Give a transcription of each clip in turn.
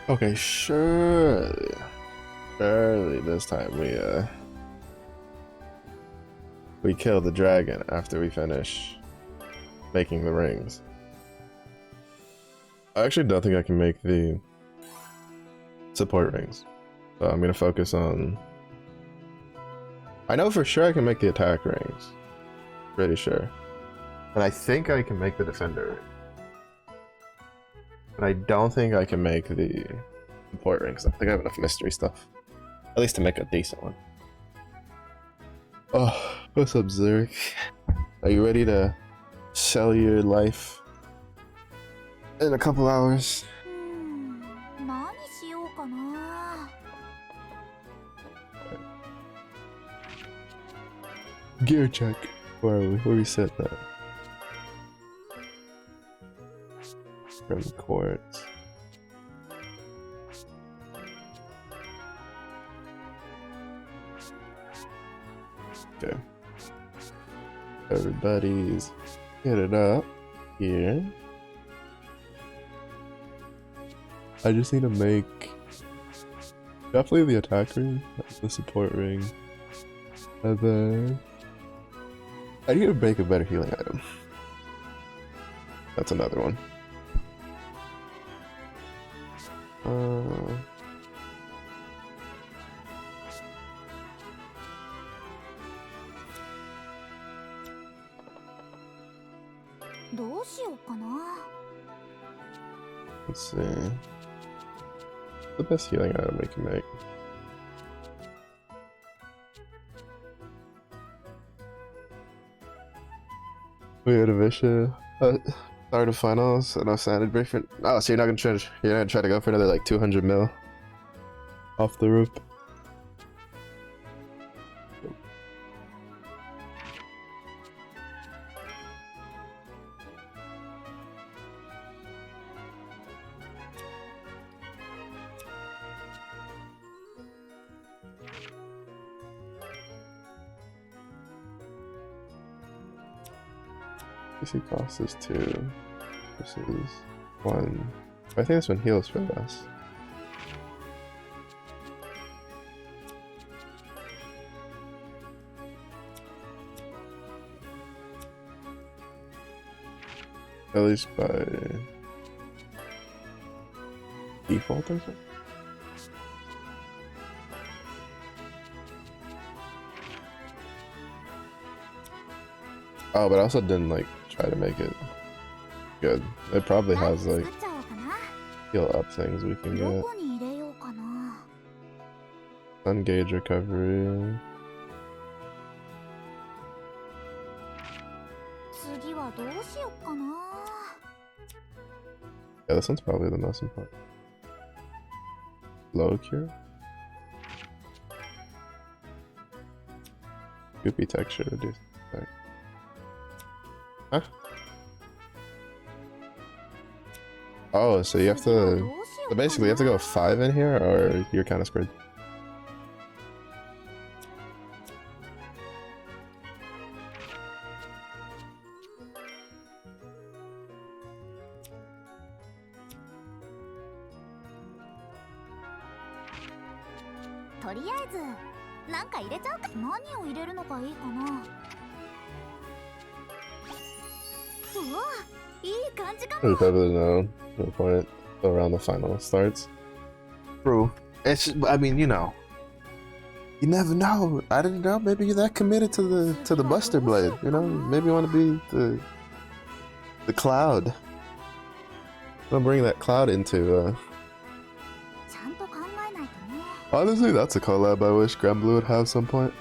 Okay, surely this time we kill the dragon after we finish making the rings. I actually don't think I can make the support rings, so I'm gonna focus on. I know for sure I can make the attack rings, pretty sure, and I think I can make the defender ring. But I don't think I can make the support rings. I think I have enough mystery stuff. At least to make a decent one. Oh, what's up, Zurich? Are you ready to sell your life in a couple hours? Gear check. Where are we? Where we set that? From quartz. Okay. Everybody's hit it up here. I just need to make definitely the attack ring, the support ring, and then I need to make a better healing item. That's another one. Let's see. The best healing item we can make. We had a Visha. Start of finals, enough sanity break for. Oh, so you're not gonna try to go for another like 200 mil off the rope. PC cost is 2. This is 1. I think this one heals for us. At least by default, I think. Oh, but I also didn't like try to make it good. It probably has like heal up things we can get. Sun gauge recovery. Yeah, this one's probably the most important. Low cure. Goopy texture reduce. Huh? Oh, so you have to. So basically, you have to go 5 in here, or you're kind of screwed. You probably know the point around the final starts. Bro, it's just, I mean, you know. You never know. I didn't know. Maybe you're that committed to the Buster Blade. You know, maybe you want to be the cloud. I'll bring that cloud into. Honestly, that's a collab I wish Granblue would have some point.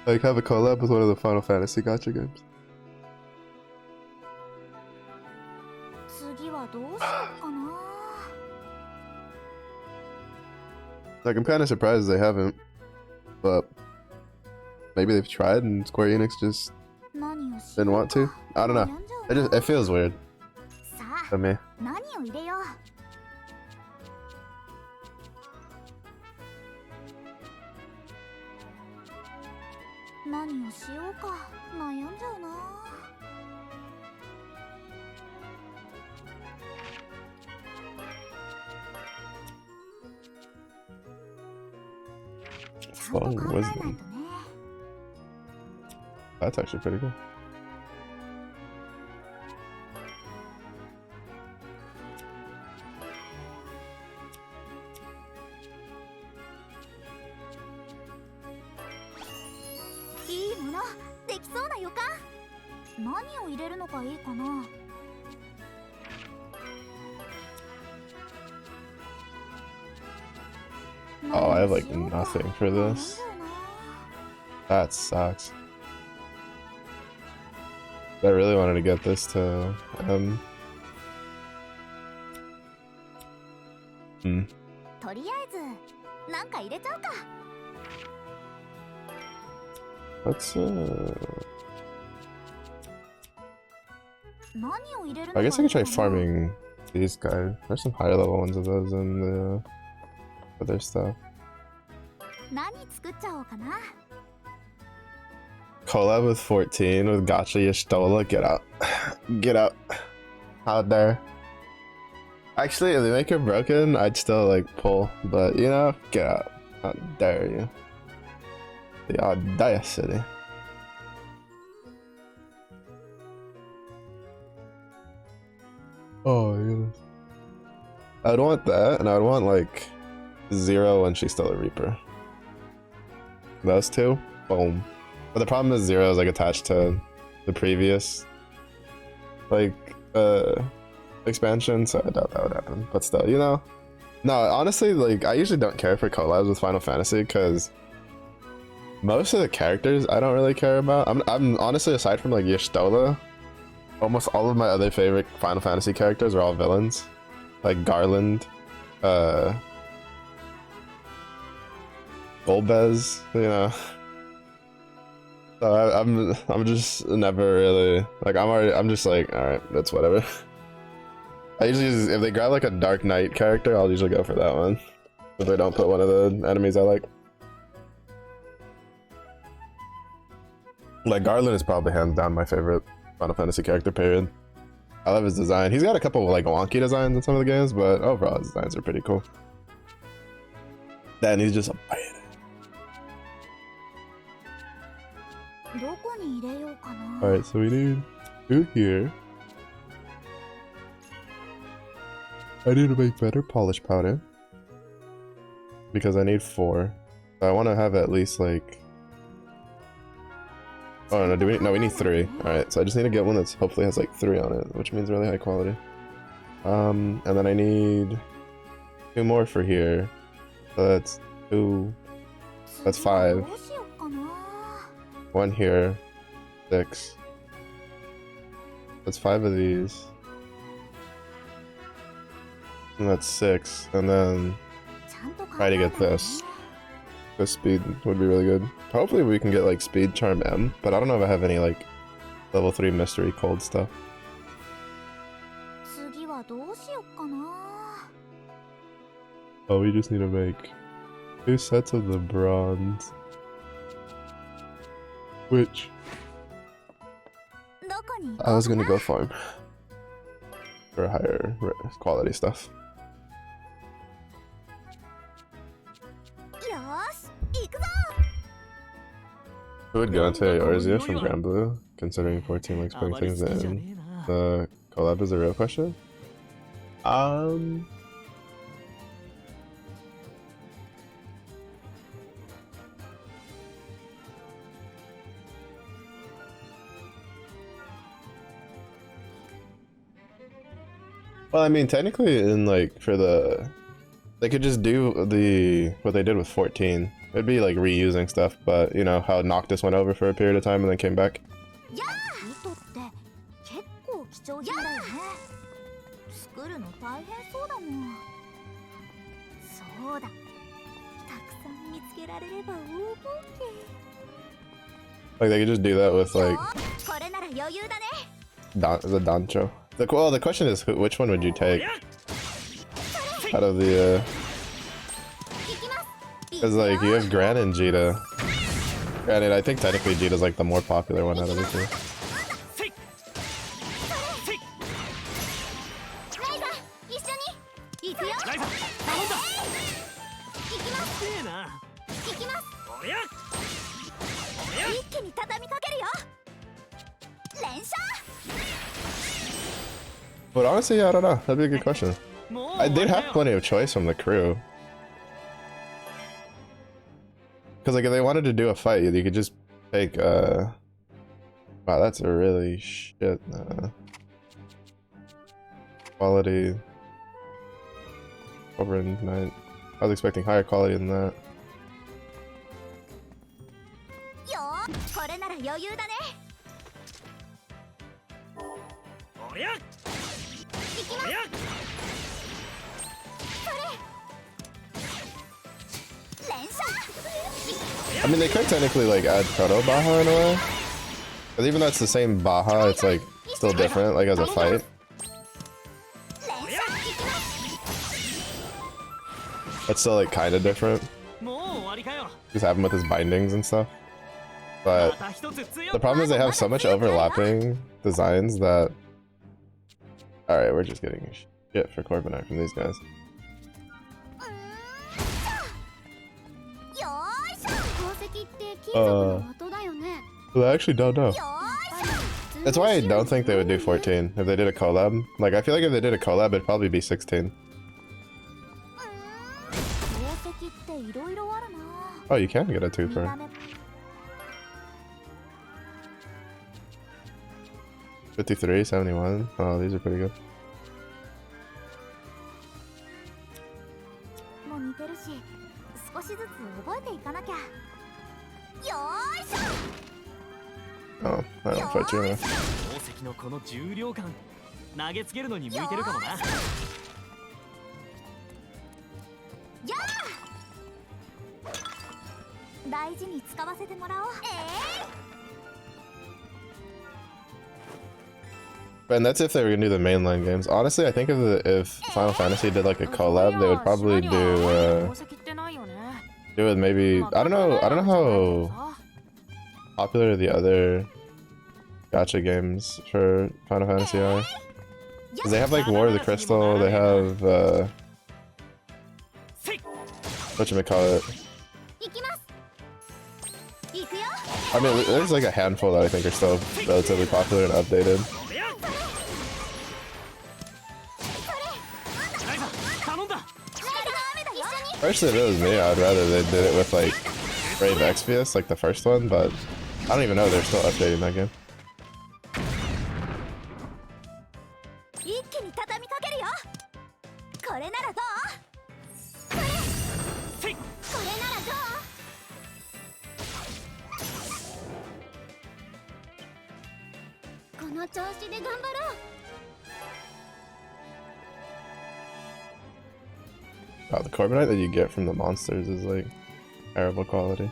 Like have a collab with one of the Final Fantasy gacha games. Like I'm kind of surprised they haven't, but maybe they've tried and Square Enix just didn't want to. I don't know. It feels weird to me. Flowing wisdom. That's actually pretty cool. Oh, I have like nothing for this. That sucks. I really wanted to get this to Let's I guess I could try farming these guys. There's some higher level ones of those in the other stuff. Collab with 14 with Gacha Y'shtola. Get out. Get out. How dare. Actually, if they make it broken, I'd still like pull. But you know, get out. How dare you. The audacity. Oh, yeah. I would want that, and I would want like 0 when she's still a Reaper. Those two, boom. But the problem is 0 is like attached to the previous like expansion, so I doubt that would happen. But still, you know. No, honestly, like I usually don't care for collabs with Final Fantasy because most of the characters I don't really care about. I'm honestly, aside from like Y'shtola, almost all of my other favorite Final Fantasy characters are all villains. Like Garland, Golbez, you know. So I'm just never really like I'm just like, alright, that's whatever. I usually just, if they grab like a Dark Knight character, I'll usually go for that one. If they don't put one of the enemies I like. Like Garland is probably hands down my favorite Final Fantasy character, period. I love his design. He's got a couple of like wonky designs in some of the games, but overall his designs are pretty cool. Then he's just a bite. Alright, so we need 2 here. I need to make better polish powder. Because I need 4. So I want to have at least like... Oh no, we need 3. Alright, so I just need to get one that's hopefully has like 3 on it, which means really high quality. And then I need 2 more for here. So that's 2. That's 5. 1 here. 6. That's 5 of these. And that's 6. And then try to get this. This speed would be really good. Hopefully we can get like speed charm M, but I don't know if I have any like level 3 mystery cold stuff. Oh, we just need to make 2 sets of the bronze. Which I was gonna go farm for higher quality stuff. Who would go into Eorzea from Grand Blue, considering 14 likes putting things in? The collab is a real question? Well, I mean, technically, in like for the, they could just do what they did with 14. It'd be like reusing stuff, but you know how Noctis went over for a period of time and then came back. Like they could just do that with like the Dancho. Well, the question is, which one would you take out of the? Because like you have Gran and Jita. Granted, I think technically Jita's like the more popular one out of the two. But honestly, I don't know. That'd be a good question. They'd have plenty of choice from the crew. Because like if they wanted to do a fight, you could just take wow, that's a really shit quality overnight. I was expecting higher quality than that. I mean, they could technically like add proto Baja in a way, because even though it's the same Baja, it's like still different, like as a fight. It's still like kind of different. Just have him with his bindings and stuff. But the problem is they have so much overlapping designs that. All right, we're just getting shit for Corbinite from these guys. I actually don't know. That's why I don't think they would do 14 if they did a collab. Like, I feel like if they did a collab, it'd probably be 16. Oh, you can get a 2 for it. 53, 71. Oh, these are pretty good. Oh, I don't fight you enough. And that's if they were gonna do the mainline games. Honestly, I think if Final Fantasy did like a collab, they would probably do it maybe. I don't know how popular the other gacha games for Final Fantasy are. Because they have like War of the Crystal, they have whatchamacallit. I mean, there's like a handful that I think are still relatively popular and updated. Personally, if it was me, I'd rather they did it with like Brave Exvius, like the first one, but I don't even know they're still updating that game. Wow, the Corbinite that you get from the monsters is like terrible quality.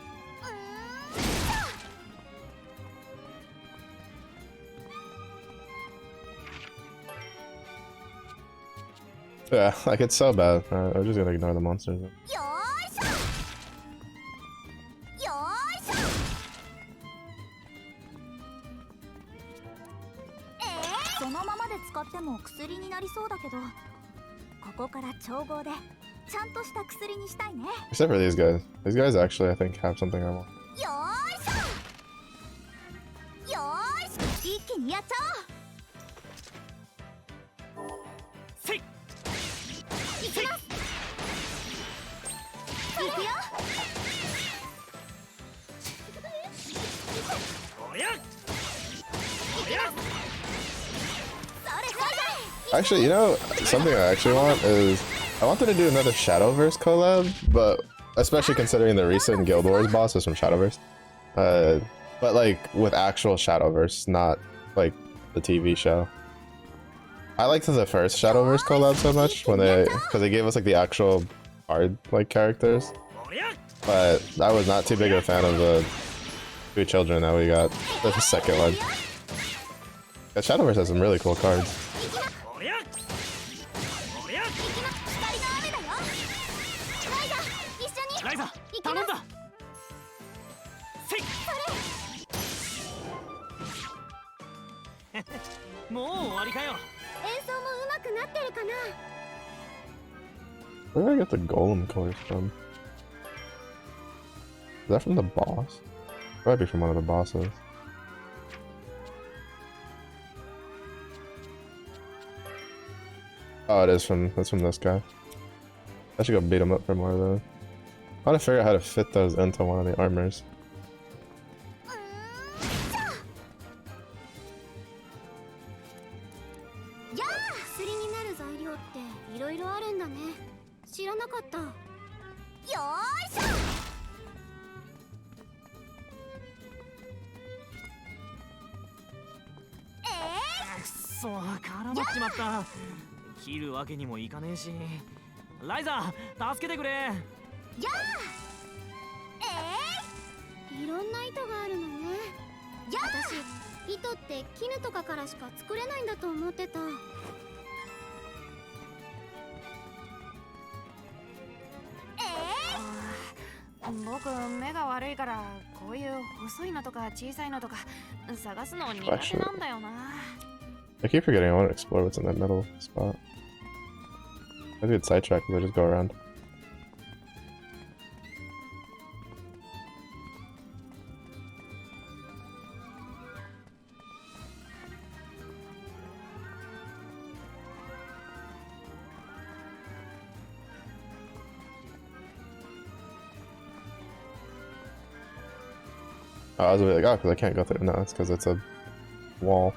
Yeah, like it's so bad. I'm just gonna ignore the monsters. Except for these guys. These guys actually, I think, have something I want. Actually, you know, something I actually want is I wanted to do another Shadowverse collab, but especially considering the recent Guild Wars boss was from Shadowverse. But like with actual Shadowverse, not like the TV show. I liked the first Shadowverse collab so much when because they gave us like the actual card like characters. But I was not too big of a fan of the 2 children that we got the second one. Yeah, Shadowverse has some really cool cards. Where did I get the golem course from? that from the boss? Might be from one of the bosses. Oh, it is from, that's from this guy. I should go beat him up for more though. I want to figure out how to fit those into one of the armors. I keep forgetting I want to explore what's in that middle spot. Maybe it's sidetrack because I just go around. Oh, I was gonna be like, oh, because I can't go through. No, it's because it's a wall.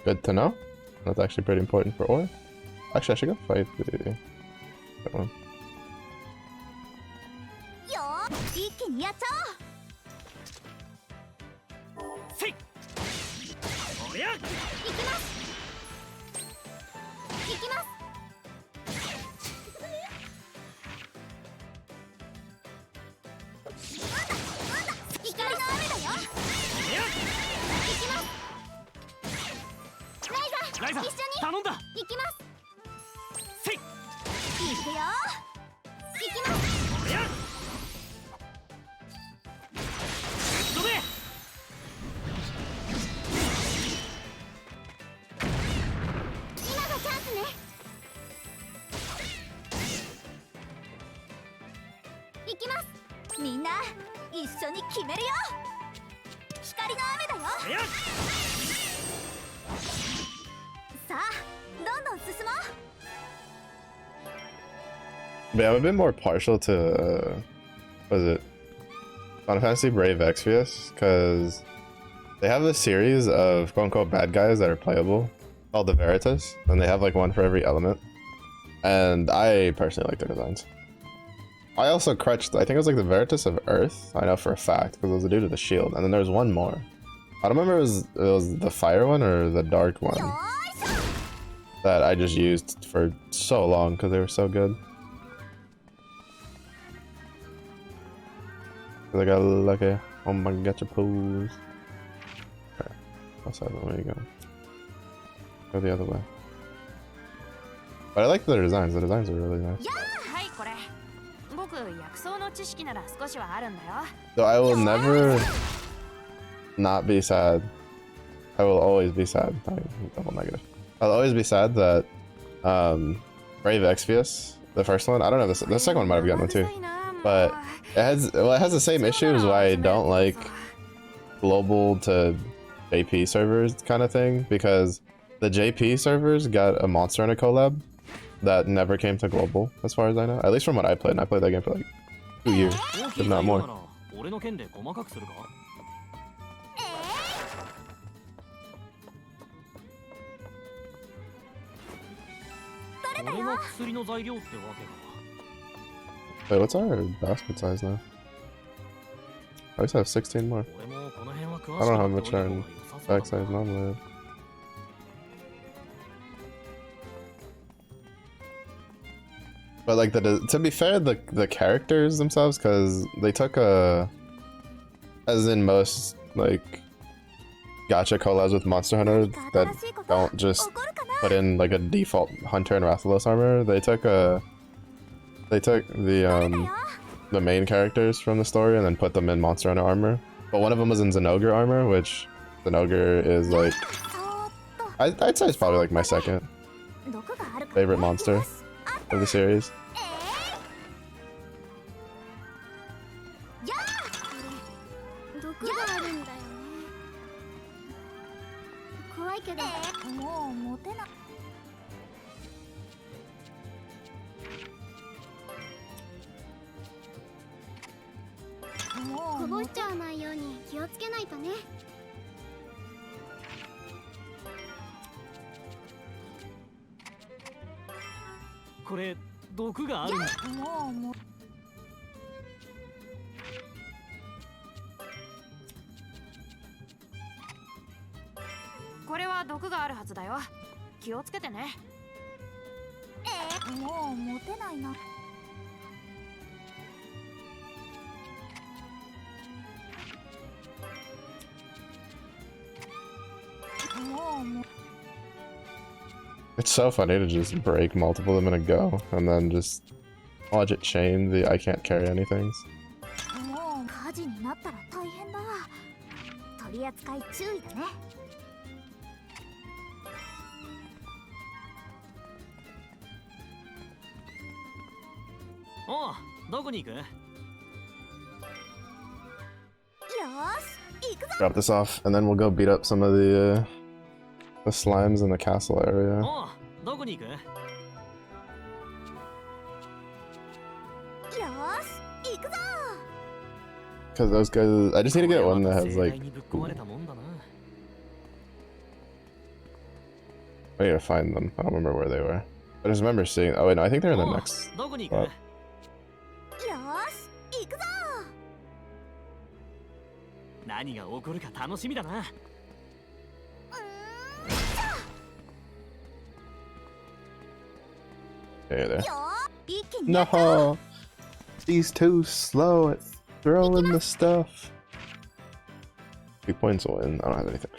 Good to know. That's actually pretty important for ore. Actually, I should go fight the that one. But yeah, I'm a bit more partial to, what is it? Final Fantasy Brave Exvius, because they have a series of quote-unquote bad guys that are playable, called the Veritas, and they have like one for every element. And I personally like their designs. I also crutched, I think it was like the Veritas of Earth, I know for a fact, because it was the dude with the shield, and then there was one more. I don't remember if it was the fire one or the dark one that I just used for so long because they were so good. I got lucky. Oh my god, your pose. Okay. Outside the way you go. Go the other way. But I like the designs. The designs are really nice. So I will never not be sad. I will always be sad. Double negative. I'll always be sad that Brave Exvius, the first one, I don't know, the second one might have gotten one too, but it has the same issues why I don't like global to JP servers kind of thing, because the JP servers got a monster in a collab that never came to global, as far as I know. At least from what I played, and I played that game for like 2 years, if not more. Wait, what's our basket size now? I always have 16 more. I don't know how much our bag size normally is. But like to be fair, the characters themselves, because they took a, as in most like gacha collabs with Monster Hunter that don't just put in like a default Hunter and Rathalos armor. They took the main characters from the story and then put them in Monster Hunter armor. But one of them was in Zenogre armor, which Zenogre is like, I'd say it's probably like my second favorite monster of the series. It's so funny to just break multiple of them in a go and then just watch it chain the I can't carry anything. Drop this off and then we'll go beat up some of the slimes in the castle area. Because those guys, I just need to get one that has like, I need to find them. I don't remember where they were. I just remember seeing, oh wait, no, I think they're in the next spot. Okay, there. No! He's too slow at throwing the stuff. 2 points will win. I don't have anything.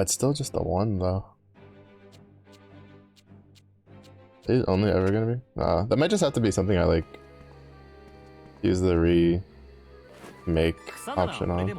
It's still just the one though. Is it only ever gonna be? Nah, that might just have to be something I like use the remake option on.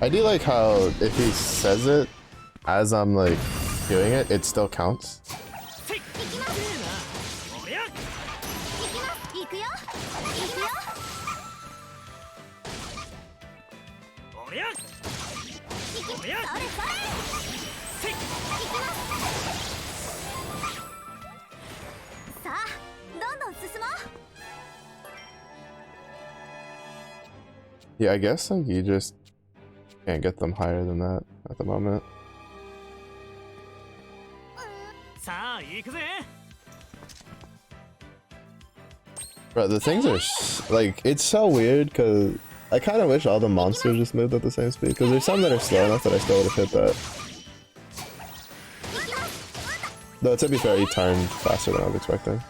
I do like how if he says it as I'm like doing it, it still counts. Yeah, I guess like you just can't get them higher than that at the moment. Bro, the things are like, it's so weird because I kind of wish all the monsters just moved at the same speed, because there's some that are slow enough that I still would have hit that. Though to be fair, he turned faster than I was expecting.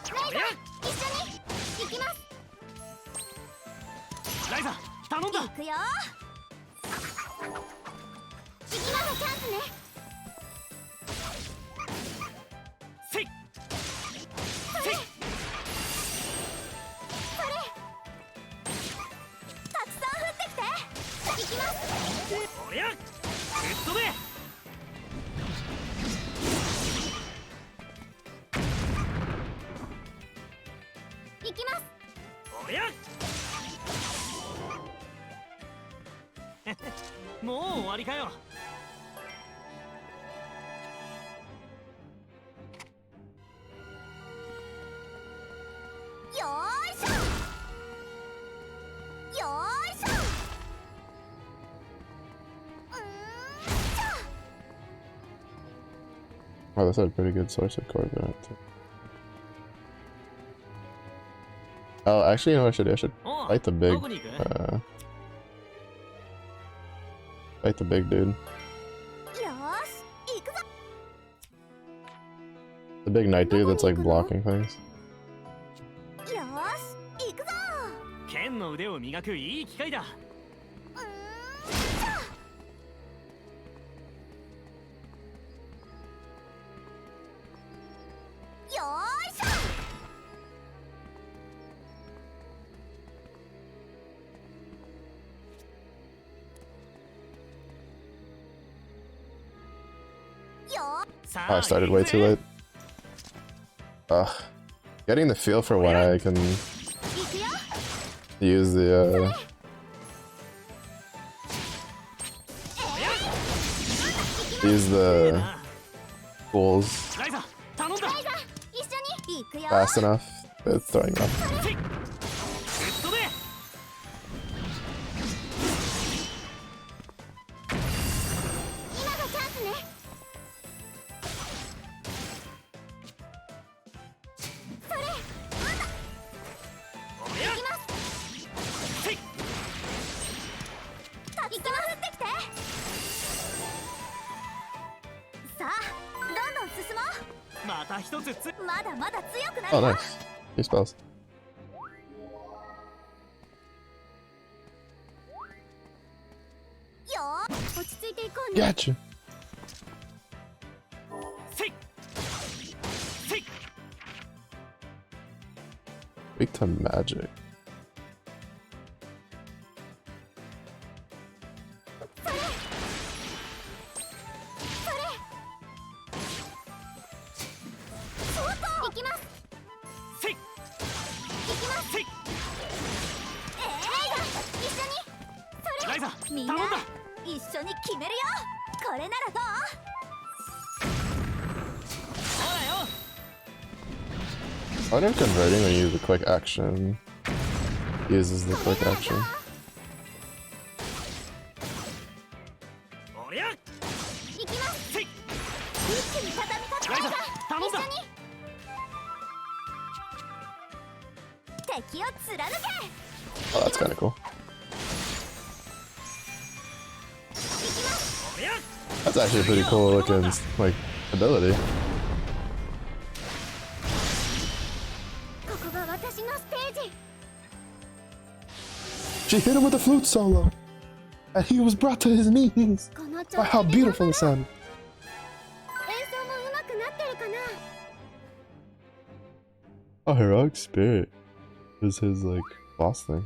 Oh, that's a pretty good source of chords in it too. Oh, actually, you know what I should do? I should fight the big, fight the big dude. The big knight dude that's like blocking things. Oh, I started way too late. Ugh. Getting the feel for when I can use the tools fast enough. It's throwing up. Oh, nice. He spells. Gotcha. Weak to magic. I wonder if converting when you use the quick action uses the quick action. Oh, that's kind of cool. That's actually a pretty cool looking like ability. She hit him with a flute solo, and he was brought to his knees by how beautiful it sounded. Oh, heroic spirit is his like boss thing.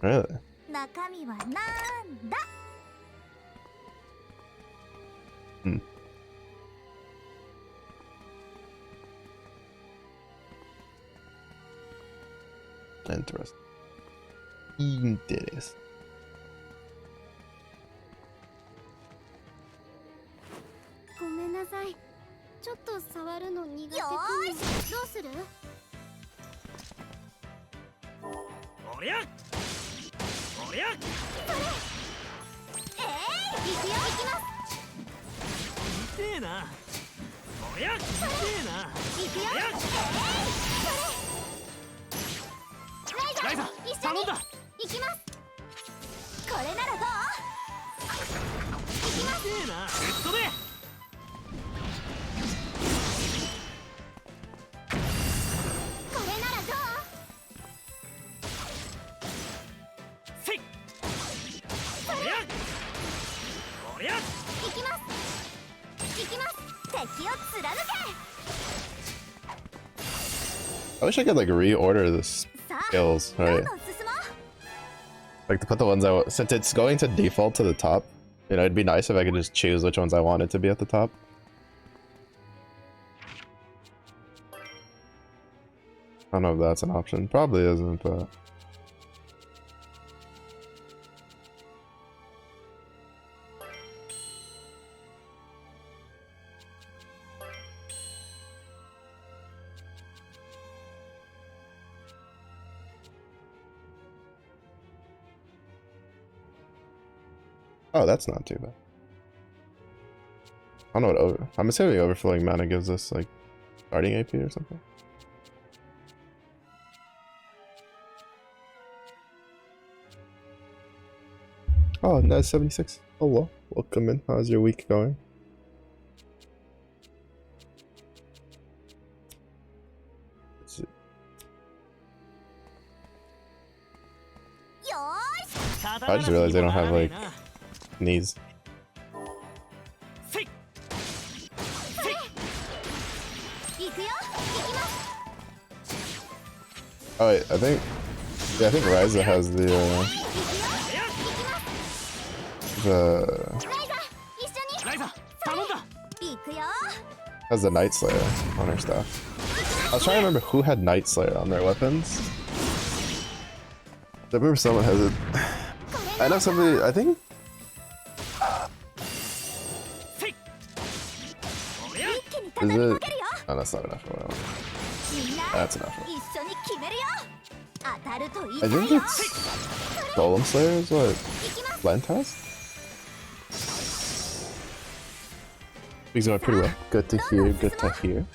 Really? Hmm. Interesting. Interesting. なさい。ちょっと触るの苦手かも。どうする？おりゃおりゃそれ。行くよ。行きます。痛えな。おりゃ痛えな。行くよ。それ。ライザ一緒に頼んだ。行きます。これならどう？行きます。痛えな。ぶっ飛べ。これならどう？せい。おりゃおりゃ行きます。行きます。敵を貫け。 I wish I could like reorder the skills, どん right? どん進もう。 Like to put the ones I want, since it's going to default to the top, you know, it'd be nice if I could just choose which ones I wanted to be at the top. I don't know if that's an option. Probably isn't, but... Oh, that's not too bad. I don't know what I'm assuming overflowing mana gives us like starting AP or something. Oh, no, 76. Oh well, welcome in. How's your week going? Let's see. I just realized they don't have like knees. Oh wait, I think Ryza has the has the Night Slayer on her staff. I was trying to remember who had Night Slayer on their weapons. I remember someone has it. I know somebody, I think. Is it? Oh, that's not enough. That's enough. I think it's Golem Slayer is what Lent has. He's going pretty well. Good to hear, good to hear.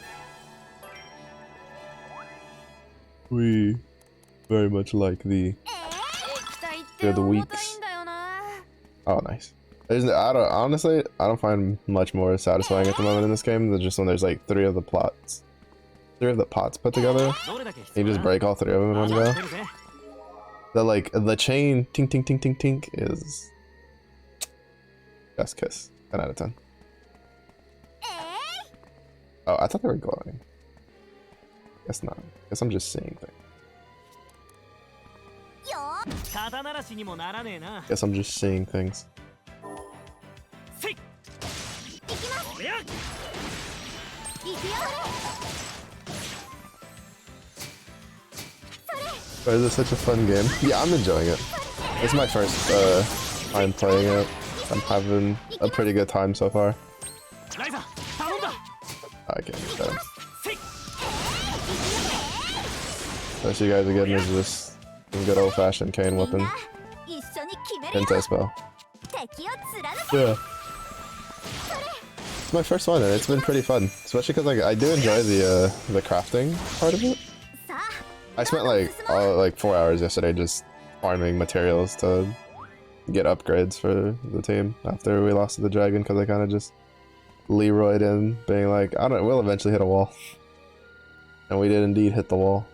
We very much like the weeks. Oh, nice. Honestly, I don't find much more satisfying at the moment in this game than just when there's like three of the pots put together. You just break all three of them in one go. The chain tink tink tink tink tink is best kiss. 10 out of 10. Oh, I thought they were glowing. Guess not. Guess I'm just seeing things. Guess I'm just seeing things. Why is this such a fun game? Yeah, I'm enjoying it. This is my first time playing it. I'm having a pretty good time so far. I can't get that. What you guys are getting is just some good old-fashioned cane whipping. Hentai spell. Yeah. It's my first one and it's been pretty fun. Especially because like I do enjoy the crafting part of it. I spent like 4 hours yesterday just farming materials to get upgrades for the team after we lost to the dragon because I kind of just Leroyed in, being like, we'll eventually hit a wall. And we did indeed hit the wall.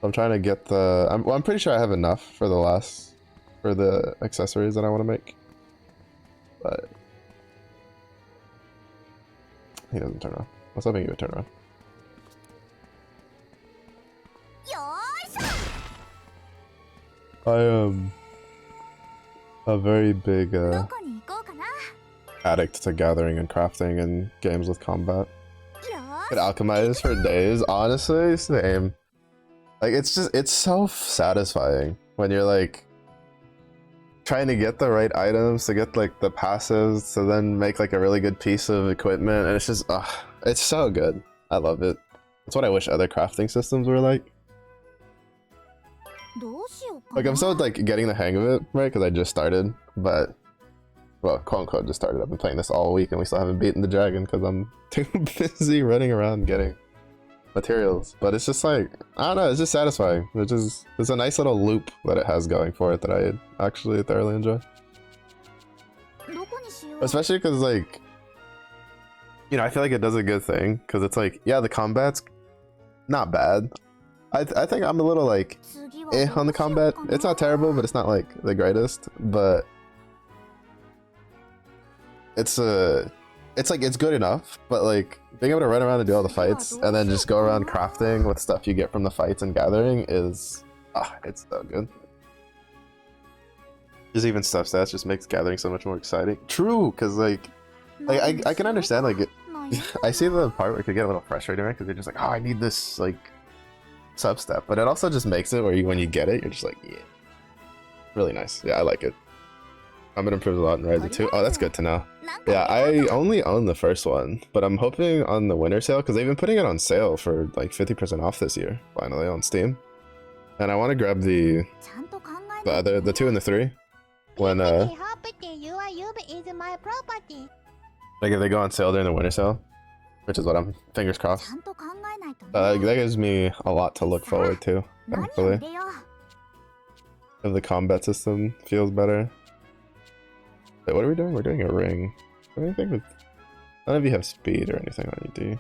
I'm trying to get the... I'm pretty sure I have enough for the accessories that I want to make. But... he doesn't turn around. I was hoping he would turn around. I am a very big addict to gathering and crafting and games with combat. Could alchemize for days, honestly, same. Like it's so satisfying when you're like trying to get the right items to get like the passives to then make like a really good piece of equipment, and it's just it's so good. I love it. That's what I wish other crafting systems were like. Like I'm still like getting the hang of it, right? Because I just started, but well, quote unquote just started. I've been playing this all week and we still haven't beaten the dragon because I'm too busy running around getting materials. But it's just like, I don't know, it's just satisfying. It's a nice little loop that it has going for it that I actually thoroughly enjoy. Especially because like, you know, I feel like it does a good thing because it's like, yeah, the combat's not bad. I think I'm a little like on the combat. It's not terrible, but it's not like the greatest. But it's like it's good enough. But like being able to run around and do all the fights and then just go around crafting with stuff you get from the fights and gathering is it's so good. Just even stuff stats just makes gathering so much more exciting. True, because like I can understand like it. I see the part where it could get a little frustrating, right? Because you're just like, oh, I need this like sub-step, but it also just makes it where when you get it, you're just like, yeah, really nice. Yeah, I like it. I'm gonna improve a lot in Rising 2. Oh, that's good to know. Yeah, I only own the first one, but I'm hoping on the winter sale because they've been putting it on sale for like 50% off this year, finally on Steam. And I want to grab the 2 and the 3 when like if they go on sale during the winter sale, which is what I'm fingers crossed. That gives me a lot to look forward to, thankfully. If the combat system feels better. Wait, what are we doing? We're doing a ring. Anything with... None of you have speed or anything on you, do you?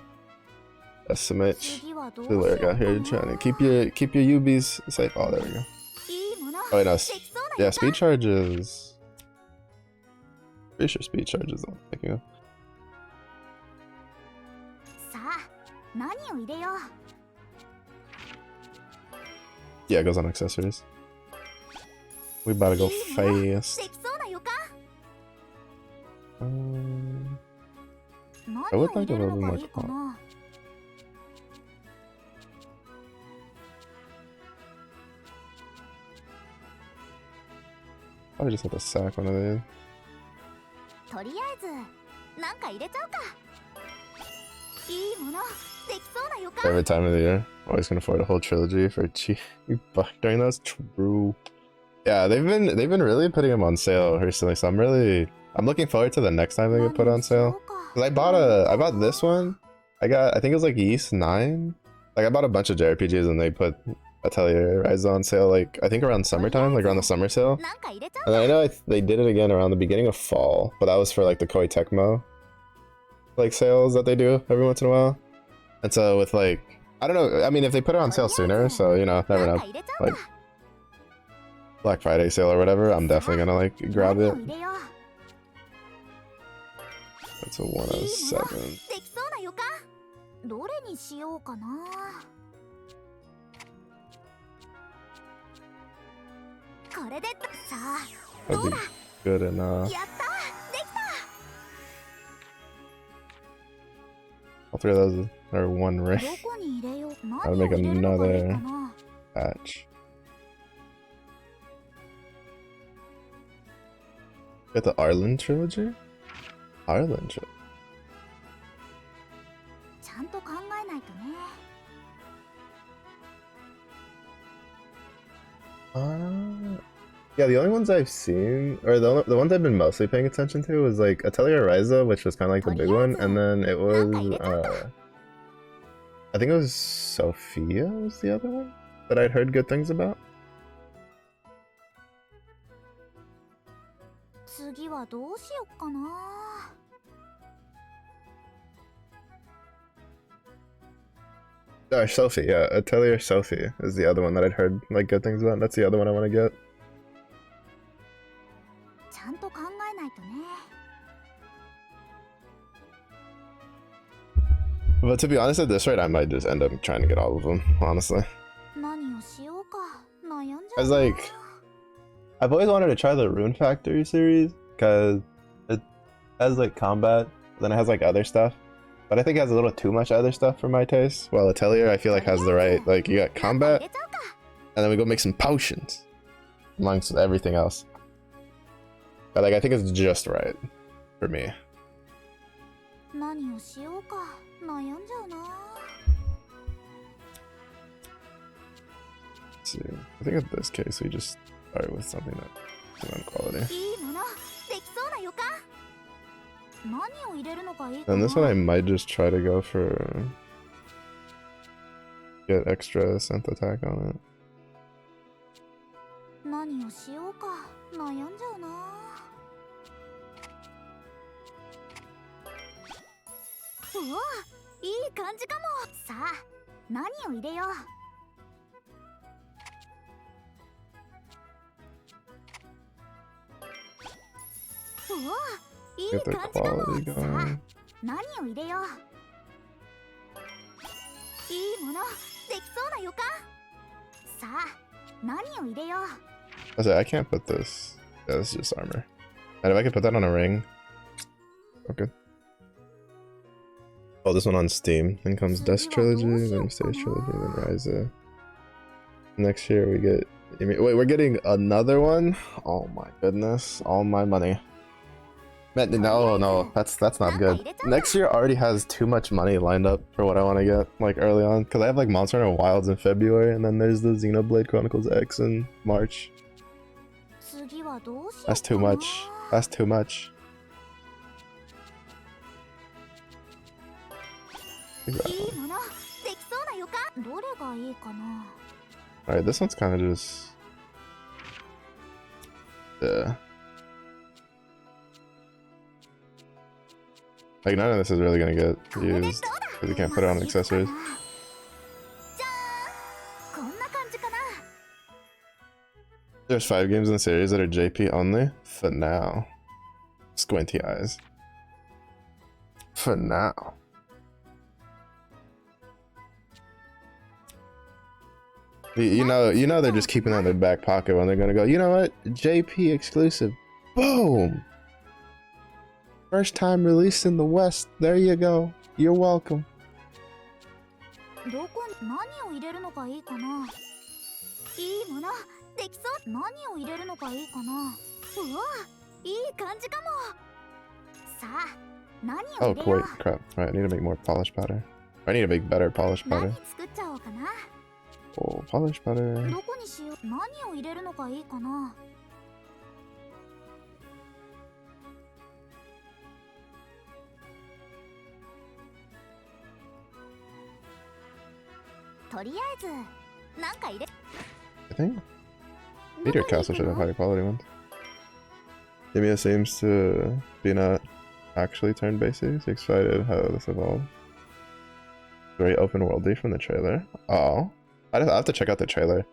Estimate. The lyric out here trying to keep your UBs safe. Oh, there we go. Oh, wait, no. Yeah, speed charges. Pretty sure speed charges I'm thinking of. Yeah, it goes on accessories. We about to go fast. I would like a little bit more calm. I just have to sack one of these. Every time of the year, always can afford a whole trilogy for cheap during those. True. Yeah, they've been really putting them on sale recently, so I'm looking forward to the next time they get put on sale. Cause I bought this one. I think it was like Yeast 9. Like I bought a bunch of JRPGs and they put Atelier Rise on sale like I think around summertime, like around the summer sale. And I know they did it again around the beginning of fall, but that was for like the Koei Tecmo like sales that they do every once in a while. And so with like, I don't know, I mean if they put it on sale sooner, so you know, never know. Like Black Friday sale or whatever, I'm definitely gonna like grab it. That's a 107. That'd be good enough. All 3 of those are 1 ring. I'll make another patch. Got the Arlen trilogy? Arlen trilogy. Yeah, the only ones I've seen, or the ones I've been mostly paying attention to was like Atelier Ryza, which was kind of like the big one, and then it was, I think it was Sophia was the other one that I'd heard good things about. Sophie, yeah, Atelier Sophie is the other one that I'd heard like good things about. That's the other one I want to get. But to be honest, at this rate, I might just end up trying to get all of them, honestly. I was like, I've always wanted to try the Rune Factory series, because it has like combat, then it has like other stuff. But I think it has a little too much other stuff for my taste. While Atelier, I feel like has the right, like you got combat, and then we go make some potions, amongst everything else. But like I think it's just right for me. 何をしようか悩んじゃうな。 Let's see. I think in this case we just start with something that's on quality. いいものできそうな予感。何を入れるのがいいか And な。 this one I might just try to go for get extra synth attack on it. 何をしようか悩んじゃうな。うわ、いい感じかも。さあ、何を入れよう。うわ、いい Get the 感じかも。 quality さあ、 going. 何を入れよう。いいものできそうな予感。さあ、何を入れよう。 I say I can't put this. Yeah, this is just armor. And if I could put that on a ring. Okay. Oh, this one on Steam. Then comes Dust Trilogy, then Stage Trilogy, then Ryza. Next year we get... Wait, we're getting another one? Oh my goodness. All my money. Man, no, that's not good. Next year already has too much money lined up for what I want to get, like early on. Because I have like Monster Hunter Wilds in February, and then there's the Xenoblade Chronicles X in March. That's too much. That's too much. Alright, this one's kind of just... Yeah. Like, none of this is really gonna get used, because you can't put it on accessories. There's 5 games in the series that are JP only? For now. Squinty eyes. For now. You know they're just keeping that in their back pocket when they're gonna go, you know what? JP exclusive. Boom! First time released in the West. There you go. You're welcome. どこに何を入れるのがいいかな。いいものできそう。何を入れるのがいいかな。うわ、いい感じかも。さあ、何を入れよう。 Oh, wait, crap. Alright, I need to make more polish powder. I need to make better polish powder. 何作っちゃおうかな。 Oh, polish powder. どこにしよう。何を入れるのがいいかな。とりあえず、なんか入れ。 I think Meteor Castle should have higher quality ones. Demia seems to be not actually turn-based. He's excited how this evolved. Very open worldy from the trailer. Oh, I have to check out the trailer.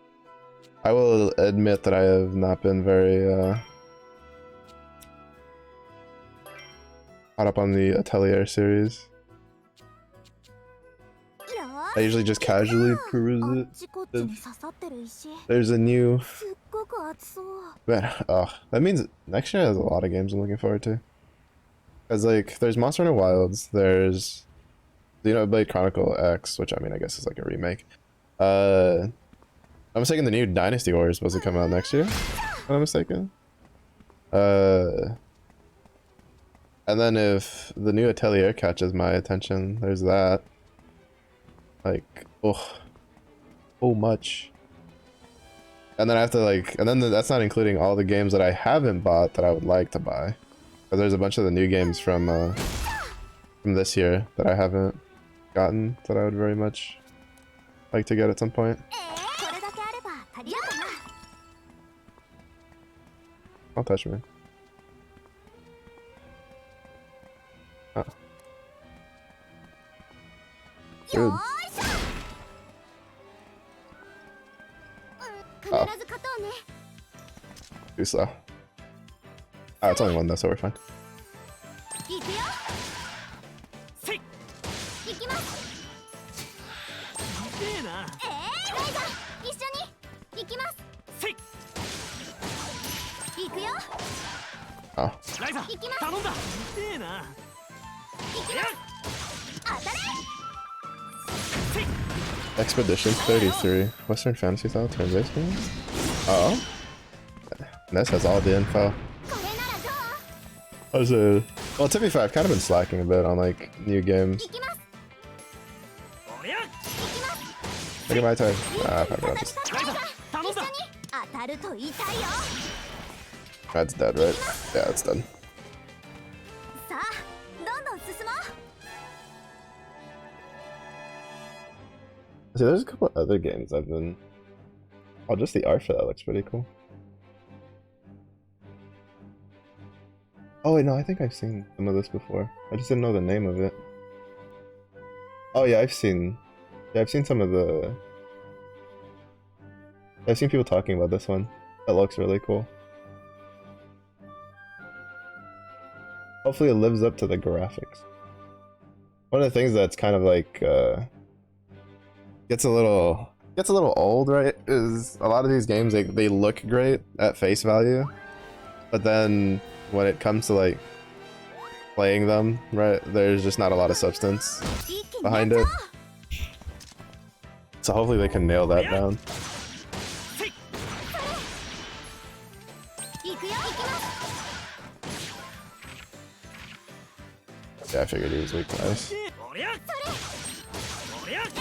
I will admit that I have not been very caught up on the Atelier series. I usually just casually peruse it. There's a new... Man, that means next year has a lot of games I'm looking forward to. Cause like, there's Monster Hunter Wilds, there's Xenoblade Chronicle X, which I mean I guess is like a remake. I'm mistaken, the new Dynasty Warrior is supposed to come out next year, if I'm mistaken. And then if the new Atelier catches my attention, there's that. Like, oh much. And then I have to like, and then that's not including all the games that I haven't bought that I would like to buy. But there's a bunch of the new games from this year that I haven't gotten that I would very much like to get at some point. Don't touch me. Oh. Good. Oh. Too slow. Oh, it's only one though, so we're fine. Oh. Expedition 33. Western Fantasy style turn-based game? Oh. This has all the info. I was well, to be fair, I've kind of been slacking a bit on like new games. 行きます おや Look at my turn. いい Ah, 戦 fuck い it, した ライザ 一緒 頼んだ に当たると痛いよ that's dead, right? Yeah, it's done. さあどんどん進もう See, there's a couple other games I've been. Oh, just the art for that looks pretty cool. Oh wait, no, I think I've seen some of this before. I just didn't know the name of it. Oh yeah, I've seen some of the. I've seen people talking about this one. That looks really cool. Hopefully it lives up to the graphics. One of the things that's kind of like gets a little old, right? Is a lot of these games they look great at face value, but then when it comes to like playing them, right, there's just not a lot of substance 一気に behind やっ it. So hopefully they can nail that down. 行くよ行きます Yeah, I figured he was weak to ice. おりゃおりゃ行くよ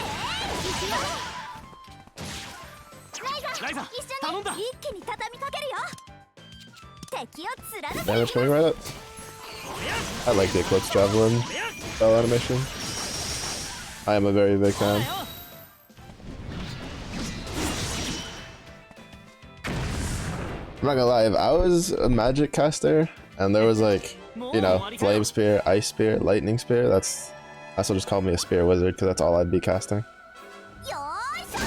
ライザライザ一緒頼んだに一気に畳みかけるよ敵を貫け Damage coming right up. I like the Eclipse Javelin spell animation. I am a very big fan. I'm not gonna lie, if I was a magic caster and there was like, you know, flame spear, ice spear, lightning spear, that's what just call me a spear wizard because that's all I'd be casting. よーいしょ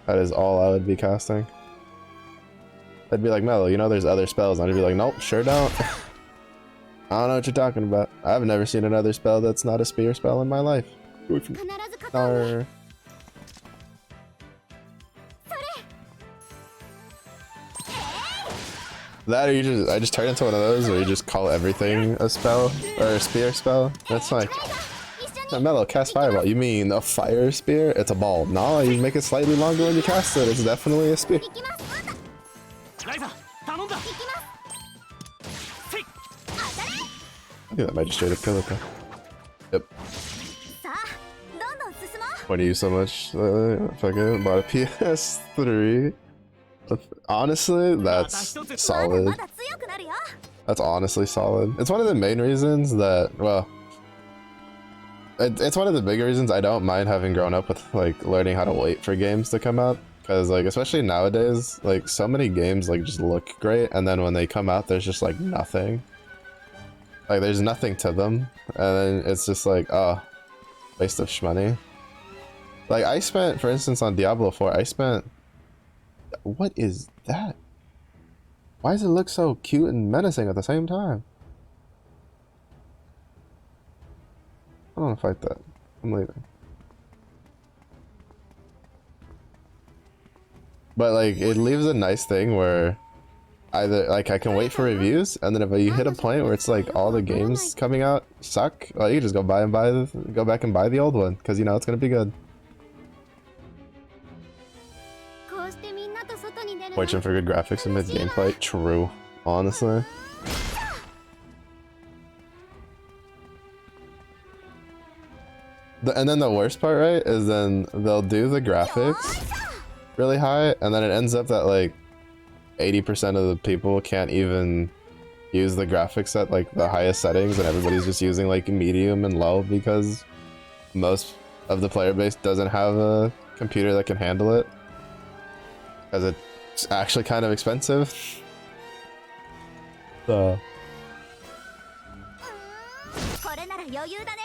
That is all I would be casting. I'd be like, Mello, you know there's other spells, and I'd be like, nope, sure don't. I don't know what you're talking about. I've never seen another spell that's not a spear spell in my life. 必ず勝とうね Arr. That or I just turn into one of those where you just call everything a spell or a spear spell. That's like, 一緒に Mello, cast fireball. You mean a fire spear? It's a ball. No, you make it slightly longer when you cast it. It's definitely a spear. 行きます ライザ頼んだ行きます せい 当たれ I think that might just straight up kill it though. Yep. さあどんどん進もう Why do you use so much? Fucking bought a PS3. Honestly, that's まだ solid. まだ強くなるよ That's honestly solid. It's one of the main reasons that, well, it's one of the big reasons I don't mind having grown up with like learning how to wait for games to come out. Because like, especially nowadays, like so many games like just look great, and then when they come out, there's just like nothing. Like there's nothing to them, and then it's just like, oh, waste of shmoney. Like I spent, for instance, on Diablo 4, I spent. What is that? Why does it look so cute and menacing at the same time? I don't want to fight that. I'm leaving. But like, it leaves a nice thing where either like I can wait for reviews, and then if you hit a point where it's like all the games coming out suck, well, you just go back and buy the old one because you know it's gonna be good. こうしてみんなと外に出るの Waiting for good graphics and mid gameplay. True, honestly. And then the worst part, right, is then they'll do the graphics really high, and then it ends up that like 80% of the people can't even use the graphics at like the highest settings, and everybody's just using like medium and low because most of the player base doesn't have a computer that can handle it, because it's actually kind of expensive. So これなら余裕だね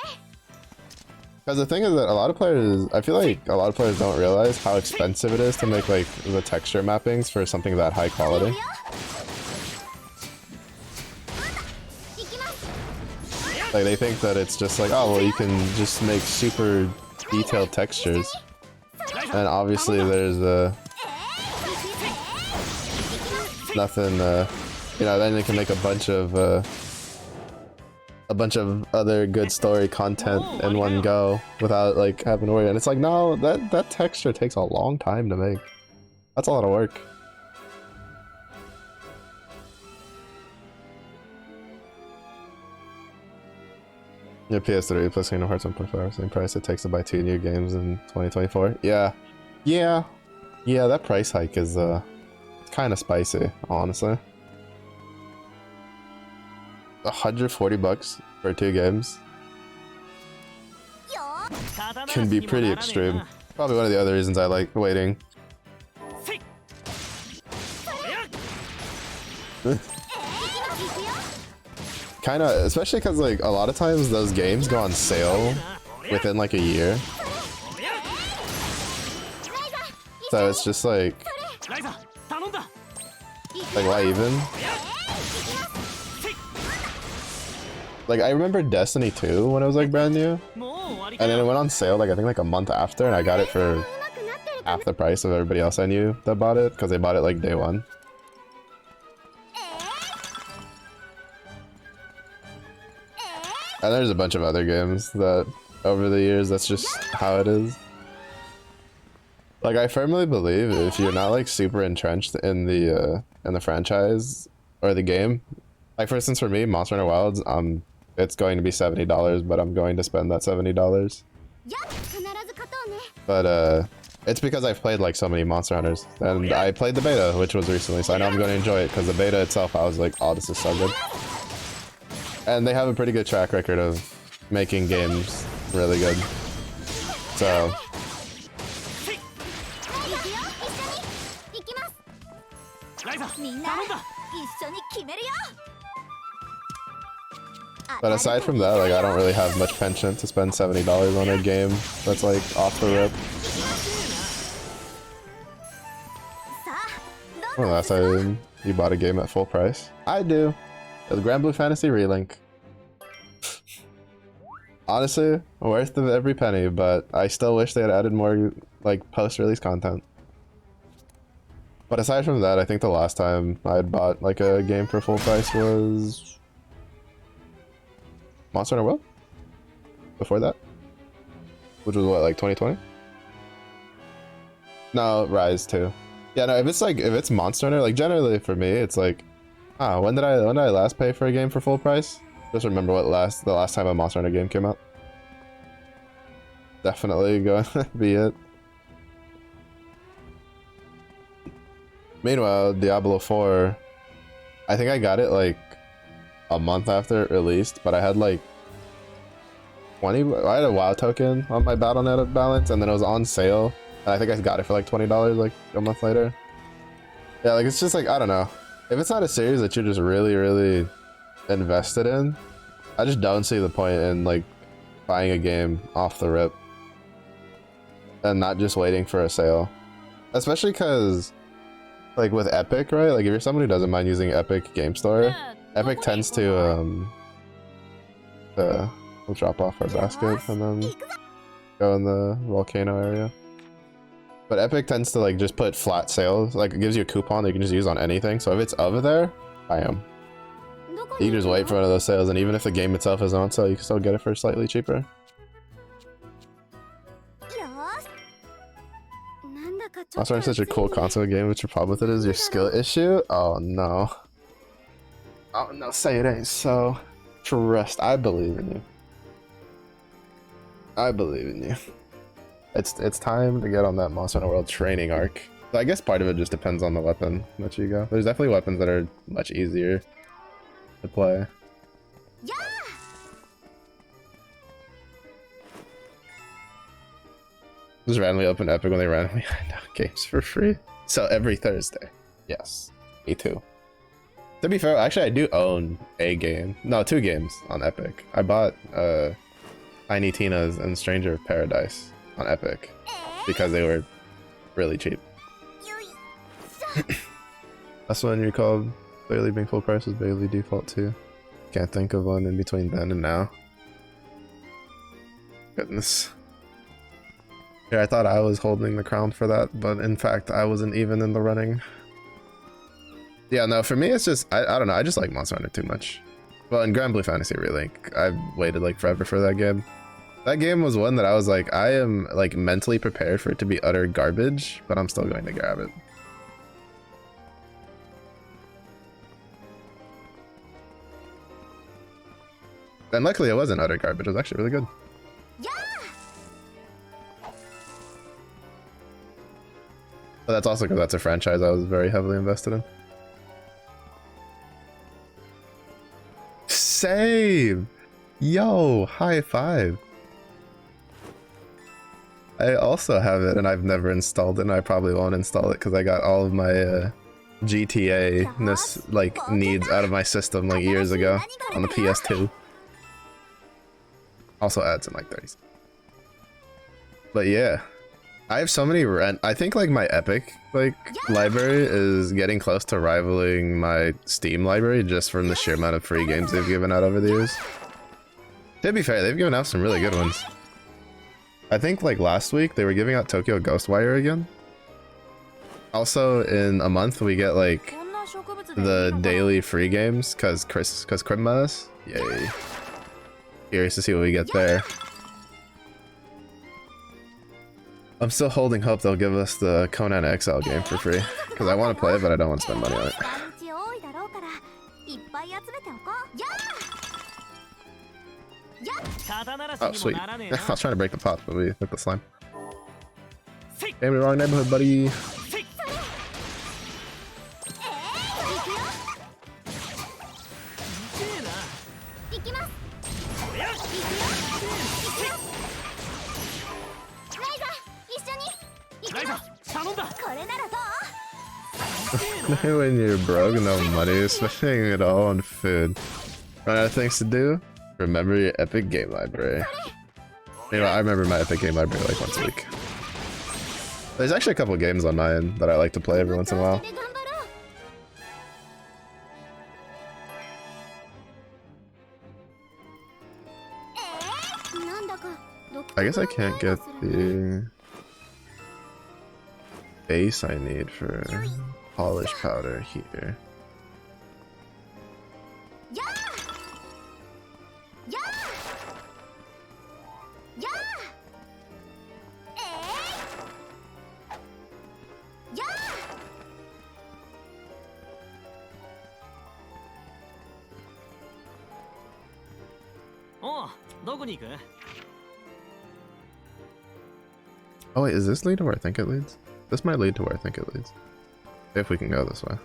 because the thing is that a lot of players, I feel like a lot of players don't realize how expensive it is to make like the texture mappings for something that high quality. 行きます Like they think that it's just like, oh well, you can just make super detailed textures, and obviously there's nothing. You know, then they can make a bunch of other good story content in one go without like having to worry. And it's like, no, that texture takes a long time to make. That's a lot of work. Yeah, PS3 plus Kingdom Hearts 1.5, same price it takes to buy 2 new games in 2024. Yeah. Yeah. Yeah, that price hike is kind of spicy, honestly. 140 bucks for 2 games can be pretty extreme. Probably one of the other reasons I like waiting. Kind of, especially because like a lot of times those games go on sale within like a year. So it's just like why even? Like I remember Destiny 2 when it was like brand new, and then it went on sale like I think like a month after, and I got it for half the price of everybody else I knew that bought it because they bought it like day one. And there's a bunch of other games that over the years that's just how it is. Like I firmly believe if you're not like super entrenched in the franchise or the game, like for instance for me, Monster Hunter Wilds, it's going to be $70, but I'm going to spend that $70. But it's because I've played like so many Monster Hunters, and I played the beta, which was recently, so I know I'm going to enjoy it because the beta itself, I was like, oh, this is so good. And they have a pretty good track record of making games really good. So. But aside from that, like I don't really have much penchant to spend $70 on a game that's like off the rip. When the last time you bought a game at full price? I do. The Grand Blue Fantasy Relink. Honestly, worth of every penny, but I still wish they had added more like post-release content. But aside from that, I think the last time I had bought like a game for full price was Monster Hunter World? Before that? Which was what, like 2020? No, Rise 2. Yeah, no, if it's Monster Hunter, like generally for me, it's like, when did I last pay for a game for full price? Just remember what the last time a Monster Hunter game came out. Definitely going to be it. Meanwhile, Diablo 4, I think I got it like a month after it released, but I had like I had a WoW token on my Battle.net balance, and then it was on sale, and I think I got it for like $20 like a month later. Yeah, like it's just like, I don't know. If it's not a series that you're just really, really invested in, I just don't see the point in like buying a game off the rip and not just waiting for a sale. Especially because like with Epic, right? Like if you're someone who doesn't mind using Epic Game Store, Epic tends to we'll drop off our basket and then go in the volcano area. But Epic tends to like just put flat sales, like it gives you a coupon that you can just use on anything. So if it's over there, bam. You can just wait for one of those sales, and even if the game itself isn't on sale, you can still get it for slightly cheaper. Monster Hunter is such a cool console game, but your problem with it is your skill issue? Oh no. Oh no, say it ain't so. Trust, I believe in you. I believe in you. It's time to get on that Monster Hunter World training arc. So I guess part of it just depends on the weapon that you go. There's definitely weapons that are much easier to play. Yeah. Just randomly open Epic when they randomly hand out games for free. So every Thursday. Yes, me too. To be fair, actually I do own a game. No, 2 games on Epic. I bought Tiny Tina's and Stranger of Paradise on Epic because they were really cheap. That's when you called clearly being full price was barely default too. Can't think of one in between then and now. Goodness. Yeah, I thought I was holding the crown for that, but in fact I wasn't even in the running. Yeah, no, for me it's just, I don't know, I just like Monster Hunter too much. Well, in Grand Blue Fantasy Relink, I waited like forever for that game. That game was one that I was like, I am like mentally prepared for it to be utter garbage, but I'm still going to grab it. And luckily it wasn't utter garbage. It was actually really good. But that's also because that's a franchise I was very heavily invested in. Same! Yo, high five. I also have it and I've never installed it, and I probably won't install it because I got all of my GTA-ness like needs out of my system like years ago on the PS2. Also adds in like 30. But yeah, I have so many I think like my Epic like library is getting close to rivaling my Steam library just from the sheer amount of free games they've given out over the years. To be fair, they've given out some really good ones. I think like last week they were giving out Tokyo Ghostwire again. Also in a month we get like the daily free games because Christmas. Yay. Curious to see what we get there. I'm still holding hope they'll give us the Conan Exile game for free because I want to play it but I don't want to spend money on it. Oh sweet. I was trying to break the pot but we hit the slime. Came in the wrong neighborhood, buddy. When you're broke and no money, spending it all on food. Run out of things to do? Remember your Epic Game Library. You know, I remember my Epic Game Library like once a week. There's actually a couple of games on my end that I like to play every once in a while. I guess I can't get the base I need for polish powder here. Oh wait, is this lead to where I think it leads? This might lead to where I think it leads. If we can go this way.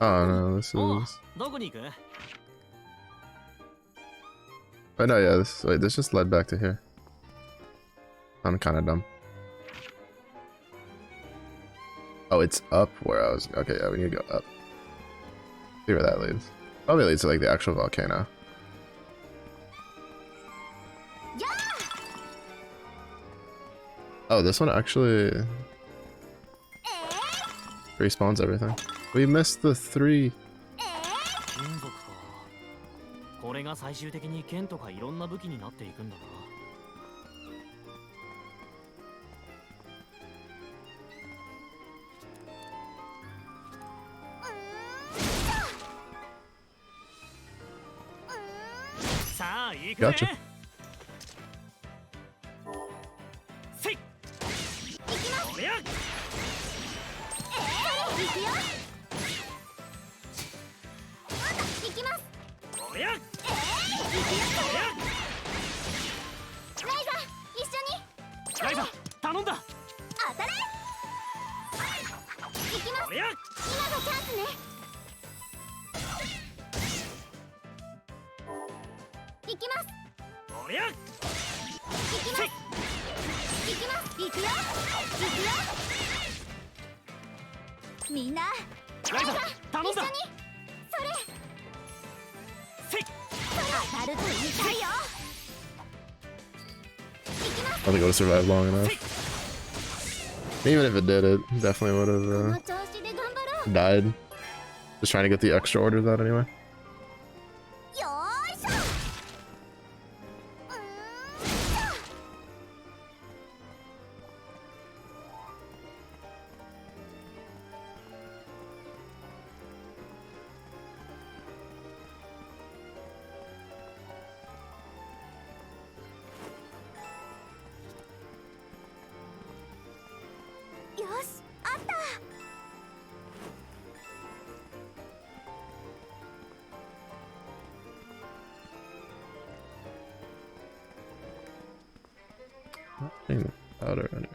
Oh no, this is... Oh no, yeah, this just led back to here. I'm kinda dumb. Oh, it's up where I was... Okay, yeah, we need to go up. See where that leads. Probably leads to like the actual volcano. Oh, this one actually respawns everything. We missed the 3. Gotcha. I don't think it would have survived long enough. Even if it did, it definitely would have died. Just trying to get the extra orders out anyway. Powder on it.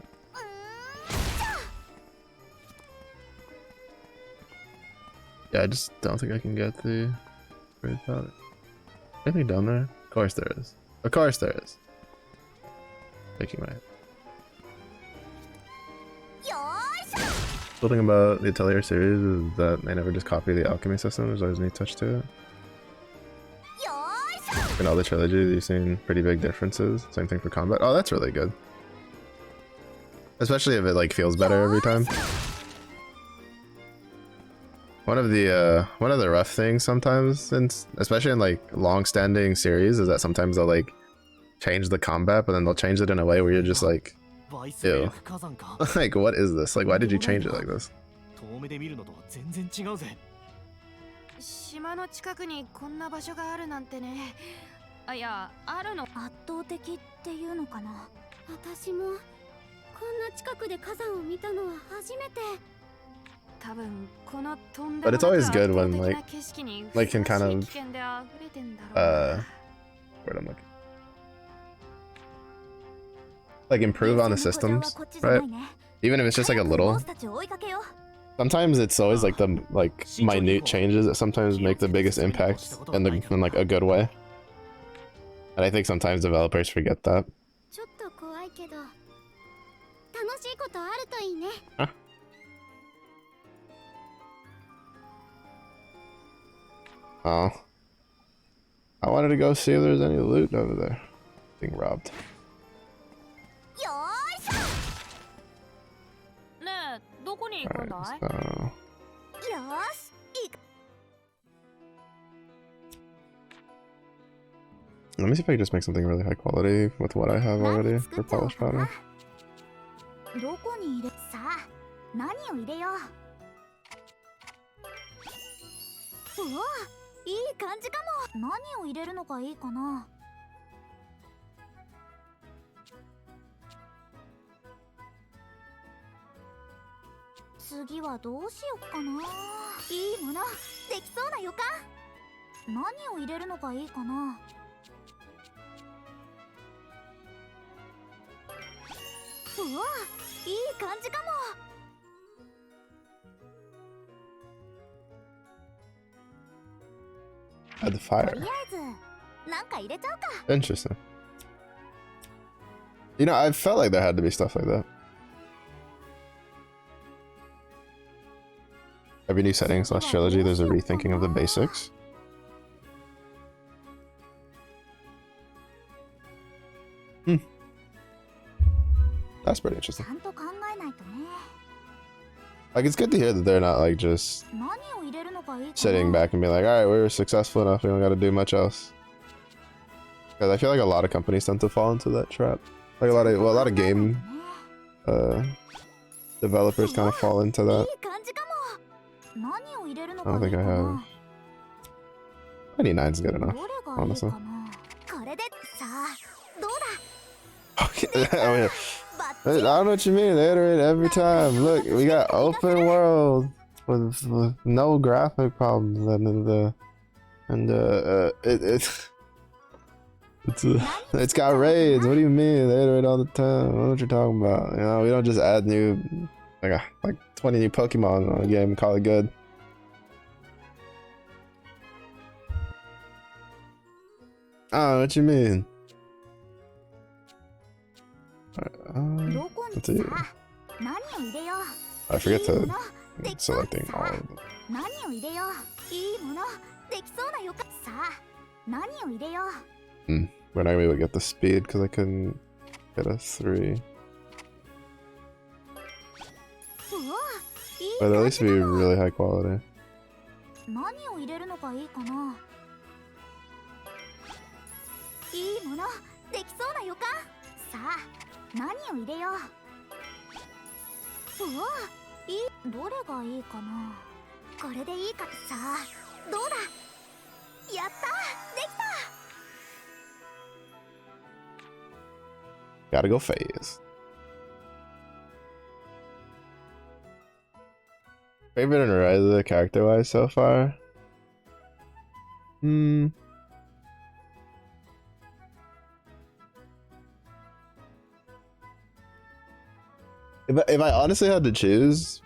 Yeah, I just don't think I can get the red powder. Anything down there? Of course there is. Of course there is. Taking my head. Cool thing about the Atelier series is that they never just copy the alchemy system, there's always a new touch to it. In all the trilogies, you've seen pretty big differences. Same thing for combat. Oh, that's really good. Especially if it like feels better every time. One of the rough things sometimes, especially in like long-standing series, is that sometimes they'll like change the combat, but then they'll change it in a way where you're just like, ew. Like, what is this? Like, why did you change it like this? 島の近くにこんな場所があるなんてね。あ、いや、あるの。圧倒的っていうのかな。私もこんな近くで火山を見たのは初めて。多分このとんで But も it's なく always good when 圧倒的 like な景色に like can ふさわ kind しい of 危険で溢れてんだろうな。where I'm looking. Like improve on the systems, right? Even if it's just like a little. Sometimes it's always like the minute changes that sometimes make the biggest impact in like a good way. And I think sometimes developers forget that. ちょっと怖いけど楽しいことあるといいね。 Huh? Oh. I wanted to go see if there's any loot over there. Being robbed. ねえ、どこに行くんだい？ Alright, so よし、行く。 let me see if I can just make something really high quality with what I have already for polish powder. どこに入れ？さあ、何を入れよう。うわ、いい感じかも。何を入れるのがいいかな。次はどうしよっかな。いいものできそうな予感。何を入れるのがいいかな。うわ、いい感じかも。 Add the fire. とりあえずなんか入れちゃうか。 Interesting. You know, I felt like there had to be stuff like that. Every new setting / trilogy, there's a rethinking of the basics. That's pretty interesting. ちゃんと考えないとね。 Like, it's good to hear that they're not like just 何を入れるのがいいかな。 sitting back and being like, all right, we're successful enough, we don't got to do much else. Because I feel like a lot of companies tend to fall into that trap. Like a lot of game developers kind of fall into that. いい感じかも。何を入れるの I が don't いい think か I な。 have. 29 is good enough, どれがいい honestly. かな。これでさあ、どうだ。 Oh, yeah. I don't know what you mean. They iterate every time. Look, we got open world with no graphic problems, it's got raids. What do you mean? They iterate all the time. I don't know what you're talking about. You know, we don't just add new like 20 new Pokemon on a game and call it good. I don't know what you mean.どこに That's it. さあ、何を入れよう。 I forget いい to ものできそう selecting さ all あ of them. 何を入れよう。いいものできそうな予感。さあ、何を入れよう。 We're not gonna be able to get the speed because I couldn't get a 3. うわ、いい But at 感 least じ be かも。 really high quality. 何を入れるのがいいかな。いいものできそうな予感。さあ、何を入れよう。うわ、いい。どれがいいかな。これでいいか。さあ、どうだ。やった、できた。 Gotta go phase. Favorite and Ryza character wise so far? If I honestly had to choose,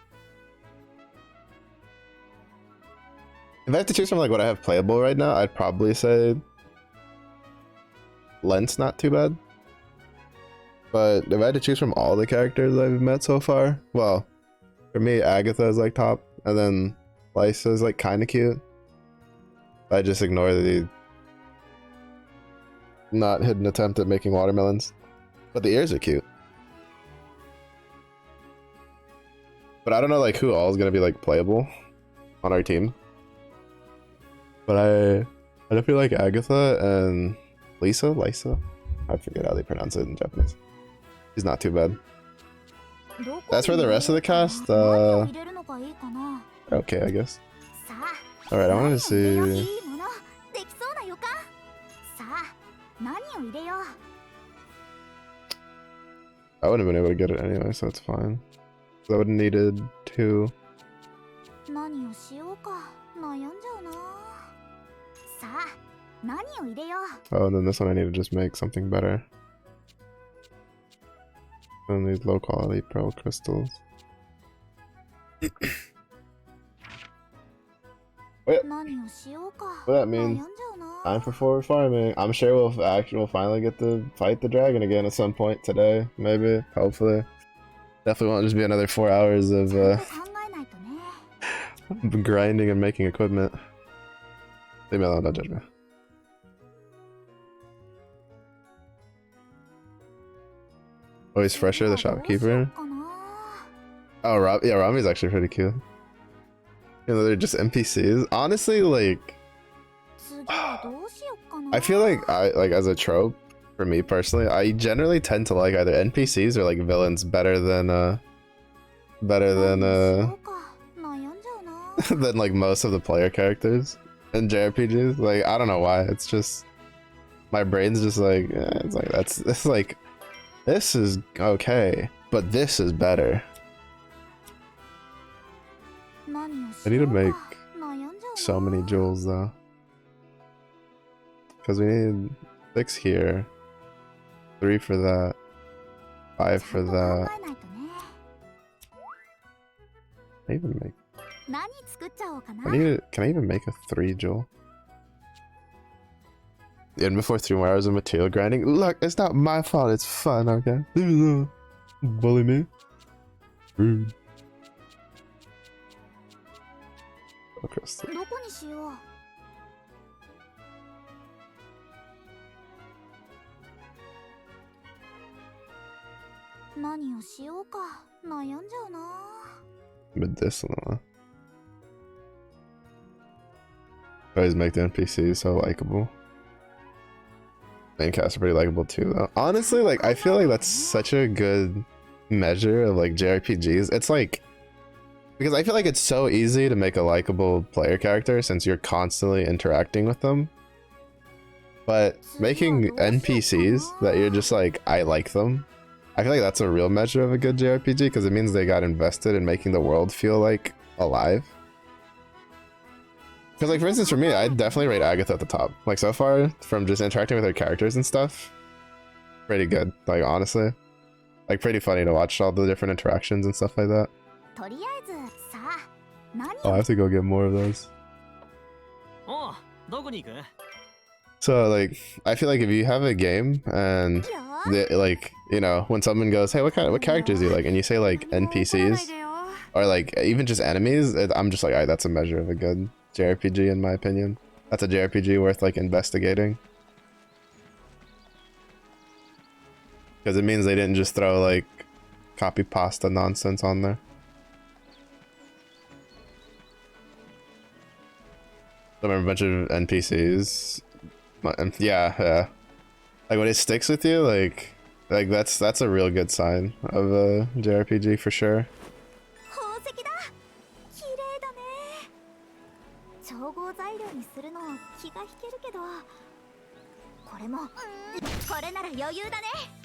if I have to choose from like what I have playable right now, I'd probably say Lent's not too bad. But if I had to choose from all the characters I've met so far, well, for me, Agatha is like top, and then Lysa is like kind of cute. I just ignore the not hidden attempt at making watermelons. But the ears are cute. But I don't know like who all is gonna be like playable on our team. But I definitely like Agatha and Lysa. I forget how they pronounce it in Japanese. She's not too bad. As for the rest of the cast, okay, I guess. Alright, I wanted to see. I wouldn't have been able to get it anyway, so it's fine. So I would have needed 2. Oh, and then this one I need to just make something better. And these low quality pearl crystals. Wait, what that means? Time for forward farming. I'm sure we'll finally get to fight the dragon again at some point today. Maybe, hopefully. Definitely won't just be another 4 hours of grinding and making equipment. Leave me alone, don't judge me. Oh, he's Fresher, the shopkeeper. Oh, yeah, Rami's actually pretty cute. You know, they're just NPCs. Honestly, like, I feel like as a trope, for me personally, I generally tend to like either NPCs or like villains better than than like most of the player characters in JRPGs. Like, I don't know why. It's just my brain's just like, it's like it's like this is okay, but this is better. I need to make so many jewels though, because we need 6 here, 3 for that, 5 for that. Can I even make? Can I even make a 3 jewel? And before 3 more hours of material grinding. Look, it's not my fault. It's fun, okay? Leave me alone. Bully me. Rude. Oh, crystal. Medicinal. Always make the NPCs so likable. Main cast are pretty likable too, though. Honestly, like, I feel like that's such a good measure of like JRPGs. It's like, because I feel like it's so easy to make a likable player character since you're constantly interacting with them. But making NPCs that you're just like, I like them, I feel like that's a real measure of a good JRPG because it means they got invested in making the world feel like alive. Because like, for instance, for me, I'd definitely rate Agatha at the top. Like, so far, from just interacting with her characters and stuff, pretty good. Like, honestly. Like, pretty funny to watch all the different interactions and stuff like that. Oh, I have to go get more of those. So, like, I feel like if you have a game and, like, you know, when someone goes, hey, what characters do you like? And you say, like, NPCs, or, like, even just enemies, I'm just like, alright, that's a measure of a good JRPG in my opinion. That's a JRPG worth like investigating. Because it means they didn't just throw like copy pasta nonsense on there. I remember a bunch of NPCs. Yeah. Like when it sticks with you, like that's a real good sign of a JRPG for sure.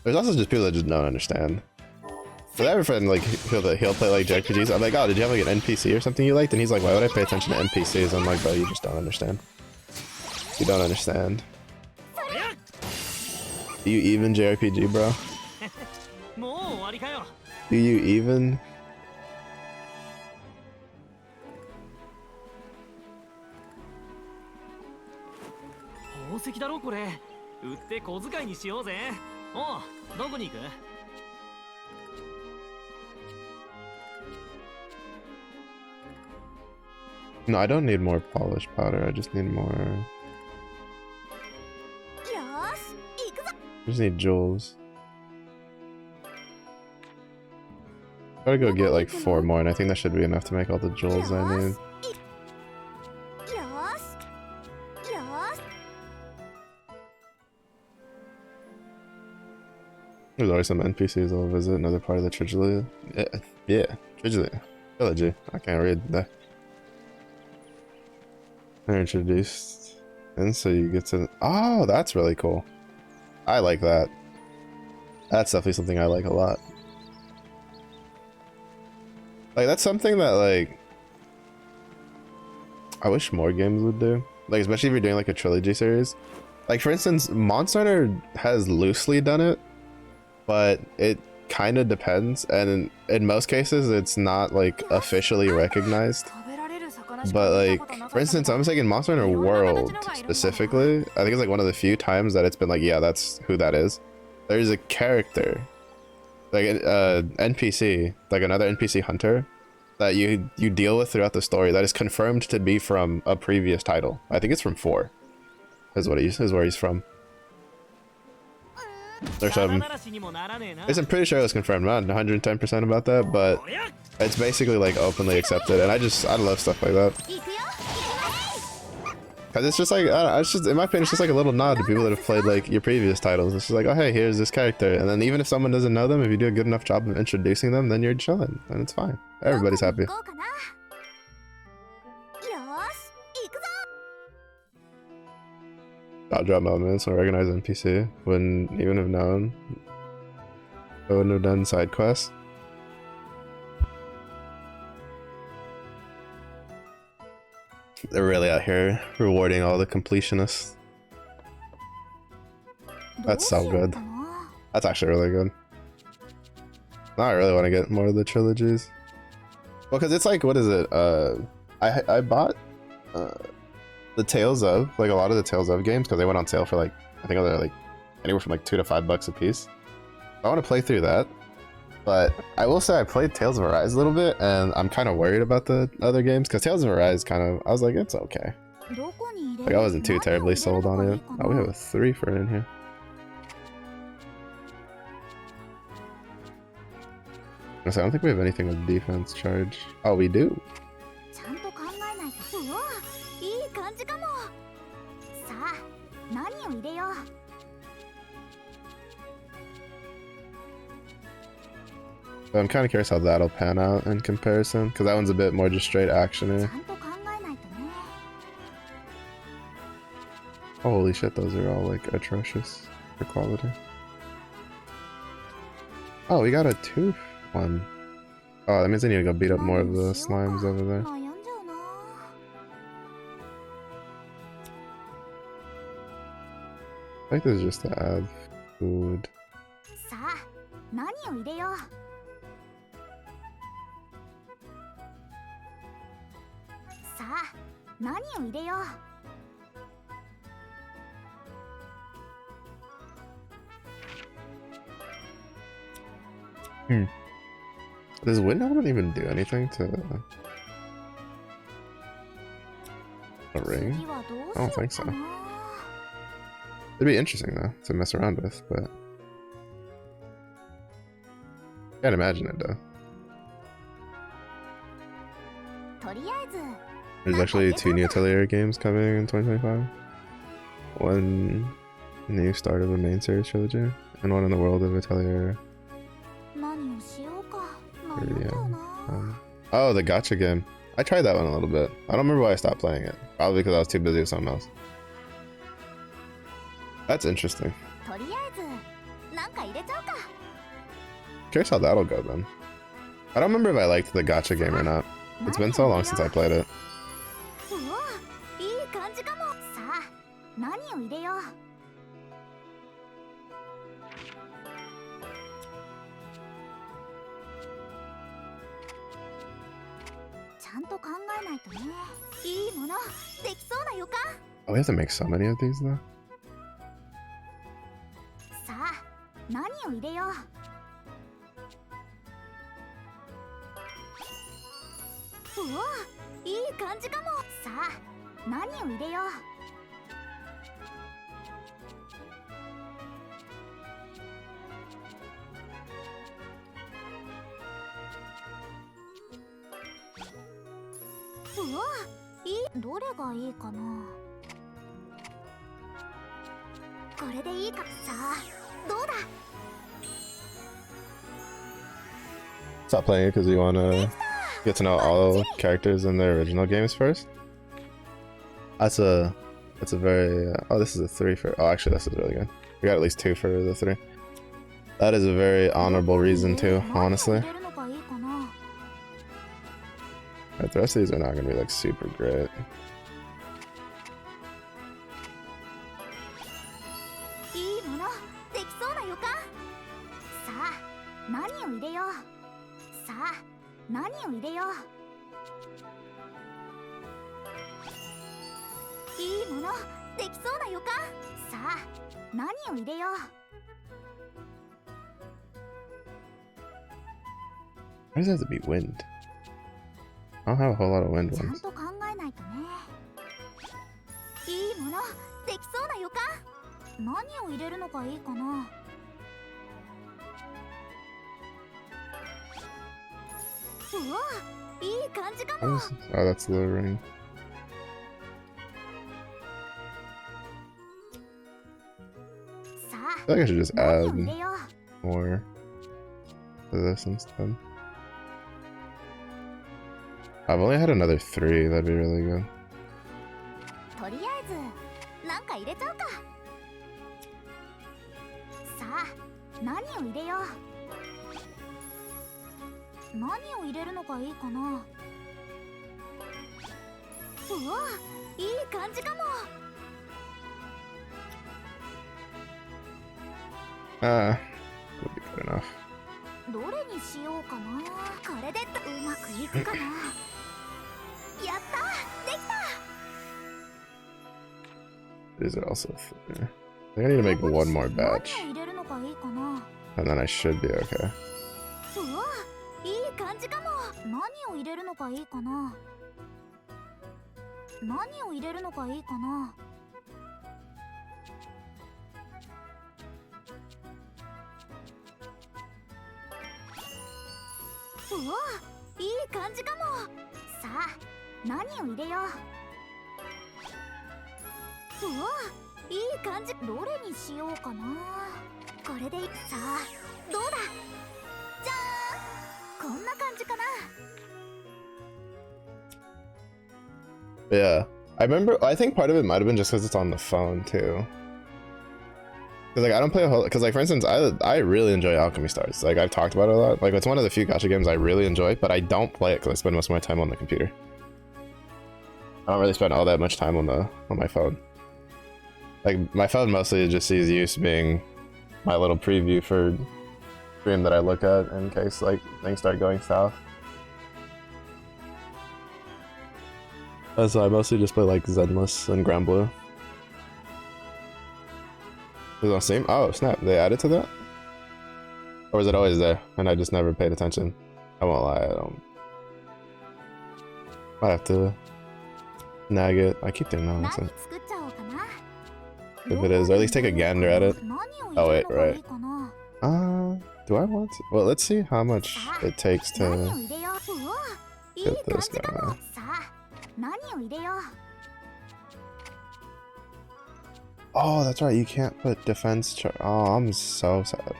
There's also just people that just don't understand. But I have a friend like he'll play like JRPGs. I'm like, oh, did you have like an NPC or something you liked? And he's like, why would I pay attention to NPCs? I'm like, bro, you just don't understand. You don't understand. Do you even JRPG, bro? もう終わりかよ。 Do you even? 宝石だろこれ。売って小遣いにしようぜ。おう、どこに行く？ No, I don't need more polish powder. I just need more. よーし行くぞ。 I just need jewels. Gotta go get like 4 more, and I think that should be enough to make all the jewels I need. よーしよーし。 There's always some NPCs I'll visit. Another part of the trilogy. Yeah, trilogy. I can't read that. They're introduced, and so you get to. Oh, that's really cool. I like that. That's definitely something I like a lot. Like that's something that like I wish more games would do. Like especially if you're doing like a trilogy series. Like for instance, Monster Hunter has loosely done it, but it kind of depends, and in most cases it's not like officially recognized. But like for instance, I'm thinking Monster Hunter World specifically, I think it's like one of the few times that it's been like, yeah, that's who that is. There's a character, like an NPC, like another NPC hunter that you deal with throughout the story that is confirmed to be from a previous title. I think it's from 4 is where he's from. Or something. I'm pretty sure it was confirmed. I'm not 110% about that, but it's basically like openly accepted, and I love stuff like that. Cause it's just like it's just, in my opinion, it's just like a little nod to people that have played like your previous titles. It's just like, oh hey, here's this character, and then even if someone doesn't know them, if you do a good enough job of introducing them, then you're chilling, and it's fine. Everybody's happy. よーし行くぞ。 I'll drop moments or recognize NPC. Wouldn't even have known. I wouldn't have done side quests. They're really out here rewarding all the completionists. That's so good. That's actually really good. Now I really want to get more of the trilogies. Well, because it's like, what is it? I bought the Tales of, like a lot of the Tales of games, because they went on sale for like, I think they're like anywhere from like $2 to $5 a piece. I want to play through that. But I will say I played Tales of Arise a little bit, and I'm kind of worried about the other games, because Tales of Arise kind of, I was like, it's okay. Like I wasn't too terribly sold on it. Oh, we have a 3 for it in here. So I don't think we have anything with defense charge. Oh, we do. ちゃんと考えないと。うわ、いい感じかも。さあ、何を入れよう。 So I'm kind of curious how that'll pan out in comparison, because that one's a bit more just straight ち actiony. ゃんと考えないとね。 Holy shit, those are all like atrocious for quality. Oh, we got a tooth one. Oh, that means I need to go beat up more of the slimes over there. 悩んじゃうな。 I think this is just to add food. さあ、何を入れよう。 さあ、何を入れよう。 Does wind element even do anything to a ring? 次はどう I don't しよ think う so. かな。 It'd be interesting though to mess around with, but can't imagine it though. とりあえず、 There's actually 2 new atelier games coming in 2025. One new start of a main series trilogy, and one in the world of atelier. 何をしようか。悩んじゃうな。 Oh, the gacha game. I tried that one a little bit. I don't remember why I stopped playing it. Probably because I was too busy with something else. That's interesting. とりあえず、なんか入れちゃうか。 Curious how that'll go then. I don't remember if I liked the gacha game or not. It's been so long since I played it. うわ、いい感じかも。さあ、何を入れよう。ゃんと考えないとね。いいものできそうな予感。 Oh, we have to make so many of these though. さあ何を入れよう。うわいい感じかも。さあ何を入れよう。うわいい。どれがいいかな。これでいいか。さあどうだ。 Stop playing it because you want to get to know all characters in their original games first. That's a very oh, this is a 3 for, oh actually this is really good. We got at least 2 for the 3. That is a very honorable reason too, honestly. Right, the rest of these are not gonna be like super great. いいものできそうな予感。さあ何を入れよう。さあ何を入れよう。いいものできそうな予感。さあ何を入れよう。 Why does it have to be wind? I don't have a whole lot of wind ちゃん ones. と考えないとね。いいものできそうな予感。何を入れるのがいいかな。うわいい感じか What も。 is, oh, that's the ring. さ I feel like I should just あ何 add を入れよう。 more to this instead. I've only had another 3, that'd be really good. とりあえずなんか入れちゃうか。さあ何を入れよう。何を入れるのがいいかな。うわいい感じかも。 Ah, would be good enough. どれにしようかな。これでうまくいくかな。やったできた。 These are also 3. I think I need to make one more batch, 何を入れるのがいいかな。 and then I should be okay. うわいい感じかも。何を入れるのがいいかな。何を入れるのがいいかな。うわいい感じかも。さあ何を入れよう。うわいい感じ。どれにしようかな。これでさあどうだ。じゃーんこんな感じかな。 Yeah, I remember. I think part of it might have been just because it's on the phone too. Cause like I don't play a whole. Cause like for instance, I really enjoy Alchemy Stars. Like I've talked about it a lot. Like it's one of the few gacha games I really enjoy, but I don't play it because I spend most of my time on the computer. I don't really spend all that much time on my phone. Like my phone mostly just sees use being my little preview for stream that I look at in case like things start going south. So I mostly just play like Zenless and Granblue. Is it on Steam? Oh snap, they added to that? Or was it always there and I just never paid attention? I won't lie, I don't. I have to nag it. I keep doing that. 何作っちゃおうかな。 If it is, or at least take a gander at it. 何を Oh 入れ wait, るのがい right. いかな。 Do I want to? Well, let's see how much it takes 何 to を入れよう。うわいい get 感 this じかも。 guy. さあ何を入れよう。 Oh, that's right. You can't put defense charge. Oh, I'm so sad.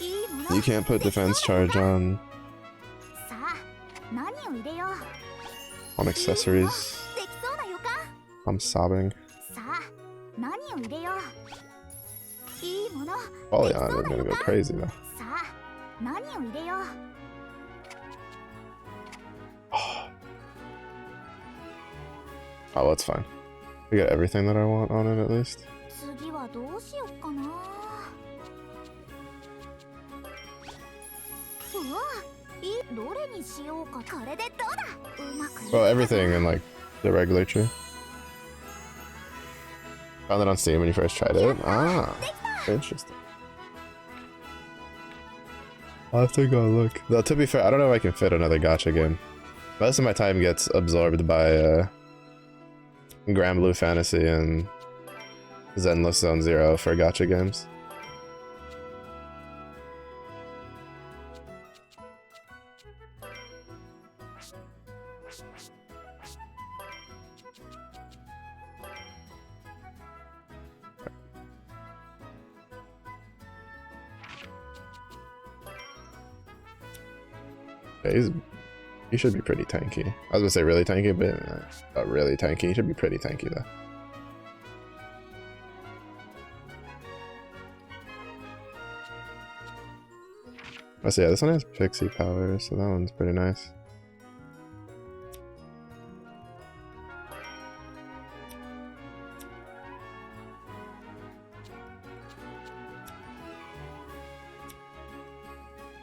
いいもの You can't put defense charge on さあ何を入れよう。 accessories. できそうな予感。 I'm sobbing. さあ何を入れよう。いいもの Oh でき yeah, そう they're な gonna 予 go 感。 crazy though. さあ何を入れよう。 Oh, it's fine. We got everything that I want on it at least. 次はどうしよっかな。うわどれにしようか。これでどうだ。うまくいくか Well, な。 everything in like the regular tree. Found it on Steam when you first tried it. Ah, interesting. I'll have to go look. Though, to be fair, I don't know if I can fit another gacha game. Most of my time gets absorbed by Grand Blue Fantasy and Zenless Zone Zero for gacha games. Yeah, he should be pretty tanky. I was gonna say really tanky, but not really tanky. He should be pretty tanky though. Oh, so yeah, this one has pixie power, so that one's pretty nice.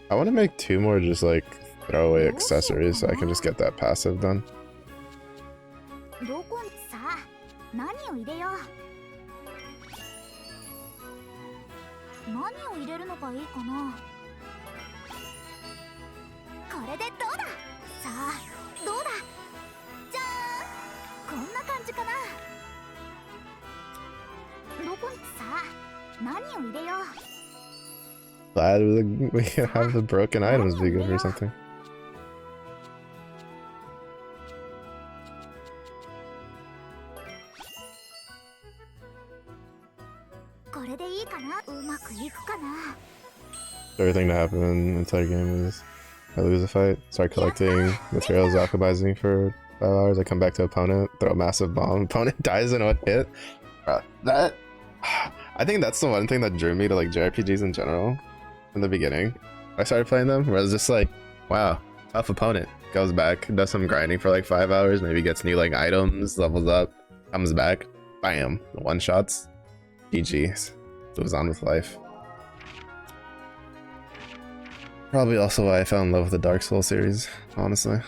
I want to make 2 more just like throwaway accessories so I can just get that passive done. どこにさあ何を入れよう。何を入れるのがいいかな。これでどうだ。さあどうだ。じゃーん、こんな感じかな。どこにさあ何を入れよう。 Glad we can have the broken items be good for something. これでいいかな。うまくいくかな。 Everything to happen in the entire game is I lose a fight, start collecting materials, alchemizing for 5 hours, I come back to opponent, throw a massive bomb, opponent dies in 1 hit. That I think that's the one thing that drew me to like JRPGs in general in the beginning. I started playing them where I was just like, wow, tough opponent. Goes back, does some grinding for like 5 hours, maybe gets new like items, levels up, comes back, bam, 1-shots, GG's, goes on with life. Probably also why I fell in love with the Dark Souls series, honestly.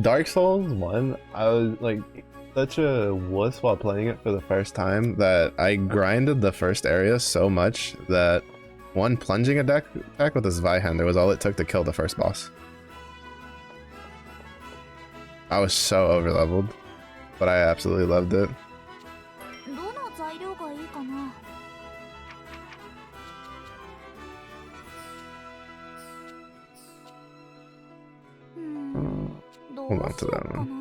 Dark Souls 1, I was like such a wuss while playing it for the first time that I grinded the first area so much that one plunging attack with a Zweihander was all it took to kill the first boss. I was so overleveled, but I absolutely loved it. どの材料がいいかな。どう Hold on し to よう that か one. な。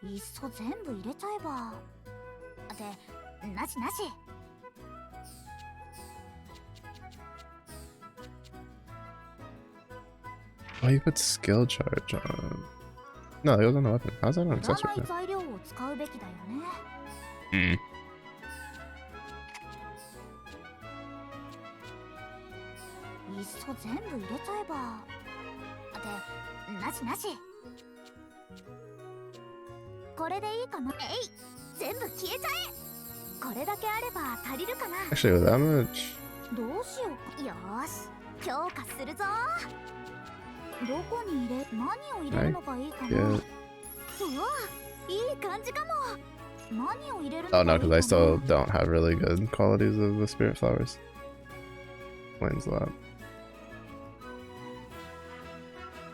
いっそ全部入れちゃえば。で、なしなし。 Oh, you put skill charge on. No, that goes on a weapon. How's that on いらな accessory? い材料を使うべきだよね。 Hmm. いっそ全部入れちゃえば。で、なしなし。これでいいかな。えい、全部消えちゃえ。これだけあれば足りるかな。 Actually, with that much. どうしようか。よーし、強化するぞ。どこに入れ、何を入れるのがいいかな。 Yeah. うわ、いい感じかも。何を入れるの Oh がい no, い because I かな。 still don't have really good qualities of the spirit flowers. Explains a lot.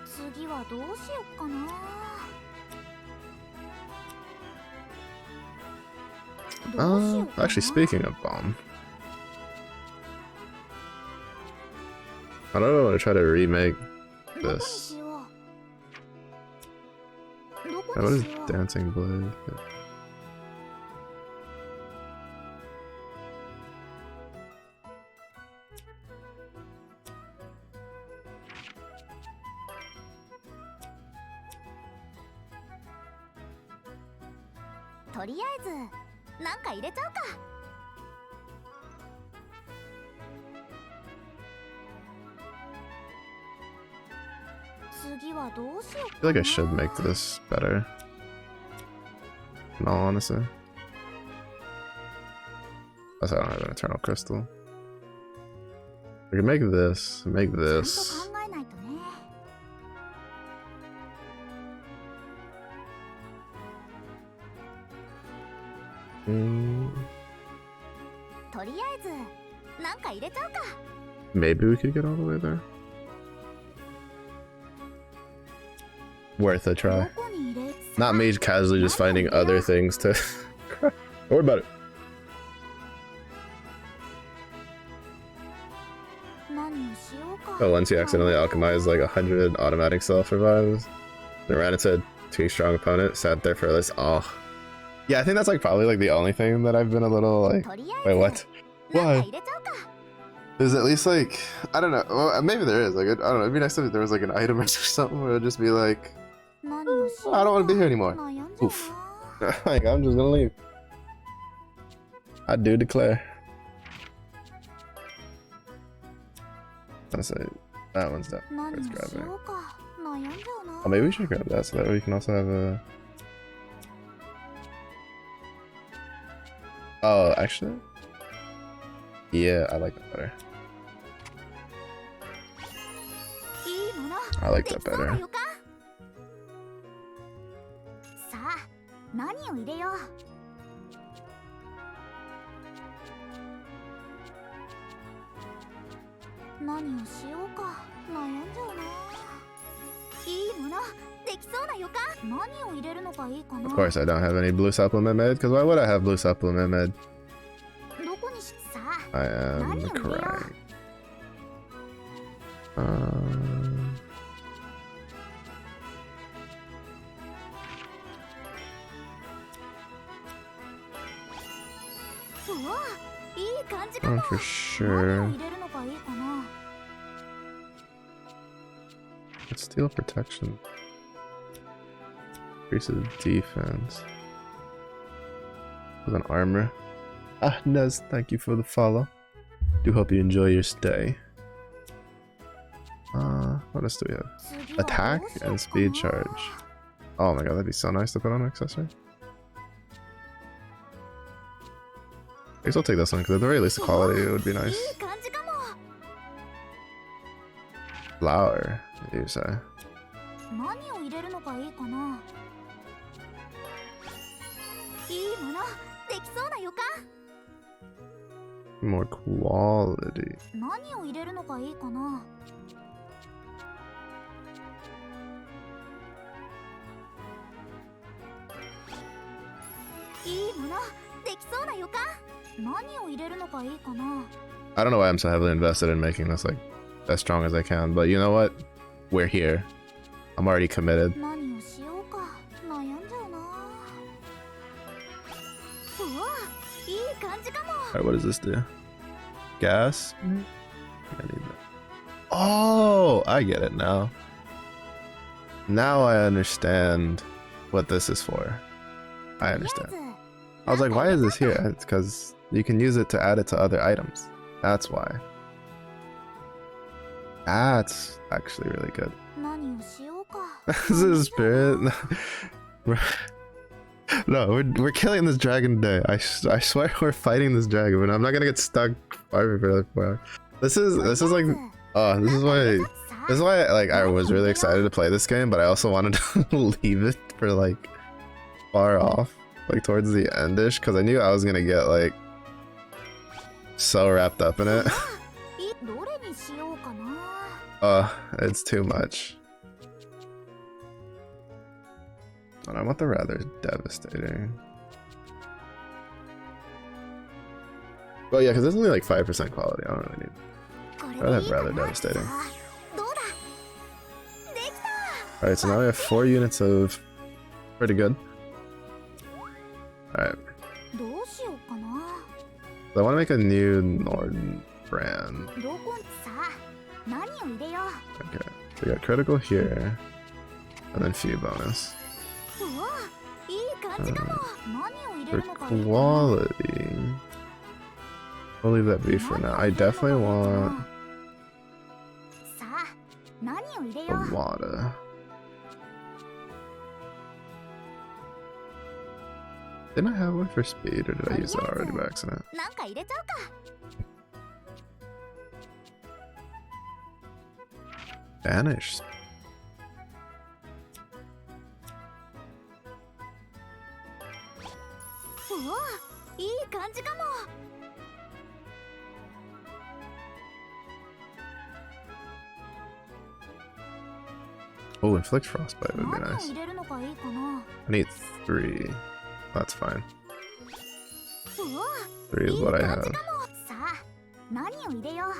次はどうしよっかな。どうしようかな。 Actually, speaking of bomb, I don't know. I want to try to remake どこに this. しよう。どこ What に is しよう。 dancing blade? とりあえずなんか入れちゃうか。次はどうしよう I feel か like I should な。 make this better. in all honesty. Plus, I don't have an eternal crystal. We can make this, make ちゃんと this. 考えないとね。とりあえずなんか入れちゃうか。 Maybe we could get all the way there. Worth a ど try. こに入れ Not me casually just finding other things to. Don't worry about it. 何をしようか。 Oh, once you accidentally alchemize like 100 automatic self revives, then ran into a too strong opponent, sat there for this. Oh, yeah, I think that's like probably like the only thing that I've been a little like. とりあ Wait, え what? ずなんか Why? 入れちゃうか。 There's at least like I don't know. Well, maybe there is like I don't know. It'd be nice if there was like an item or something where it'd just be like, 何をしようか。 I don't want to be here anymore. 悩んじゃう Oof. な。 Like I'm just gonna leave. I do declare. Let's say that one's done. 何を Let's し grab it. ようか。悩んじゃうな。 Oh, maybe we should grab that so that we can also have a. Oh, actually, yeah, I like that better. いいもの。 I like で that きそうな better. 予感。さあ、何を入れよう。何をしようか。悩んじゃうな。いいもの。できそうな予感。何を入れるのがいいかな。 Of course, I don't have any blue supplement made. Because why would I have blue supplement made? どこにしさあ。 I am crying. Um, うわ、いい感じか oh, も。 for 何 sure. を入れるのがいいかな。 Let's steal protection. Increases defense. With an armor. Ah, Nez, thank you for the follow. Do hope you enjoy your stay. What else do we have? 次は Attack どうしようかな。 and speed charge. Oh my god, that'd be so nice to put on an accessory. I guess I'll take this one because at the very least the quality would be い nice. い感じかも。 Flower, you say. 何を入れるのがいいかな。いいもの。できそうな予感。 More quality. 何を入れるのがいいかな。いいもの。できそうな予感。何を入れるのがいいかな。 I don't know why I'm so heavily invested in making this like as strong as I can, but you know what? We're here. I'm already committed. 何をしようか。悩んじゃうな。うわ、いい感じかも。 Alright, what does this do? Gas? I need that. Oh, I get it now. Now I understand what this is for. I とりあ understand. えず I was like, why is this here? It's because you can use it to add it to other items. That's why. That's actually really good. 何をしようか。 This is spirit. No, we're killing this dragon today. I swear we're fighting this dragon, but I'm not gonna get stuck farming for like 4 hours. This is like this is why like I was really excited to play this game, but I also wanted to leave it for like far off, like towards the endish, because I knew I was gonna get like so wrapped up in it. どれにしようかな。 It's too much. And I want the rather devastating. Well, yeah, because it's only like 5% quality. I don't really need. これ I'd で have いいか rather な。 devastating. さあどうだ。できた。 Alright, so now we have 4 units of pretty good. Alright, どうしようかな。 so I want to make a new Norden brand. どこさあ何を入れよ Okay, so we got critical here, and then few bonus. う。うわ、いい感じかも。何を入れ For るのがいいかな。 quality, we'll leave that be for now. I definitely want さあ何を入れ a よう。 Wada. Didn't I have one for speed, or did I use that already by accident? なんか入れちゃうか。 Vanish. うわ、いい感じかも。 Oh, inflict frostbite would be 何を nice. 入れるのがいいかな。 I need 3. That's fine. うわ、 3 is いい what I 感じ have. かも。さあ、何を入れよう。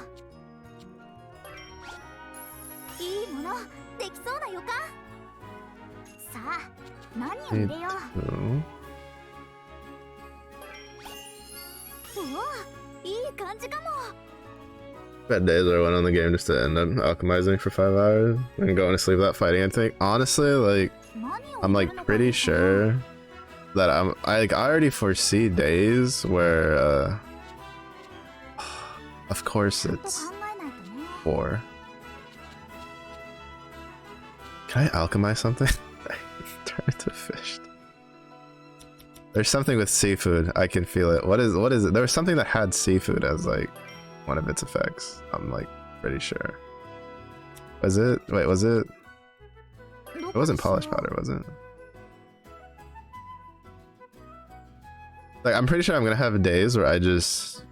いいもの、できそうな予感。さあ、何を入れよう。 2. うわ、いい感じかも。 Bad days where I went on the game just to end up alchemizing for 5 hours and going to sleep without fighting anything. Honestly, like, 何を I'm 入れ like るのがい pretty いかな。 sure that I already foresee days where of course ちゃんと考 it's えないとね。 4. Can I alchemize something? Turn it to fish. There's something with seafood. I can feel it. What is it? There was something that had seafood as like one of its effects. I'm like pretty sure. Was it? Wait, was it? ど It こに wasn't しよう。 polish powder, was it? Like, I'm pretty sure I'm gonna have days where I just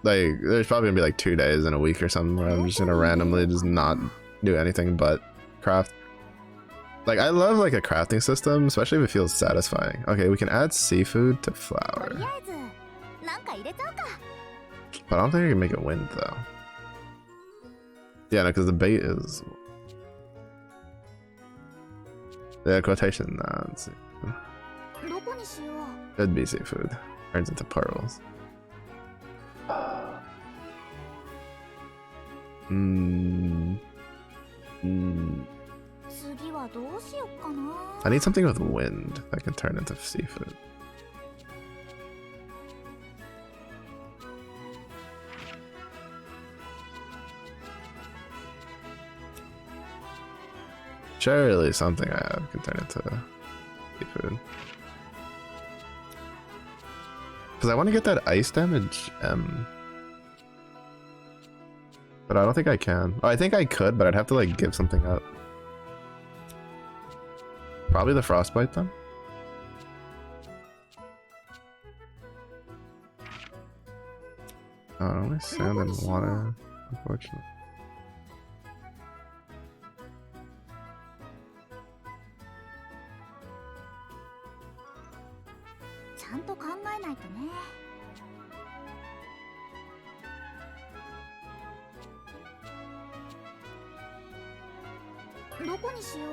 like there's probably gonna be like 2 days in a week or something where I'm just gonna randomly just not do anything but craft. Like, I love like a crafting system, especially if it feels satisfying. Okay, we can add seafood to と flour, りあえず、なんか入れちゃうか。 but I don't think I can make it wind though. Yeah, no, because the bait is. Yeah, quotation. Nah, let's see. どこにしよう。 Could be seafood. Turns into pearls. Hmm. Hmm. 次はどうしよっかな。 I need something with wind that can turn into seafood. Surely something I have can turn into seafood. Because I want to get that ice damage but I don't think I can. Oh, I think I could, but I'd have to like give something up. Probably the frostbite then. Oh, only sand and water, unfortunately. ちゃんと考えないとね。 どこにしよう。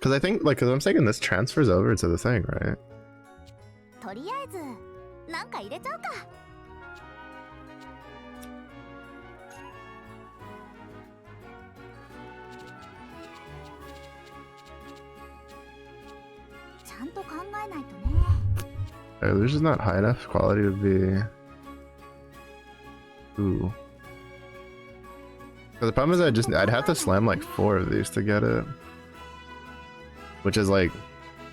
Because I think, like, 'cause I'm thinking this transfers over to the thing, right? とりあえず、なんか入れちゃうか。 ちゃんと考えないとね。 There's just not high enough quality to be. Ooh. But the problem is I'd have to slam like 4 of these to get it. Which is like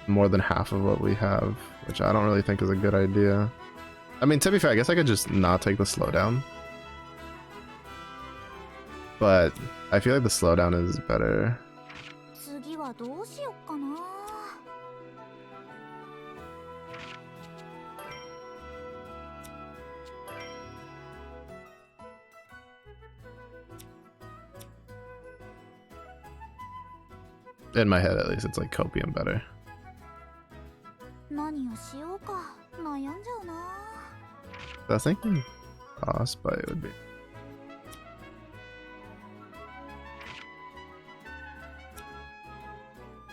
more than half of what we have, which I don't really think is a good idea. I mean, to be fair, I guess I could just not take the slowdown. But I feel like the slowdown is better. 次はどうしよっかな。 In my head, at least, it's like copium better. 何をしようか。悩んじゃうな。 I was thinking frostbite would be.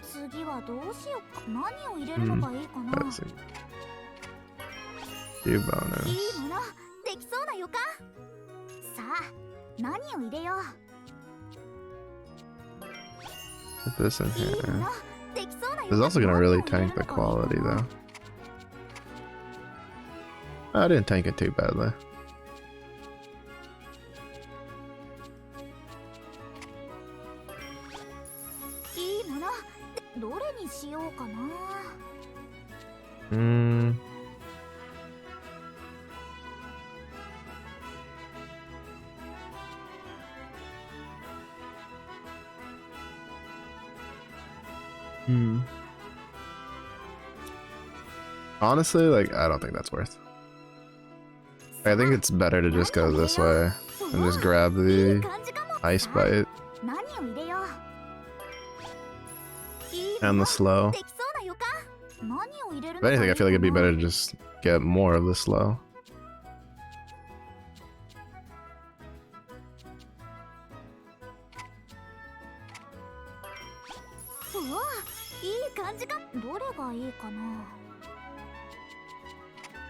次はどうしようか。何を入れるのがいいかな。 Let's see. Few bonus. いいもの、できそうな予感。さあ、何を入れよう。 Put this in いい here. もの、できそうな予 This is 感。 also gonna 何を really 入れる tank の the がいいか quality な。 though. I didn't tank it too badly. いいもの、どれにしようかな。Honestly, like, I don't think that's worth. I think it's better to just go this way and just grab the ice bite 何を入れよう。いい and the slow. できそうな予感。何を入れる If のがいい anything, I feel like it'd be かな。 better to just get more of the slow. うわ、いい感じか。どれがいいかな。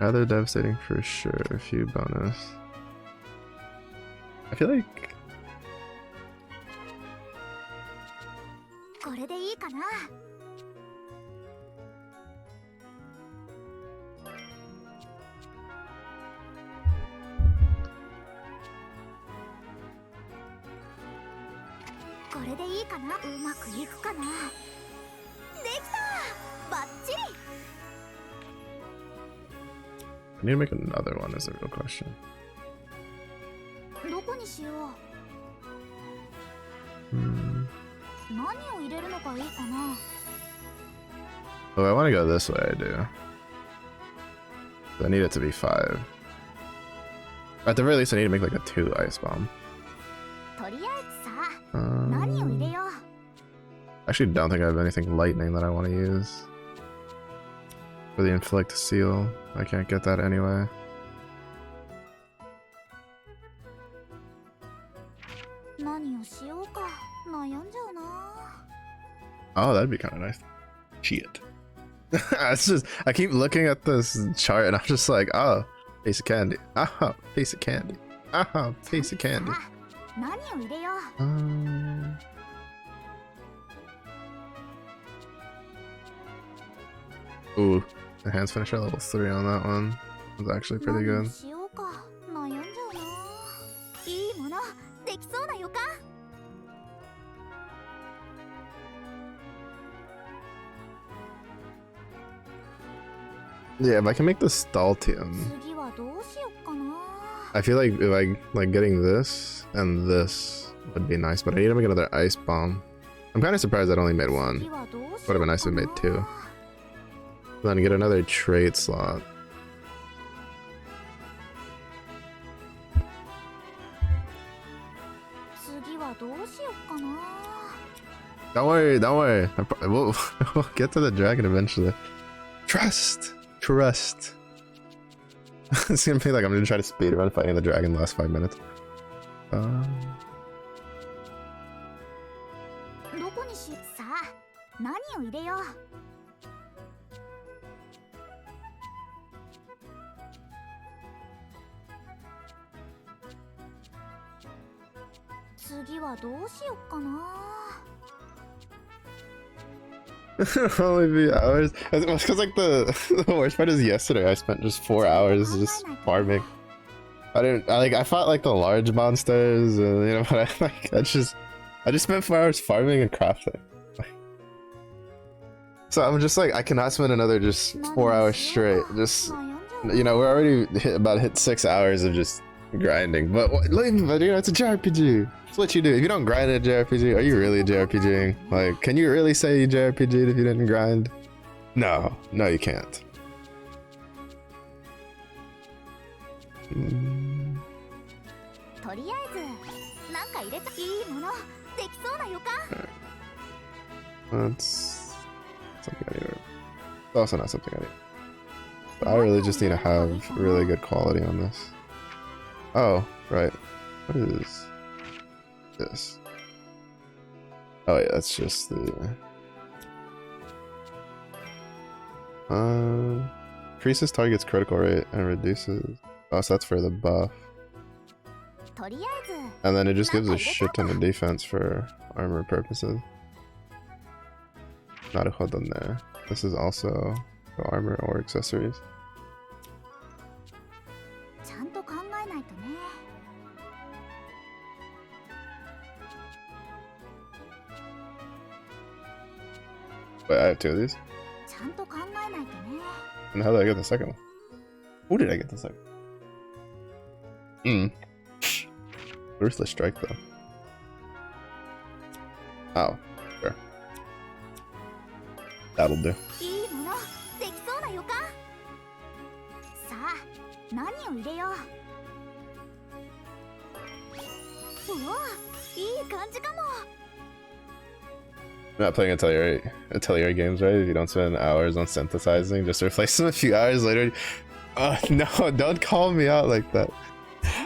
Rather devastating for sure. A few bonus. I feel like これでいいかな。これでいいかな。うまくいくかな。できた。バッチリ。 I need to make another one is the real question. どこにしよう。 Hmm. 何を入れるのがいいかな。 Oh, I want to go this way, I do. I need it to be 5. At the very least, I need to make like a 2 ice bomb. とりあえずさ、何を入れよう。 Actually, don't think I have anything lightning that I want to use. For the inflict seal, I can't get that anyway. 何をしようか悩んじゃうな。 Oh, that'd be kind of nice. Shit. It's just, I keep looking at this chart and I'm just like, oh, piece of candy. Oh, piece of candy. Oh, piece of candy. さあ何を入れよう。 Ooh, the hands finisher level 3 on that one was actually pretty 何を good. しようか悩んじゃうな。いいものできそうな予感。 Yeah, if I can make the Staltium, 次はどうしようかな。 I feel like if I like getting this and this would be nice, but I need to make another ice bomb. I'm kind of surprised I only made 次 one. はどうし Would have よ been う nice か if な。 I made 2. Then get another trade slot. 次はどうしようかな。 Don't worry, don't worry. We'll get to the dragon eventually. Trust, trust. It's gonna be like I'm gonna try to speed run fighting the dragon the last 5 minutes. どこにしさあ何を入れよう。 次はどうしよっかな。 It'll only be hours. Because like the worst part is yesterday I spent just 4 hours just farming. I fought like the large monsters, you know, but I just spent 4 hours farming and crafting. So I'm just like I cannot spend another just 4 hours straight. Just 悩んじゃうな。 you know, we're already hit 6 hours of just grinding. But you know, it's a JRPG. It's what you do. If you don't grind in a JRPG, are you really JRPGing? Like, can you really say you JRPG'd if you didn't grind? No, no, you can't. Mm. とりあえずなんか入れたいいものできそうな予感。 That's something I need. It's also not something I need. But I really just need to have really good quality on this. Oh, right. What is this? Oh yeah, that's just the increases target's critical rate and reduces. Oh, so that's for the buff. とりあえず And then it just gives a shit ton of defense for armor purposes. Naruhodo there. This is also for armor or accessories. ちゃんと考えないとね。 I Wait, I have 2 of these? ちゃんと考えないとね。 And how did I get the second one? Who did I get the second? Ruthless strike though. Oh, sure. That'll do. いいものできそうな予感。さあ何を入れよう。うわいい感じかも。 I'm not playing atelier games, right? If you don't spend hours on synthesizing, just replace them a few hours later. No, don't call me out like that.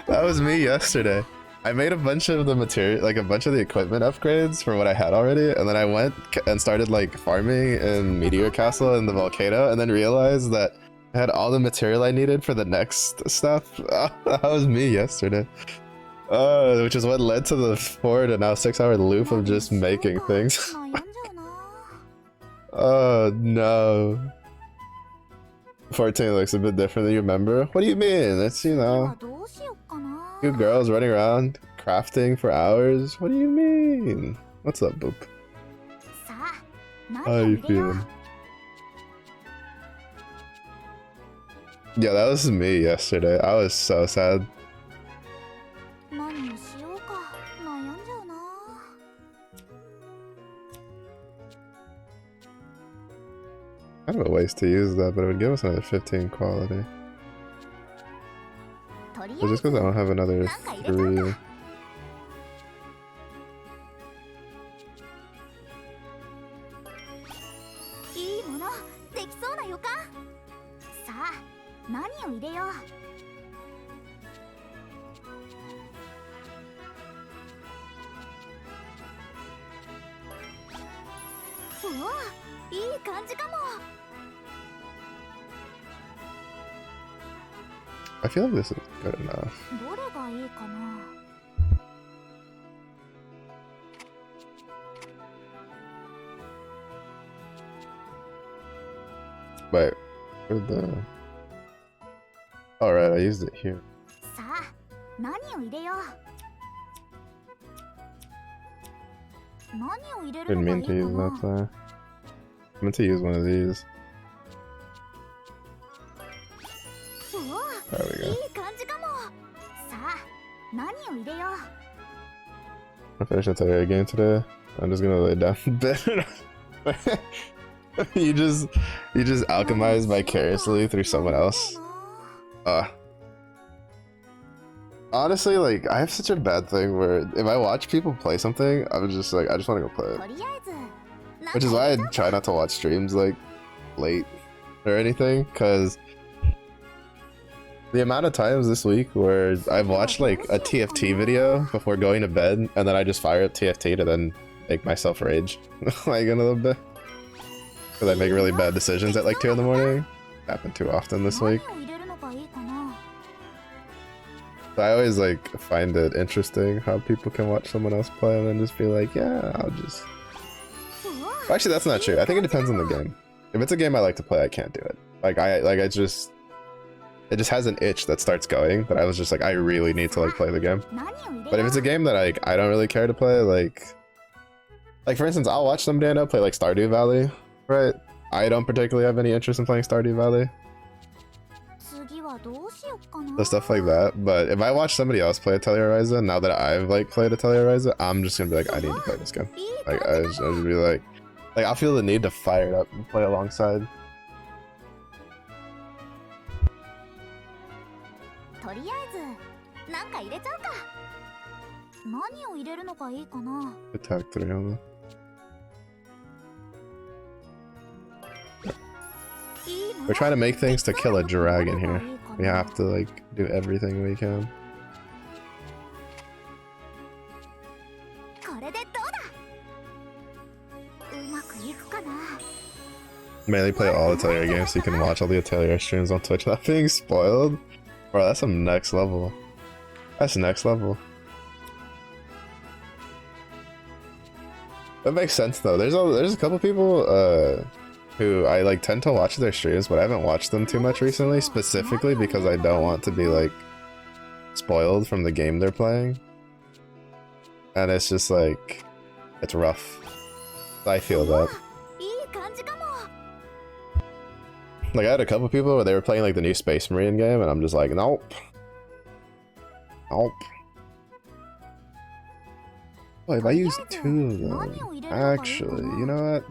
That was me yesterday. I made a bunch of the material, like a bunch of the equipment upgrades for what I had already, and then I went and started like farming in Meteor Castle and the volcano, and then realized that I had all the material I needed for the next stuff. That was me yesterday. Which is what led to the 4 to now 6 hour loop of just making things. 悩んじゃうな。 Oh no. 14 looks a bit different than you remember. What do you mean? It's, you では know, どうしよっかな。 two girls running around crafting for hours. What do you mean? What's up, Boop? さあ何 How を are you 入れよう。 feeling? Yeah, that was me yesterday. I was so sad. 何をしようか悩んじゃうな。 Kind of a waste to use that, but it would give us another 15 quality. とりあ But え just ず because I don't have another なんか入れちゃう 3. か。いいものできそうな予感。さあ何を入れよう。 うわいい感じかも。 I feel like this is good enough. どれがいいかな。 Wait, where'd the... Alright, I used it here. さあ何を入れよう。何を入れる Didn't のがい mean い to か use な。 that. I meant to use one of these. うわ There we い go. い感じかも。さあ何を入れよう。 I finished the atelier game today. I'm just gonna lay down in bed. you just alchemize vicariously through someone else. Honestly, like, I have such a bad thing where if I watch people play something, I'm just like, I just want to go play と it. りあえずなんか Which is 入 why れ I ちゃう try not to watch streams like late or anything, because the amount of times this week where I've watched like a TFT video before going to bed, and then I just fire up TFT to then make myself rage like in a little bit. Because I make really bad decisions at like 2 in the morning. Happened too often this week. 何を入れるのがいいかな。 So I always like find it interesting how people can watch someone else play and then just be like, yeah, I'll just... うわ Well, actually, that's not true. I think it depends on the game. If it's a game I like to play, I can't do it. It just has an itch that starts going that I was just like, I really need to like play the game. 何を入れ But よ if う。 it's a game that I don't really care to play, like for instance, I'll watch some Dano play like Stardew Valley, right? I don't particularly have any interest in playing Stardew Valley, 次はどうしよっかな。 so stuff like that. But if I watch somebody else play Atelier Ryza, now that I've like played Atelier Ryza, I'm just gonna be like, I need to play this game. いい Like 感 I じ just, か I'll も。 just be like I'll feel the need to fire it up and play alongside. とりあえずなんか入れちゃうか。何を入れるのがいいかな。 Attack 3 on them. いいもの We're trying to make things to kill a dragon here. どれがいいかな We have to like do everything we can. これでどうだ。うまくいくかな。 Mainly play all Atelier games so you can watch all the Atelier streams on Twitch without being spoiled. Bro, that's some next level. That's next level. That makes sense though. There's a couple people who I like tend to watch their streams, but I haven't watched them too much recently, specifically because I don't want to be like spoiled from the game they're playing. And it's just like it's rough. I feel that. いい感 Like I had a couple people where they were playing like the new Space Marine game, and I'm just like, nope, nope. Oh, if I use 2 of them, actually, you know what?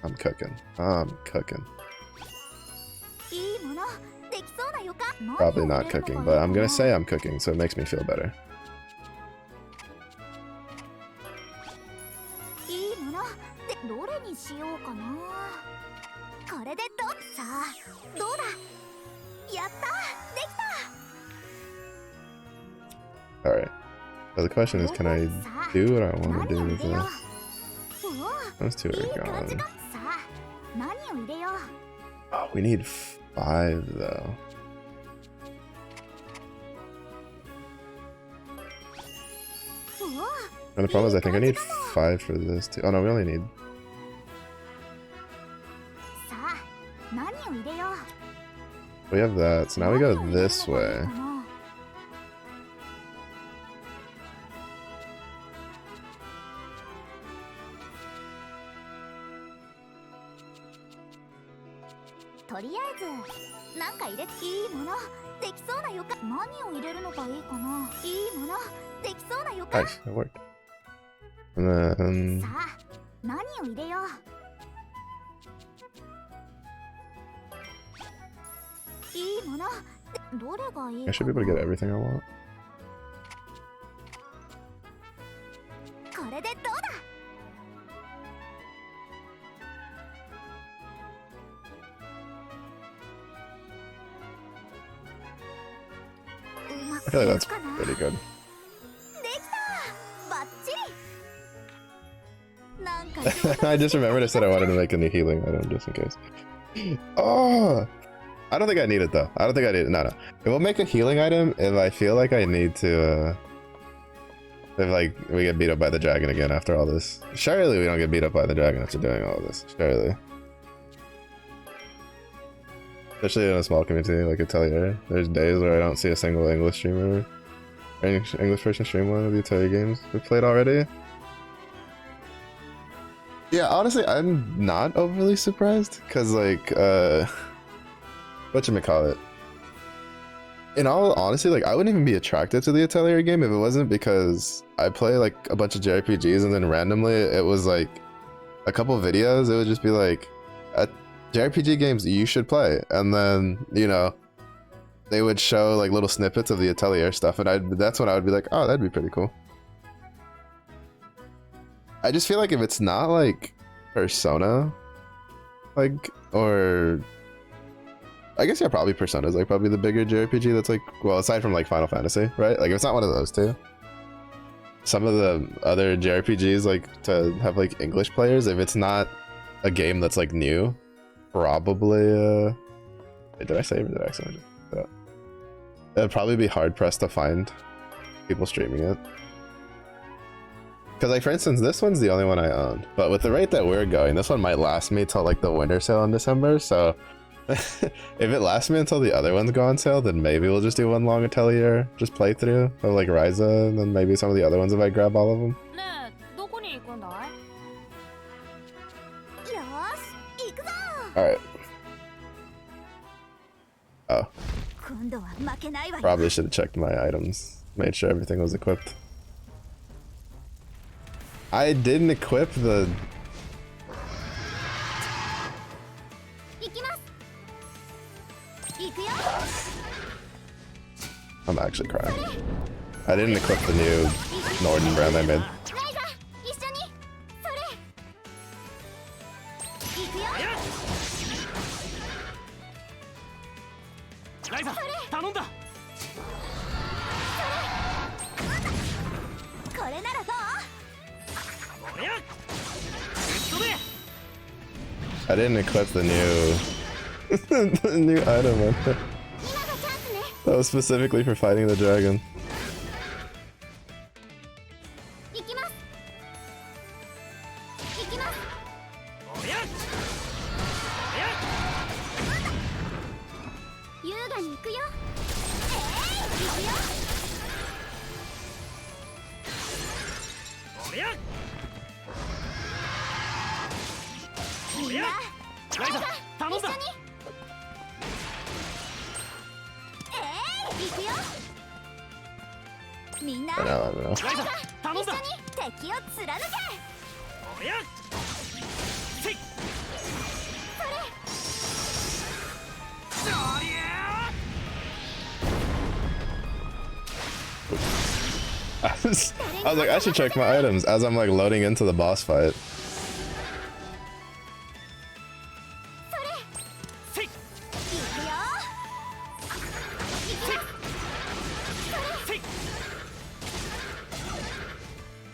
I'm cooking. I'm cooking. Probably not cooking, but I'm gonna say I'm cooking, so it makes me feel better. Alright. So the question is, can I do what I want to do with it? Those 2 are gone. Oh, we need 5 though. And the problem is I think I need 5 for this too. Oh no, we only need... We have that, so now we go this way. Nice, it worked. And then... I should be able to get everything I want. I feel like that's pretty good. I just remembered I said I wanted to make a new healing item just in case. Oh! I don't think I need it though. I don't think I need it. No. It will make a healing item if I feel like I need to, if like we get beat up by the dragon again after all this. Surely we don't get beat up by the dragon after doing all this. Surely. Especially in a small community like Atelier. There's days where I don't see a single English streamer or English person stream one of the Atelier games we've played already. Yeah, honestly, I'm not overly surprised because like, whatchamacallit. In all honesty, like I wouldn't even be attracted to the Atelier game if it wasn't because I play like a bunch of JRPGs and then randomly it was like a couple videos, it would just be like JRPG games you should play, and then you know they would show like little snippets of the Atelier stuff, and that's when I would be like, oh, that'd be pretty cool. I just feel like if it's not like Persona, like, or I guess yeah, probably Persona's like probably the bigger JRPG that's like, well, aside from like Final Fantasy, right? Like if it's not one of those two, some of the other JRPGs like to have like English players, if it's not a game that's like new, probably wait, did I say it or did I accidentally do that? It'd probably be hard pressed to find people streaming it. Because like for instance, this one's the only one I own, but with the rate that we're going, this one might last me till like the winter sale in December, so if it lasts me until the other ones go on sale, then maybe we'll just do one long Atelier, just playthrough of like Ryza, and then maybe some of the other ones if I grab all of them. Alright. Oh. Probably should have checked my items, made sure everything was equipped. I didn't equip the... I'm actually crying. I didn't equip the new Norden brand I made. I didn't equip the new the new item on there. That was specifically for fighting the dragon. 行くよ。みんな I know, I don't know. ライザ頼んだ。一緒に敵を貫け。おりゃせいそりゃ I was like, I should check my items as I'm like loading into the boss fight. せい行くよ。せい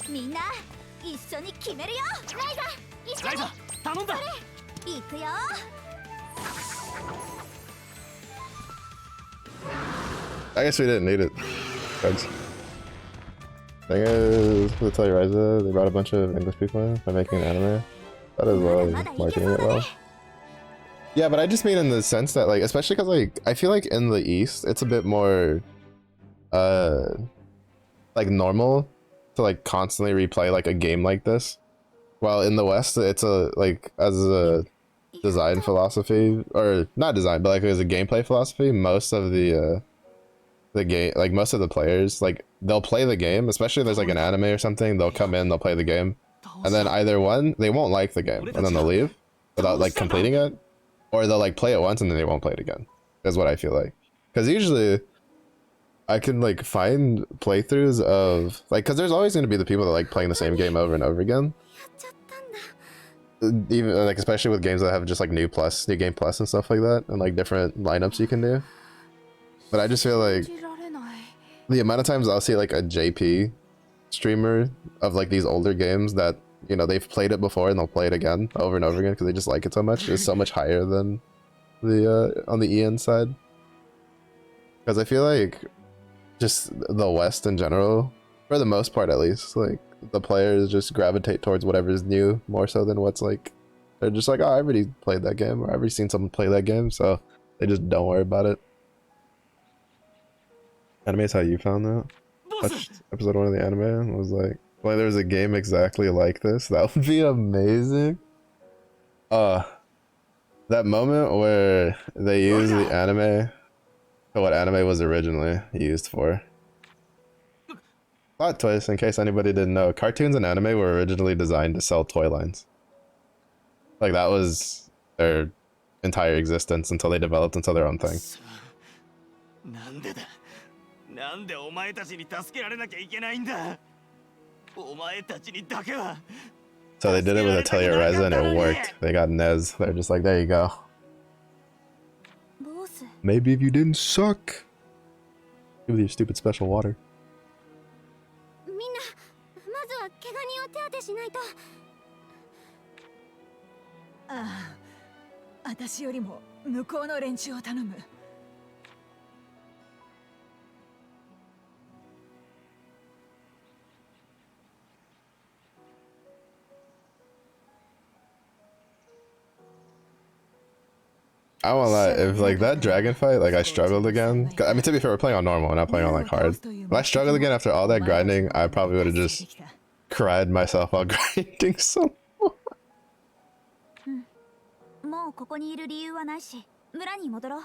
みんな一緒に決めるよ。ライザ一緒にライザ頼んだ。行くよ。 I guess we didn't need it. Thanks. Thing is, for the Atelier Ryza, they brought a bunch of English people in by making an anime. That is well as marketing it well. Yeah, but I just mean in the sense that, like, especially because, like, I feel like in the East, it's a bit more, like, normal to, like, constantly replay, like, a game like this. While in the West, it's a, like, as a design philosophy, or not design, but, like, as a gameplay philosophy, most of the game, like, most of the players, like, they'll play the game, especially if there's, like, an anime or something, they'll come in, they'll play the game, and then either one, they won't like the game, and then they'll leave without, like, completing it, or they'll like play it once and then they won't play it again. Is what I feel like. Because usually I can like find playthroughs of like, because there's always going to be the people that like playing the same game over and over again. Even like especially with games that have just like new game plus and stuff like that, and like different lineups you can do. But I just feel like the amount of times I'll see like a JP streamer of like these older games that, you know, they've played it before and they'll play it again over and over again because they just like it so much, is so much higher than the on the EN side. Because I feel like just the West in general, for the most part at least, like the players just gravitate towards whatever's new more so than what's like, they're just like, oh, I already played that game, or I've already seen someone play that game, so they just don't worry about it. Anime is how you found that? Watched episode 1 of the anime and was like, well, there's a game exactly like this. That would be amazing. That moment where they use the anime for what anime was originally used for. Plot twist, in case anybody didn't know, cartoons and anime were originally designed to sell toy lines. Like that was their entire existence until they developed into their own thing. なんでお前たちに助けられなきゃいけないんだ。お前たちにだけは。 So they did it with Atelier Ryza and it worked. They got Nez. They're just like, there you go. Maybe if you didn't suck. Give me your stupid special water. みんなまずは怪我人を手当てしないと。ああ、私よりも向こうの連中を頼む。 I won't lie, if like that dragon fight, like I struggled again. I mean, to be fair, we're playing on normal, we're not playing on like hard. If I struggled again after all that grinding, I probably would have just cried myself while grinding some more. もうここにいる理由はないし、村に戻ろう。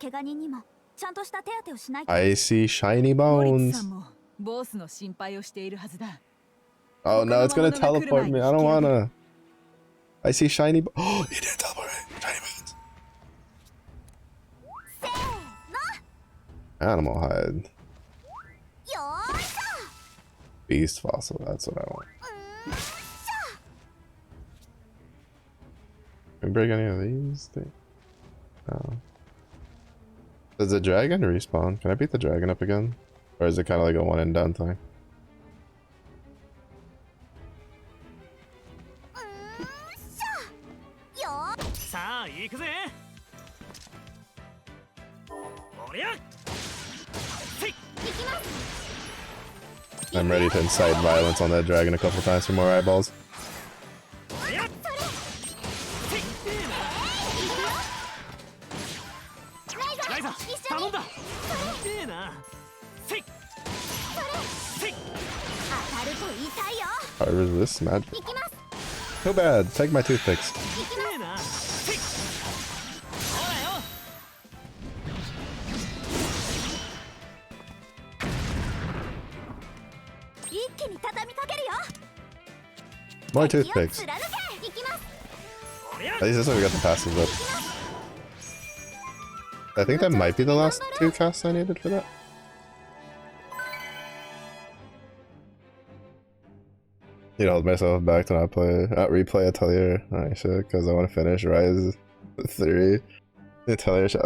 怪我人にもちゃんとした手当てをしないと。 I see shiny bones. さんもボスの心配をしているはずだ。 Oh no, it's gonna teleport me. I don't wanna. I see shiny. Oh, it did teleport me. Shiny bones. Animal hide. Beast fossil, that's what I want. Can we break any of these things? No. Does the dragon respawn? Can I beat the dragon up again? Or is it kind of like a one and done thing? I'm ready to incite violence on that dragon a couple times for more eyeballs. Hard resist magic. Too bad. Take my toothpicks. 気に畳みかけるよ。 More 敵を toothpicks. 貫け。いきます。 At least this one we got the passive up. I think that might be the last 2 casts I needed for that. You know, hold myself back to not replay Atelier. Nice shit, because I want to finish Rise 3. The Atelier show.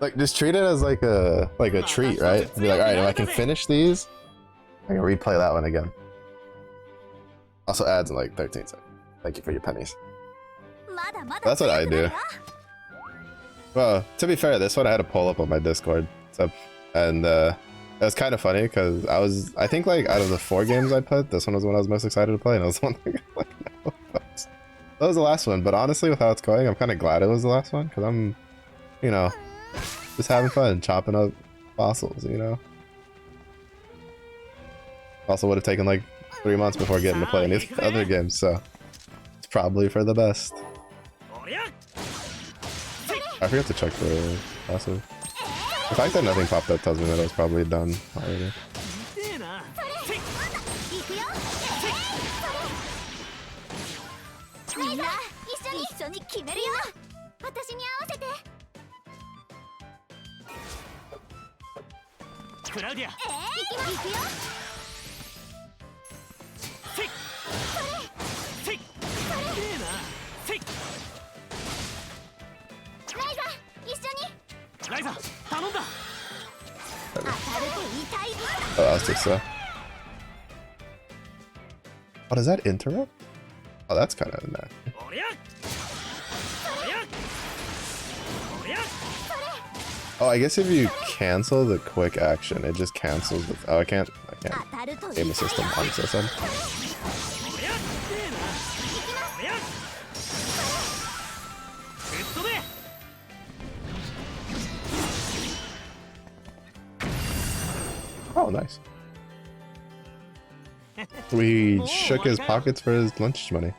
Like, just treat it as like a treat, right? Be like, alright, if I can finish these, I can replay that one again. Also adds in like 13 seconds. Thank you for your pennies. まだまだ That's what I 強くなる do. よ。 Well, to be fair, this one I had to pull up on my Discord, so, and it was kind of funny because I think like out of the 4 games I put, this one was the one I was most excited to play, and it was the one that got like no votes. That was the last one, but honestly, with how it's going, I'm kind of glad it was the last one because I'm, you know, just having fun chopping up fossils, you know. Also, would have taken like 3 months before getting to play any of the other games, so it's probably for the best. I forgot to check the passive. The fact that nothing popped up tells me that I was probably done already. いくよ。みんな一緒に決めるよ。私に合わせて。クラウディアいきます。いくよ。せいせいせいなせいライザ一緒に。ライザ頼んだ 当たると痛い。 Oh, that was just Oh, does that interrupt? Oh, that's kind of nice. おりゃおりゃおりゃ Oh, I guess if you cancel the quick action, it just cancels the. Oh, I can't 当たると痛い game よ。 the system on the system. おりゃおりゃグッドで Oh, nice. We shook his pockets for his lunch money.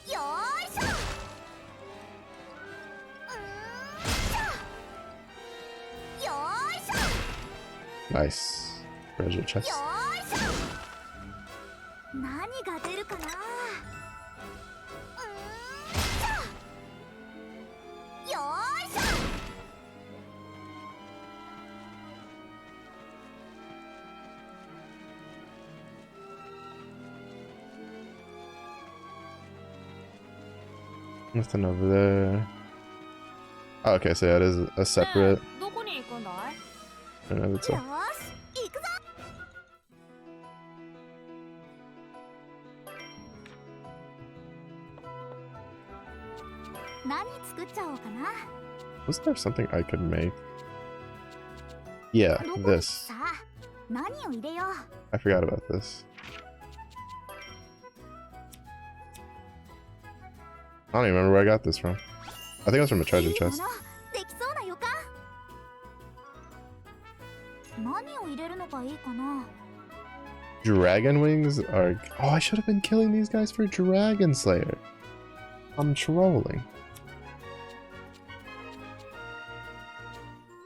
よーいしょ。よーいしょ。 Nice. Treasure chest. よーいしょ。何が出るかな。よーいしょ。 Nothing over there. Oh, okay, so yeah, it is a separate. どこに行くんだい？ I don't know if it's よ a. ーし行くぞ。何作っちゃおうかな。 Was there something I could make? Yeah, どこに this. さあ何を入れよう。 I forgot about this. I don't even remember where I got this from. I think it was from a treasure いいも chest. のできそうな予感。何を入れるのがいいかな。 Dragon wings are. Oh, I should have been killing these guys for Dragon Slayer. I'm trolling.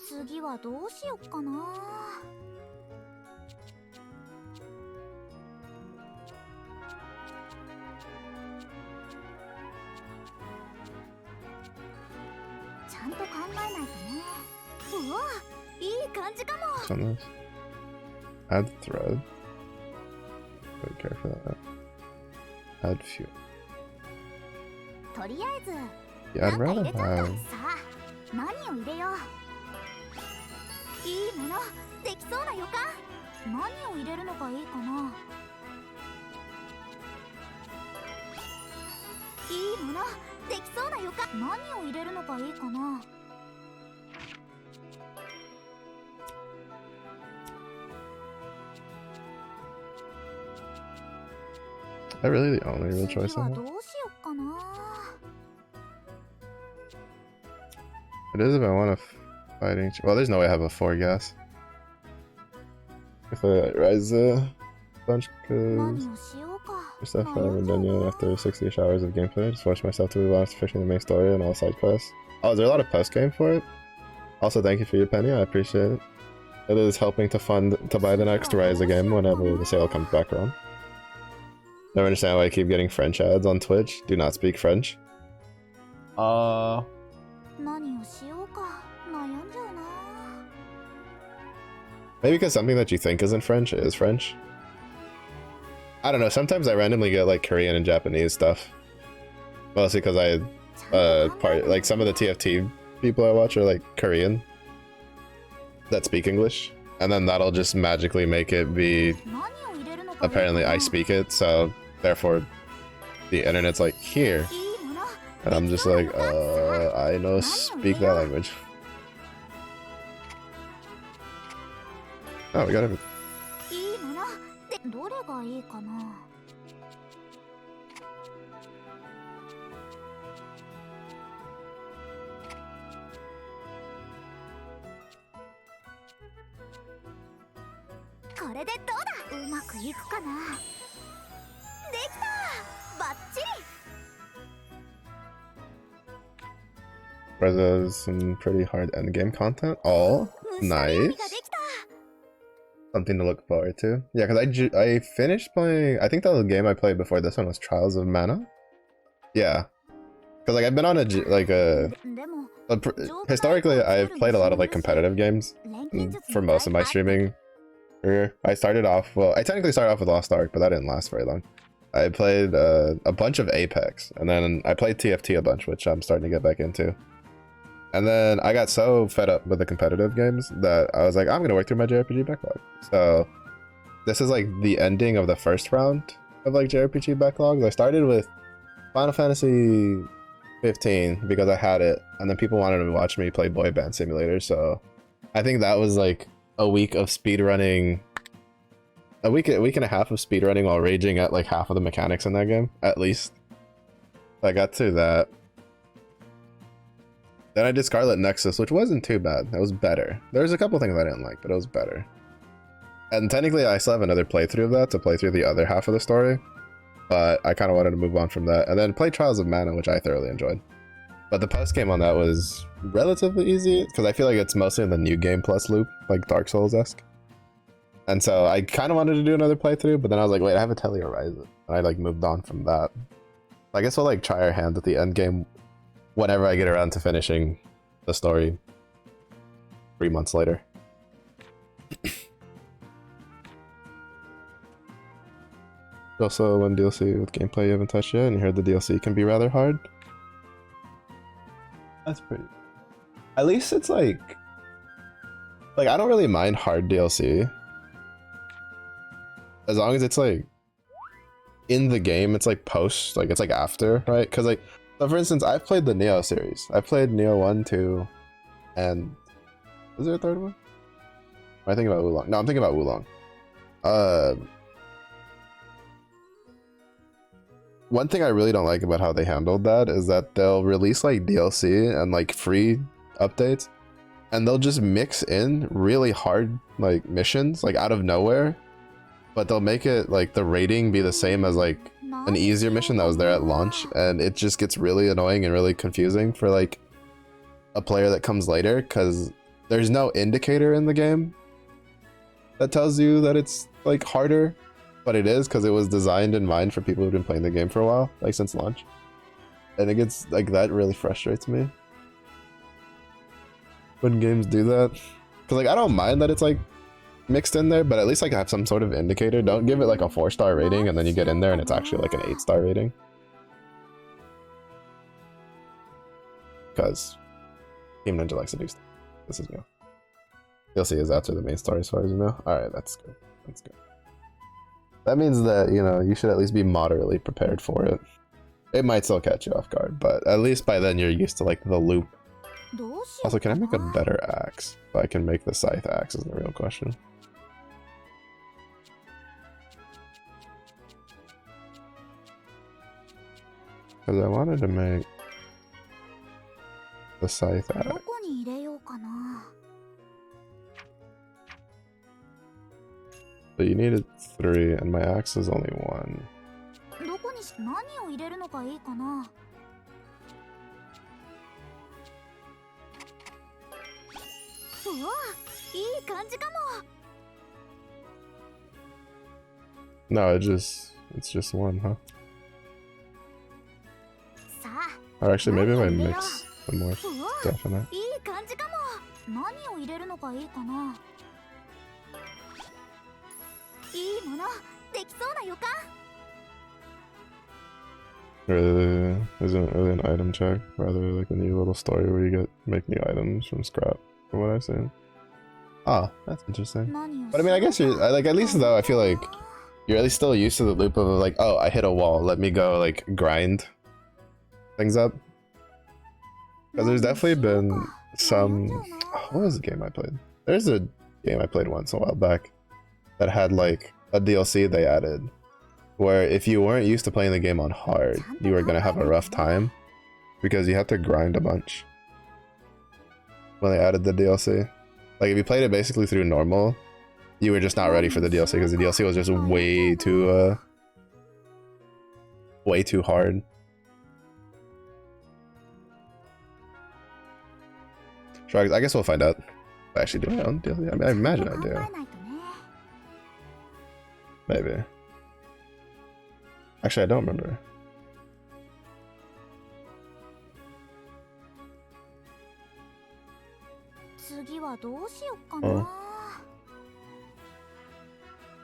次はどうしよっかな。ちゃんと考えないとね。うわ、いい感じかも。 What's on this? Add thread. Don't care for that. Add fuel. とりあえず Yeah, な I'd んか入 rather れちゃった。 have. さあ何を入れよう。いいものできそうな予感。何を入れるのがいいかな。いいものできそうな予感。何を入れるのがいいかな。 Is that really the only real choice 次 I は have? どうしよっかな。 It is if I want to fighting. Well, there's no way I have a 4 gas. If I rise a bunch, 何 because をしようか。 stuff I 悩ん haven't じゃう done yet な。 after 60-ish hours of gameplay. Just forced myself to move on to finishing the main story and all side quests. Oh, is there a lot of post game for it? Also, thank you for your penny. I appreciate it. It is helping to fund to buy the next Ryza game whenever the sale comes back around. Never understand why I keep getting French ads on Twitch. Do not speak French. 何をしようか悩んじゃうな。 Maybe because something that you think isn't French is French. I don't know. Sometimes I randomly get like Korean and Japanese stuff. Mostly because like some of the TFT people I watch are like Korean that speak English, and then that'll just magically make it be apparently I speak it, so therefore the internet's like here, and I'm just like I know speak that language. Oh, we got everything. いいものでどれがいいかな。これでどうだ。うまくいくかな。できた。バッチリ。There's some pretty hard endgame content. Oh, nice. Something to look forward to. Yeah, because I finished playing. I think the game I played before this one was Trials of Mana. Yeah, because like I've been on historically I've played a lot of like competitive games for most of my streaming career. I technically started off with Lost Ark, but that didn't last very long. I played a bunch of Apex, and then I played TFT a bunch, which I'm starting to get back into. And then I got so fed up with the competitive games that I was like, I'm gonna work through my JRPG backlog. So this is like the ending of the first round of like JRPG backlogs. I started with Final Fantasy 15 because I had it, and then people wanted to watch me play Boy Band Simulator. So I think that was like a week of speedrunning, a week and a half of speedrunning while raging at like half of the mechanics in that game, at least. I got to that. Then I did Scarlet Nexus, which wasn't too bad. That was better. There was a couple things I didn't like, but it was better. And technically, I still have another playthrough of that to play through the other half of the story. But I kind of wanted to move on from that. And then play Trials of Mana, which I thoroughly enjoyed. But the post-game on that was relatively easy, because I feel like it's mostly in the new game plus loop, like Dark Souls-esque. And so I kind of wanted to do another playthrough, but then I was like, wait, I have Atelier Ryza. And I like moved on from that. I guess we'll like try our hand at the end game whenever I get around to finishing the story 3 months later. Also, one DLC with gameplay you haven't touched yet, and you heard the DLC can be rather hard. That's pretty... At least it's like I don't really mind hard DLC. As long as it's like in the game, it's like post, like it's like after, right? Because like, so for instance, I've played the Neo series. I played Neo 1, 2, and was there a third one? Am I thinking about Wulong? No, I'm thinking about Wulong. One thing I really don't like about how they handled that is that they'll release like DLC and like free updates, and they'll just mix in really hard like missions like out of nowhere, but they'll make it like the rating be the same as like an easier mission that was there at launch, and it just gets really annoying and really confusing for like a player that comes later, because there's no indicator in the game that tells you that it's like harder, but it is, because it was designed in mind for people who've been playing the game for a while, like since launch. And it gets like, that really frustrates me when games do that, because like I don't mind that it's like mixed in there, but at least like have some sort of indicator. Don't give it like a 4-star rating and then you get in there and it's actually like an 8-star rating, because Team Ninja likes to do stuff. This is new. DLC is after the main story as far as you know. Alright, that's good. That's good. That means that, you know, you should at least be moderately prepared for it. It might still catch you off guard, but at least by then you're used to like the loop. Also, can I make a better axe? If I can make the scythe axe is the real question. Because I wanted to make the scythe axe. But you needed 3, and my axe is only 1. うわ、いい感じかも。 No, it's just one, huh? さ Or actually, maybe if I 何を入れよう。 mix some more うわ、 stuff in it. いい感じかも。何を入れるのがいいかな。いいものできそうな予感。 Really, isn't it really an item check? Rather like a new little story where you make new items from scrap, from what I've seen. Ah, that's interesting. 何を But I mean, I guess you're like, at least though, I feel like you're at least still used to the loop of like, oh, I hit a wall, let me go like grind things up. Because there's definitely been some. What was the game I played? There's a game I played once a while back that had like a DLC they added where if you weren't used to playing the game on hard, you were gonna have a rough time because you had to grind a bunch when they added the DLC. Like if you played it basically through normal, you were just not ready for the DLC because the DLC was just way too hard. Sure, I guess we'll find out. I actually do my own DLC. I mean, I imagine I do. Maybe. Actually, I don't remember. Oh.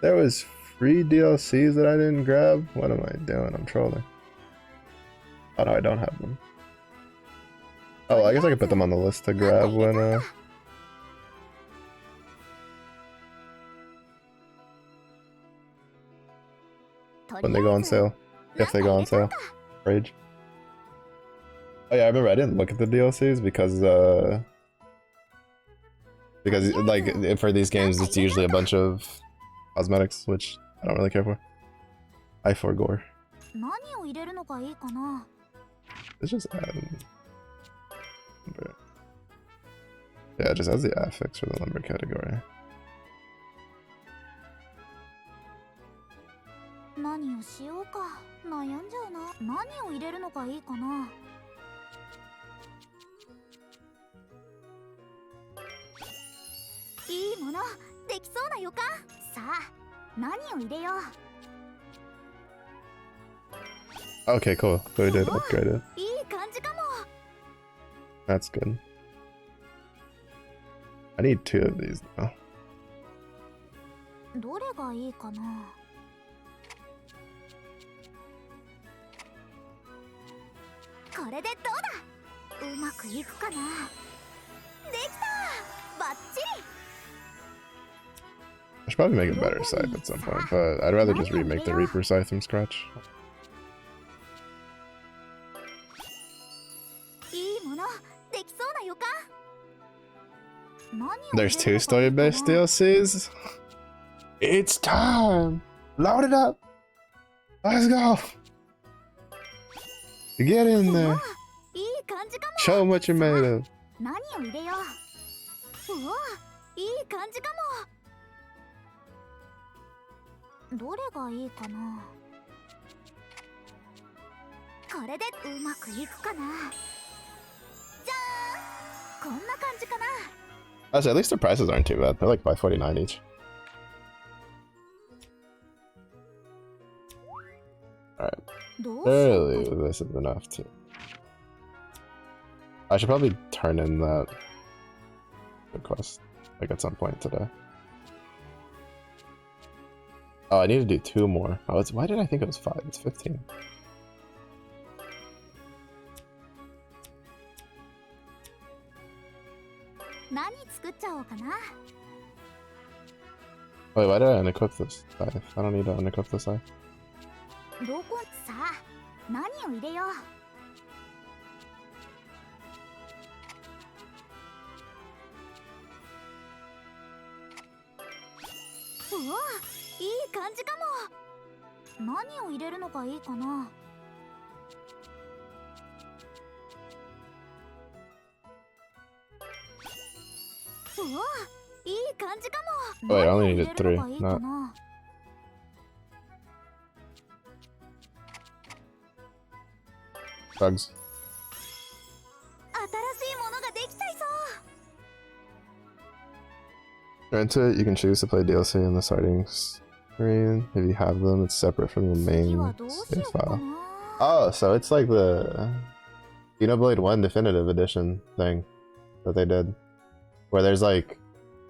There was free DLCs that I didn't grab? What am I doing? I'm trolling. Oh no, I don't have them. Oh, well, I guess I could put them on the list to grab when they go on sale. If they go on sale. Rage. Oh yeah, I remember I didn't look at the DLCs because like for these games it's usually a bunch of cosmetics, which I don't really care for. I forgore. It's just lumber. Yeah, it just has the affix for the lumber category. 何をしようか悩んじゃうな。何を入れるのがいいかな。いいものできそうな予感。さあ何を入れよう。 Okay, cool. So we did upgrade it. いい感じかも。 That's good. I need 2 of these now. どれがいいかな。これでどうだ。うまくいくかな。できた。バッチリ。 I should probably make a better scythe at some point, but I'd rather just remake the Reaper scythe from scratch. いいものできそうな予感。 There's 2 story-based DLCs? It's time! Load it up! Let's go! Get in there! いい感じかも。 Show them what you're made of! 何を入れよう。うわ、いい感じかも。どれがいいかな。これでうまくいくかな。じゃーん、こんな感じかな。 Actually, at least the prices aren't too bad. They're like $5.49 each. Alright. Surely this is enough too. I should probably turn in that request like at some point today. Oh, I need to do 2 more. Oh, why did I think it was 5? It's 15. Wait, why did I unequip this scythe? I don't need to unequip this scythe. どこさあ何を入れよう。うわ、いい感じかも。何を入れるのがいいかな。うわ、いい感じかも。 Wait, I only needed 3, not... Bugs. 新しいものができちゃいそう。Enter it, you can choose to play DLC in the starting screen. If you have them, it's separate from your 次 main はどうしよ save うか file. な。 Oh, so it's like the Xenoblade 1 Definitive Edition thing that they did. Where there's like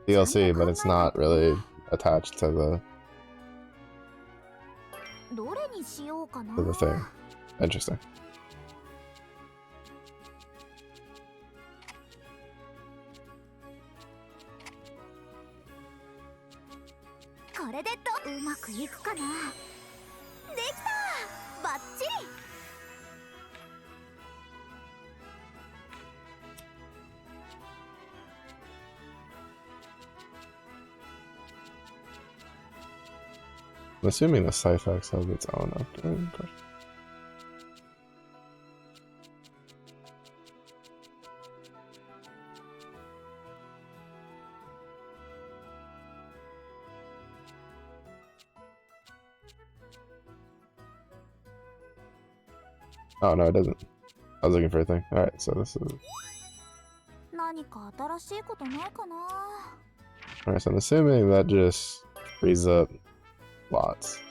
DLC, but it's not really attached to the どれにしようかな。 to the thing. Interesting. これでうまくいくかな。できた、バッチリ。 I'm assuming the Scythe-X has its own upgrade. Oh no, it doesn't. I was looking for a thing. Alright, so this is... 何か新しいことないかな。 Alright, so I'm assuming that just frees up lots.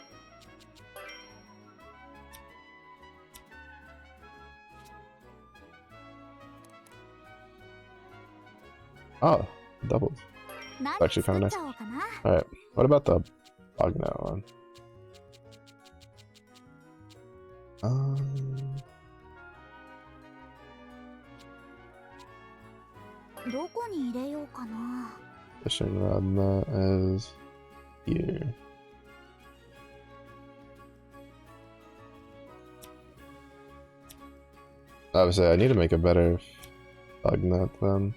Oh, doubles. 何 Actually 作 kinda っ nice. ちゃおうかな。 Alright, what about the Bogno one? Um, どこに入れようかな。 fishing rod, and that is here. Obviously, I need to make a better bug net then.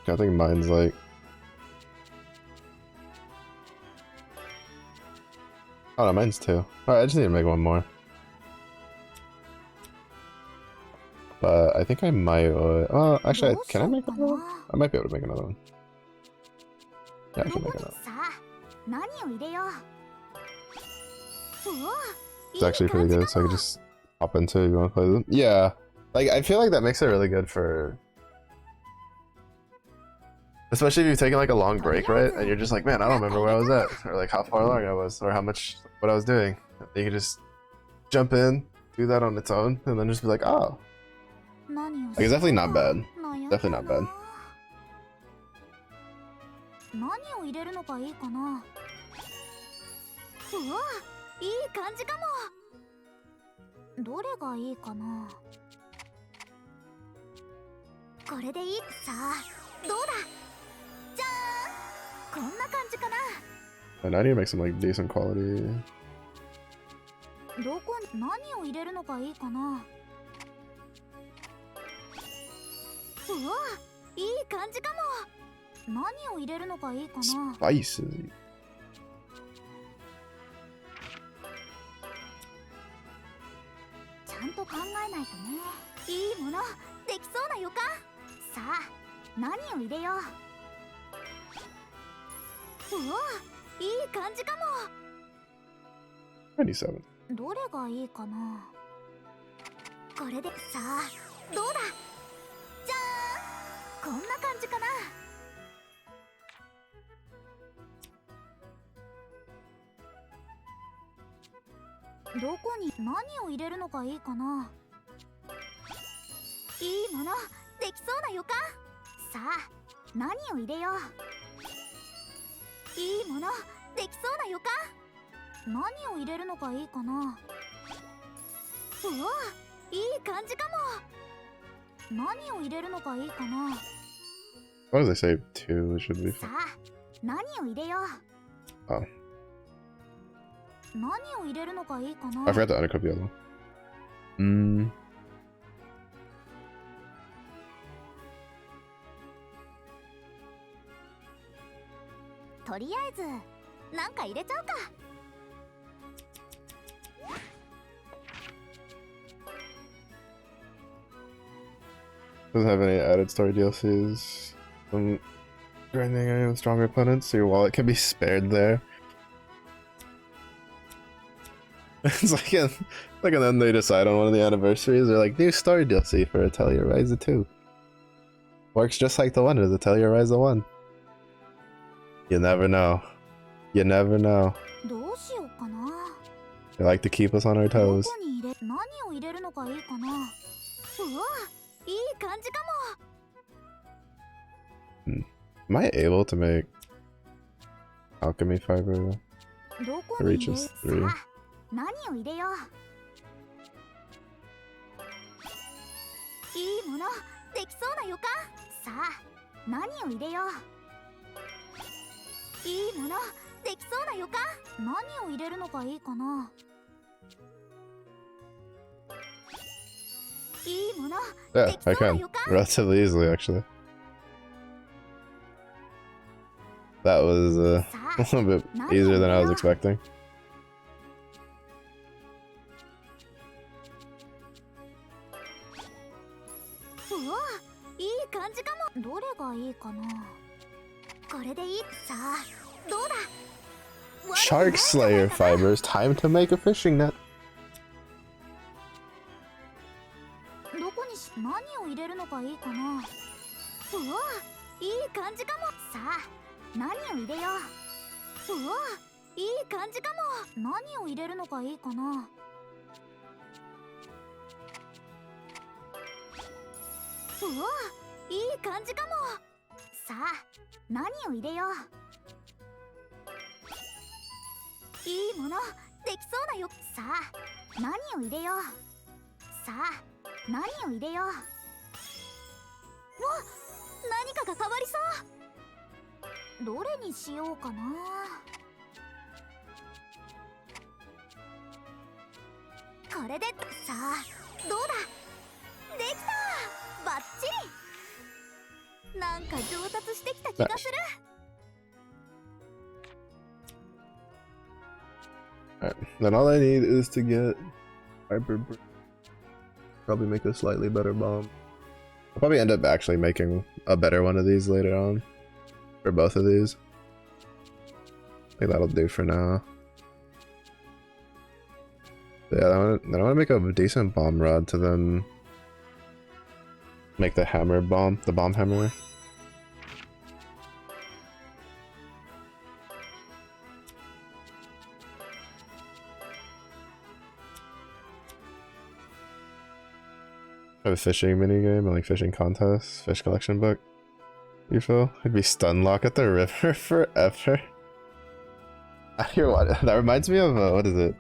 I think mine's like... Oh no, mine's 2. Alright, I just need to make one more. But I think I might... actually, can I make another one? I might be able to make another one. Yeah, I ど can こ make に another. さあ、何を入れよう。うわ、 It's actually pretty good, so I could just hop into it if you want to play them. Yeah, like I feel like that makes it really good for... Especially if you've taken like a long break, right? And you're just like, man, I don't remember where I was at, or like how far along I was, or how much, what I was doing. You can just jump in, do that on its own, and then just be like, oh. 何を Like, it's definitely not bad. 悩ん Definitely だ not な bad. 何を入れるのがいいかな。うわ、いい感じかも。どれがいいかな。これでいい。さあ、どうだ。じゃーん、こんな感じかな。 And I need to make some like decent quality. どこに何を入れるのがいいかな。うわ、いい感じかも。何を入れるのがいいかな。 Spices. ちゃんと考えないとね。いいものできそうな予感。さあ、何を入れよう。うわ、いい感じかも。 27. どれがいいかな。これでさあ、どうだ。じゃーん、こんな感じかな。どこに何を入れるのがいいかな。いいものできそうな予感。さあ、何を入れよう。いいものできそうな予感。何を入れるのがいいかな。うわ、いい感じかも。何を入れるのがいいかな。 What does they say? 2 should be さあ、何を入れよう。 Oh. 何を入れるのがいいかな。 I forgot to undercook the other one. Hmm. とりあえずなんか入れちゃうか。 Doesn't have any added story DLCs. Grinding any with stronger opponents, so your wallet can be spared there. It's like and then they decide on one of the anniversaries, they're like, new story DLC for Atelier Rise of 2. Works just like the one. Does atelier rise the one? You never know. You never know. どうしようかな。 They like to keep us on our ど toes. こに入れ、何を入れるのがいいかな。うわ、いい感じかも。 Am I able to make alchemy fiber? どこに入れ、 Reaches さ 3. あ、何を入れよう。いいもの、できそうな予感。さあ、何を入れよう。いいもの、できそうな予感。何を入れるのがいいかな。いいもの、 Yeah, でき I そうな can. 予感。 Relatively easily, actually. That was a さ little bit easier than I was expecting. うわ、いい感じかも。どれがいいかな。これでいい。さあ、どうだ。 Shark Slayer fibers. Time to make a fishing net. どこにし、何を入れるのがいいかな。うわ、いい感じかも。さあ、何を入れよう。うわ、いい感じかも。何を入れるのがいいかな。うわ、いい感じかも。さあ、何を入れよう。いいもの、できそうなよ。さあ、何を入れよう。さあ、何を入れよう。わ、何かが変わりそう。どれにしようかな。これで、さあ、どうだ。できた。バッチリ。なんか上達してきた気がする。 Alright, then all I need is to get Hyper. Probably make a slightly better bomb. I'll probably end up actually making a better one of these later on. For both of these. I think that'll do for now. But yeah, then I want to make a decent bomb rod to then make the hammer bomb, the bomb hammer. Have a fishing minigame, like fishing contest, fish collection book. You feel? I'd be stun lock at the river forever. I hear what that reminds me of. What is it?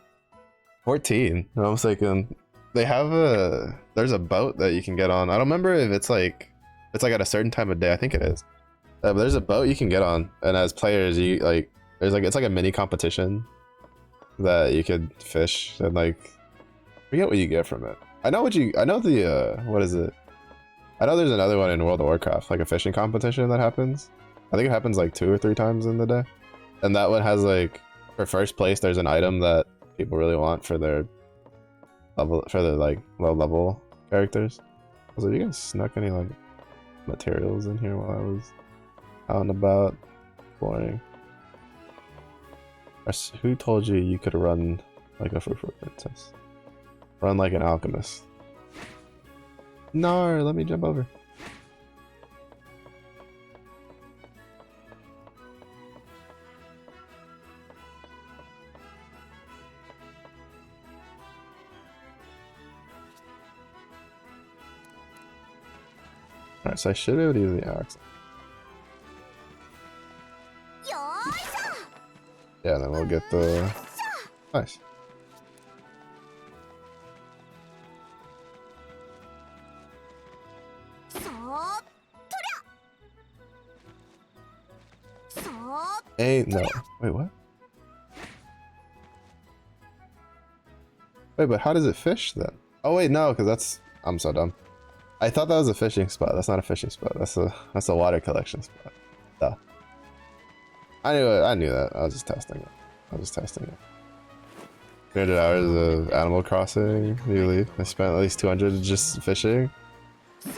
14. I was thinking they have there's a boat that you can get on. I don't remember if it's like at a certain time of day. I think it is. But there's a boat you can get on, and as players, you like there's like it's like a mini competition that you could fish and like forget what you get from it. I know the what is it? I know there's another one in World of Warcraft, like a fishing competition that happens. I think it happens like 2 or 3 times in the day. And that one has like, for first place, there's an item that people really want for their level, for their like low level characters. I was like, you guys snuck any like materials in here while I was out and about exploring? Who told you could run like a frou-frou princess? Run like an alchemist. No, let me jump over. Alright, so I should be able to use the axe. Yeah, and then we'll get the... Nice. Ain't no. Wait, what? Wait, but how does it fish then? Oh wait, no, because that's... I'm so dumb. I thought that was a fishing spot. That's not a fishing spot. That's a water collection spot. Duh. I knew that. I was just testing it. 300 hours of Animal Crossing. Really? I spent at least 200 just fishing.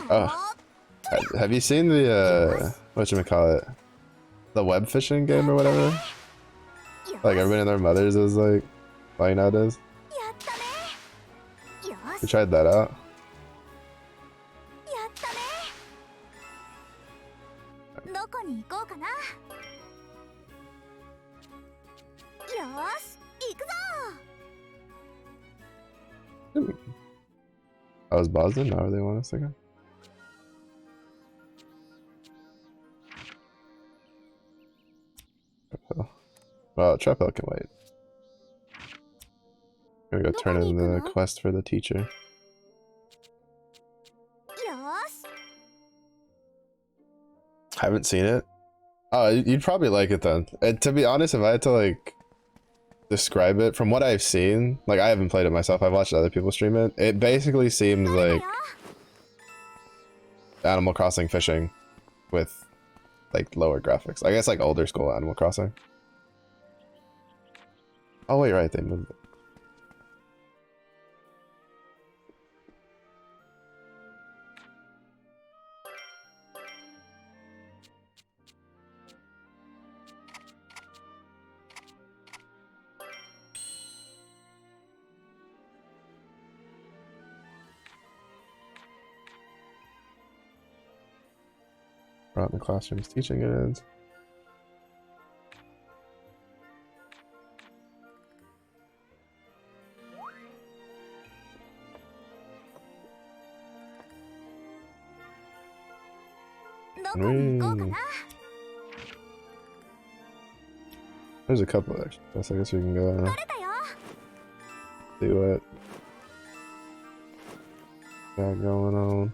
Oh. Have you seen the whatchamacallit? The web fishing game or whatever? Like everybody and their mothers is like playing nowadays. We tried that out. I was Boston. Now they want us to go. Well, Trapel can wait. Gonna go turn in the quest for the teacher. Haven't seen it. Oh, you'd probably like it then. And to be honest, if I had to like describe it from what I've seen, like I haven't played it myself, I've watched other people stream it. It basically seems like Animal Crossing fishing with like lower graphics. I guess like older school Animal Crossing. Oh wait, right, they moved it. Out in the classrooms teaching it. There's a couple actually. I guess we can go see what got going on.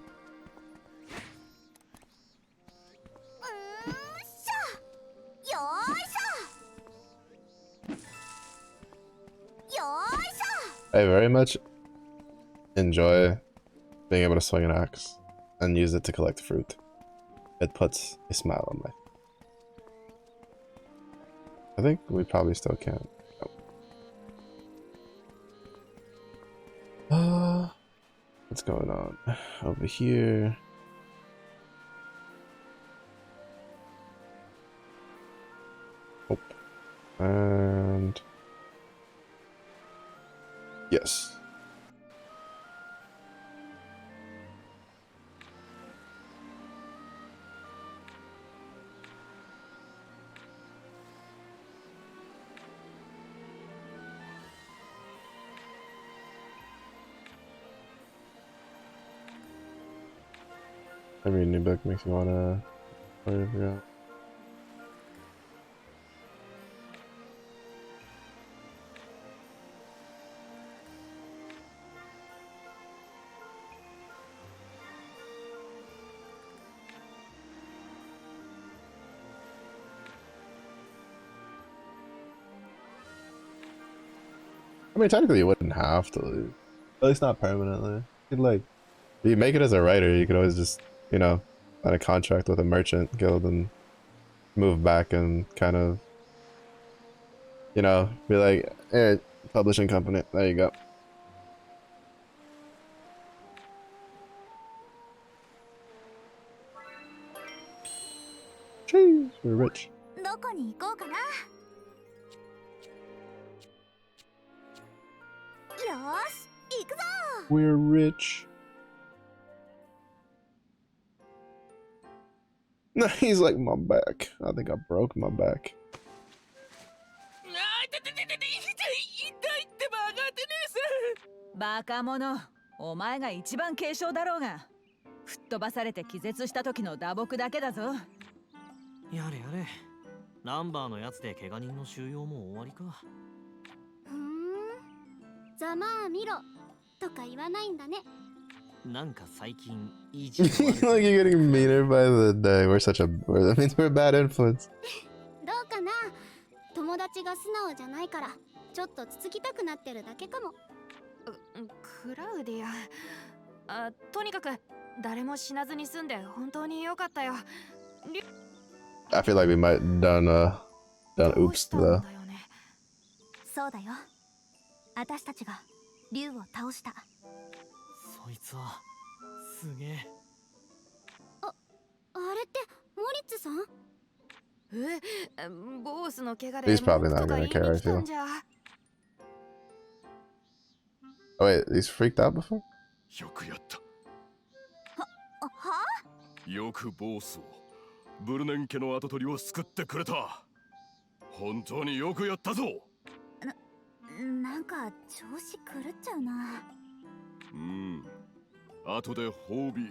I very much enjoy being able to swing an axe and use it to collect fruit. It puts a smile on my face. I think we probably still can. What's going on over here? Oh, and yes. Every new book makes me wanna forgot. I mean, technically you wouldn't have to leave. At least not permanently. You'd like, if you make it as a writer, you could always just, you know, sign a contract with a merchant guild and move back and kind of, you know, be like, hey, publishing company, there you go. Jeez, we're rich. We're rich. No, he's like, my back. I think I broke my back. バカ者、お前が一番軽傷だろうが、吹っ飛ばされて気絶した時の打撲だけだぞ。やれやれ。ナンバーのやつで怪我人の収容も終わりか。ざまあ見ろとか言わないんだね。なんか最近いい Like you're getting meaner by the day. We're such a, that means we're a bad influence. どうかな。友達が素直じゃないからちょっとつつきたくなってるだけかも。クラウディア、とにかく誰も死なずに済んで本当に良かったよ。I feel like we might done oops though. そうだよ。私たちが竜を倒した。そいつはすげえ。あれってモリッツさん？ボスの怪我で He's probably not gonna care, I feel. Oh wait, he's freaked out before? よくやった。は？よくボスを、ブルネン家の跡取りを救ってくれた。本当によくやったぞ。なんか調子狂っちゃうな。後で褒美。い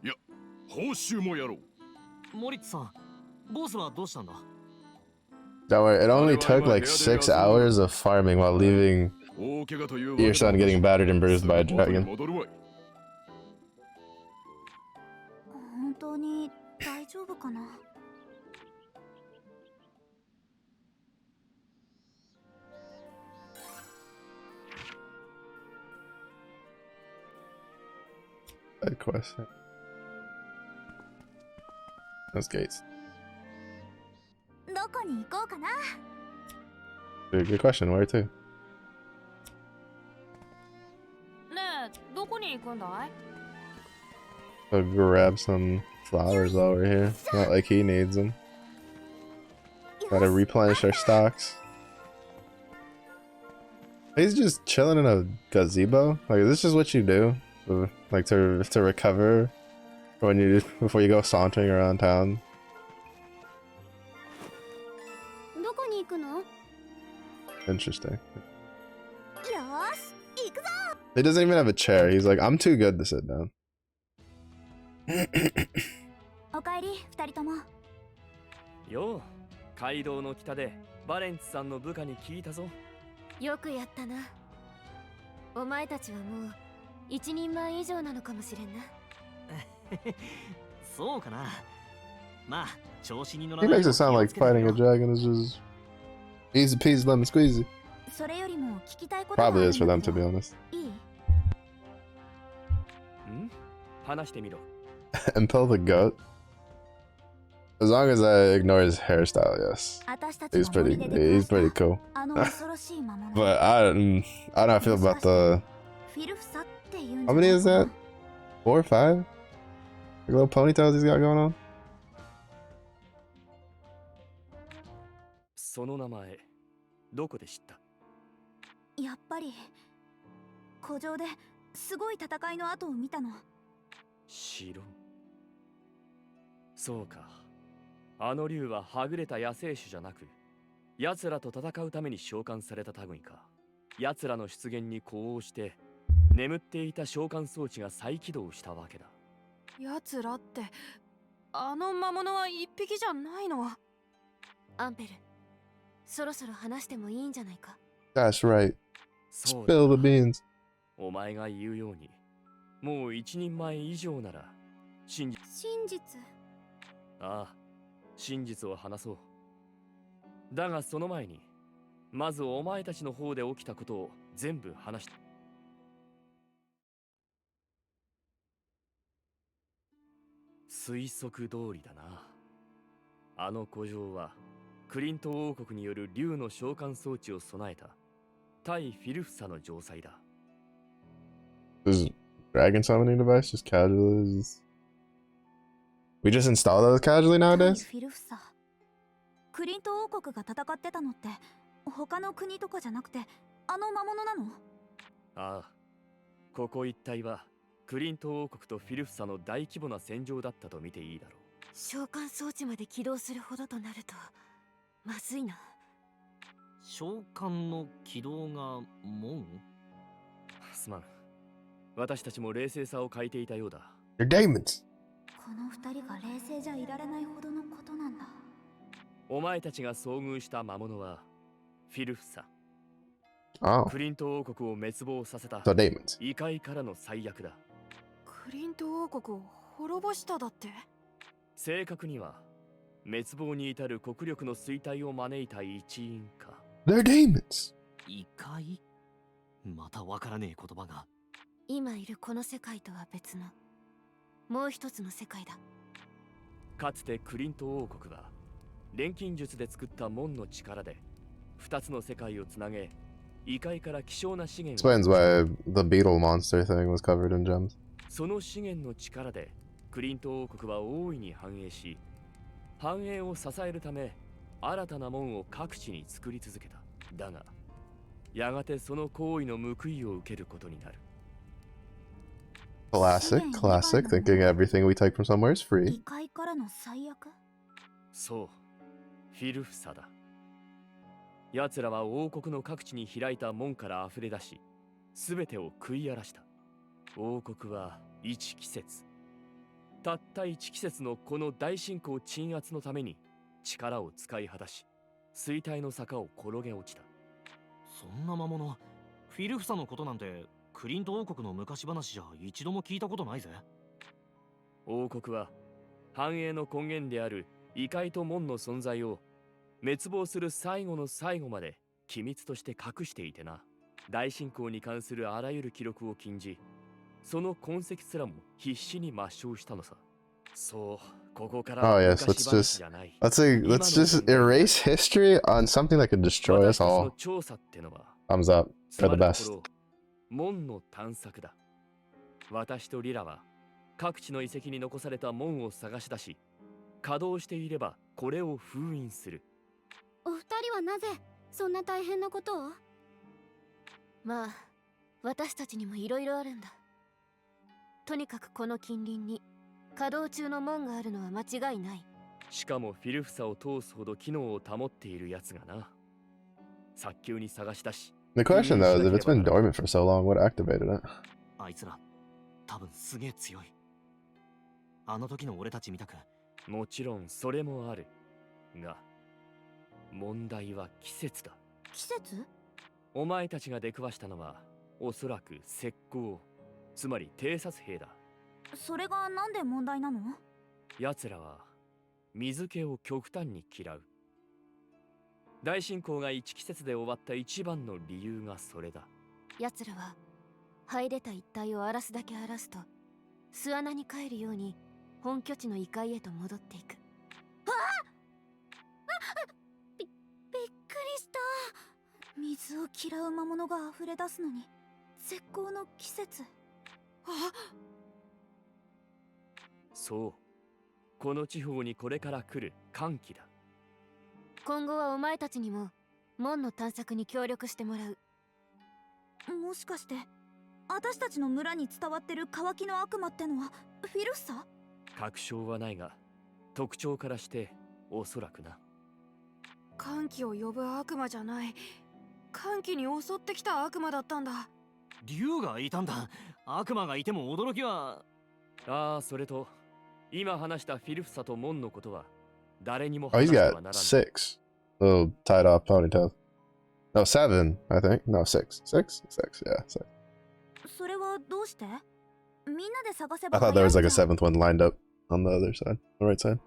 や、報酬もやろう。モリッツさん、ボスはどうしたんだ？ Don't worry, it only took like 6 hours of farming while leaving your son getting battered and bruised by a dragon. 本当に大丈夫かな。Good question. Those gates. どこに行こうかな。Good question. Where to? ねえ、どこに行くんだい？ So grab some flowers while we're here. Not like he needs them. Gotta replenish our stocks. He's just chilling in a gazebo. Like, is this just what you do? Like to recover when you before you go sauntering around town? どこに行くの？ Interesting. よーし、行くぞ。 He doesn't even have a chair. He's like, I'm too good to sit down. おかえり、二人とも。よう、街道の北でバレンツさんの部下に聞いたぞ。よくやったな。お前たちはもう一人前以上なのかもしれんな。そうかな。まあ、調子に乗ら He ない makes it sound like fighting a dragon is just easy peasy lemon squeezy. それよりも聞きたいことがあるん Probably だ is け for ど。 them, to be honest. いい？ん？話してみろ。Impel the goat. As long as I ignore his hairstyle, yes. 私たち He's の森 pretty で出くわ he's した pretty cool. あの恐ろしい魔物。 But I don't know how I feel about the フィルフサっていうんじ how ゃな many い is かな。 that? 4 or 5? The little ponytails he's got going on? その名前、どこで知った？やっぱり古城ですごい戦いの後を見たの。城。そうか。あの竜ははぐれた野生種じゃなく、奴らと戦うために召喚された類か。奴らの出現に呼応して、眠っていた召喚装置が再起動したわけだ。奴らって、あの魔物は一匹じゃないの？アンペル、そろそろ話してもいいんじゃないか？ That's right. そうだ。 Spill the beans. お前が言うように、もう一人前以上なら、真実。真実。ああ、真実を話そう。だがその前に、まずお前たちの方で起きたことを全部話した。推測通りだな。あの古城は、クリント王国による竜の召喚装置を備えた対フィルフサの城塞だ。This dragon summoning device just casually is... We just install those casually 対 nowadays? フィルフサ。クリント王国が戦ってたのって他の国とかじゃなくてあの魔物なの？ああ、ここ一帯はクリント王国とフィルフサの大規模な戦場だったと見ていいだろう。召喚装置まで起動するほどとなるとまずいな。召喚の起動が門？すまん。私たちも冷静さを欠いていたようだ。 They're demons. この二人が冷静じゃいられないほどのことなんだ。お前たちが遭遇した魔物はフィルフサ。 Oh, クリント王国を滅亡させた so demons. 異界からの最悪だ。クリント王国を滅ぼしただって？正確には滅亡に至る国力の衰退を招いた一因か。 They're demons. 異界？またわからねえ言葉が。今いるこの世界とは別のもう一つの世界だ。かつてクリント王国は錬金術で作った門の力で二つの世界をつなげ、異界から希少な資源を Explains why the beetle monster thing was covered in gems. その資源の力でクリント王国は大いに繁栄し、繁栄を支えるため新たな門を各地に作り続けた。だがやがてその行為の報いを受けることになる。 Classic, classic. Thinking everything we take from somewhere is 異 free. 界からの最悪？そう、フィルフサだ。奴らは王国の各地に開いた門から溢れ出し、すべてを食い荒らした。王国は一季節。たった一季節のこの大侵攻鎮圧のために力を使い果たし、衰退の坂を転げ落ちた。そんな魔物、フィルフサのことなんてクリント王国の昔話じゃ一度も聞いたことないぜ。王国は繁栄の根源である異界と門の存在を滅亡する最後の最後まで機密として隠していてな。大侵攻に関するあらゆる記録を禁じ、その痕跡すらも必死に抹消したのさ。そう、ここから Oh は yes, 昔話じゃない。let's just erase history on something that could destroy 私 us たちの all. 調査ってのは Thumbs up. つ They're ま the ると best. ころ門の探索だ。私とリラは各地の遺跡に残された門を探し出し、稼働していればこれを封印する。お二人はなぜそんな大変なことを？まあ私たちにもいろいろあるんだ。とにかくこの近隣に稼働中の門があるのは間違いない。しかもフィルフサを通すほど機能を保っているやつがな。早急に探し出し。 The question though is if it's been dormant for so long, what activated it? あいつら多分すげえ強い。あの時の俺たちみたく。もちろんそれもあるが、問題は季節だ。季節？お前たちが出くわしたのはおそらく石膏、つまり偵察兵だ。それがなんで問題なの？奴らは水気を極端に嫌う。大侵攻が一季節で終わった一番の理由がそれだ。奴らは入れた一帯を荒らすだけ荒らすと巣穴に帰るように本拠地の異界へと戻っていく。びっくりした。水を嫌う魔物が溢れ出すのに絶好の季節。そう、この地方にこれから来る寒気だ。今後はお前たちにも門の探索に協力してもらう。もしかして私たちの村に伝わってる渇きの悪魔ってのはフィルフサ？確証はないが特徴からしておそらくな。歓喜を呼ぶ悪魔じゃない。歓喜に襲ってきた悪魔だったんだ。竜がいたんだ。悪魔がいても驚きは。ああ、それと今話したフィルフサと門のことは誰にも Oh, 話 he's しては got ならない。 6 little tied off ponytails. No, 7, I think. No, 6. 6? 6, yeah. 6. それはどうして？みんなで探せば I thought there was like a 早いんじゃ。 7th one lined up on the other side, the right side.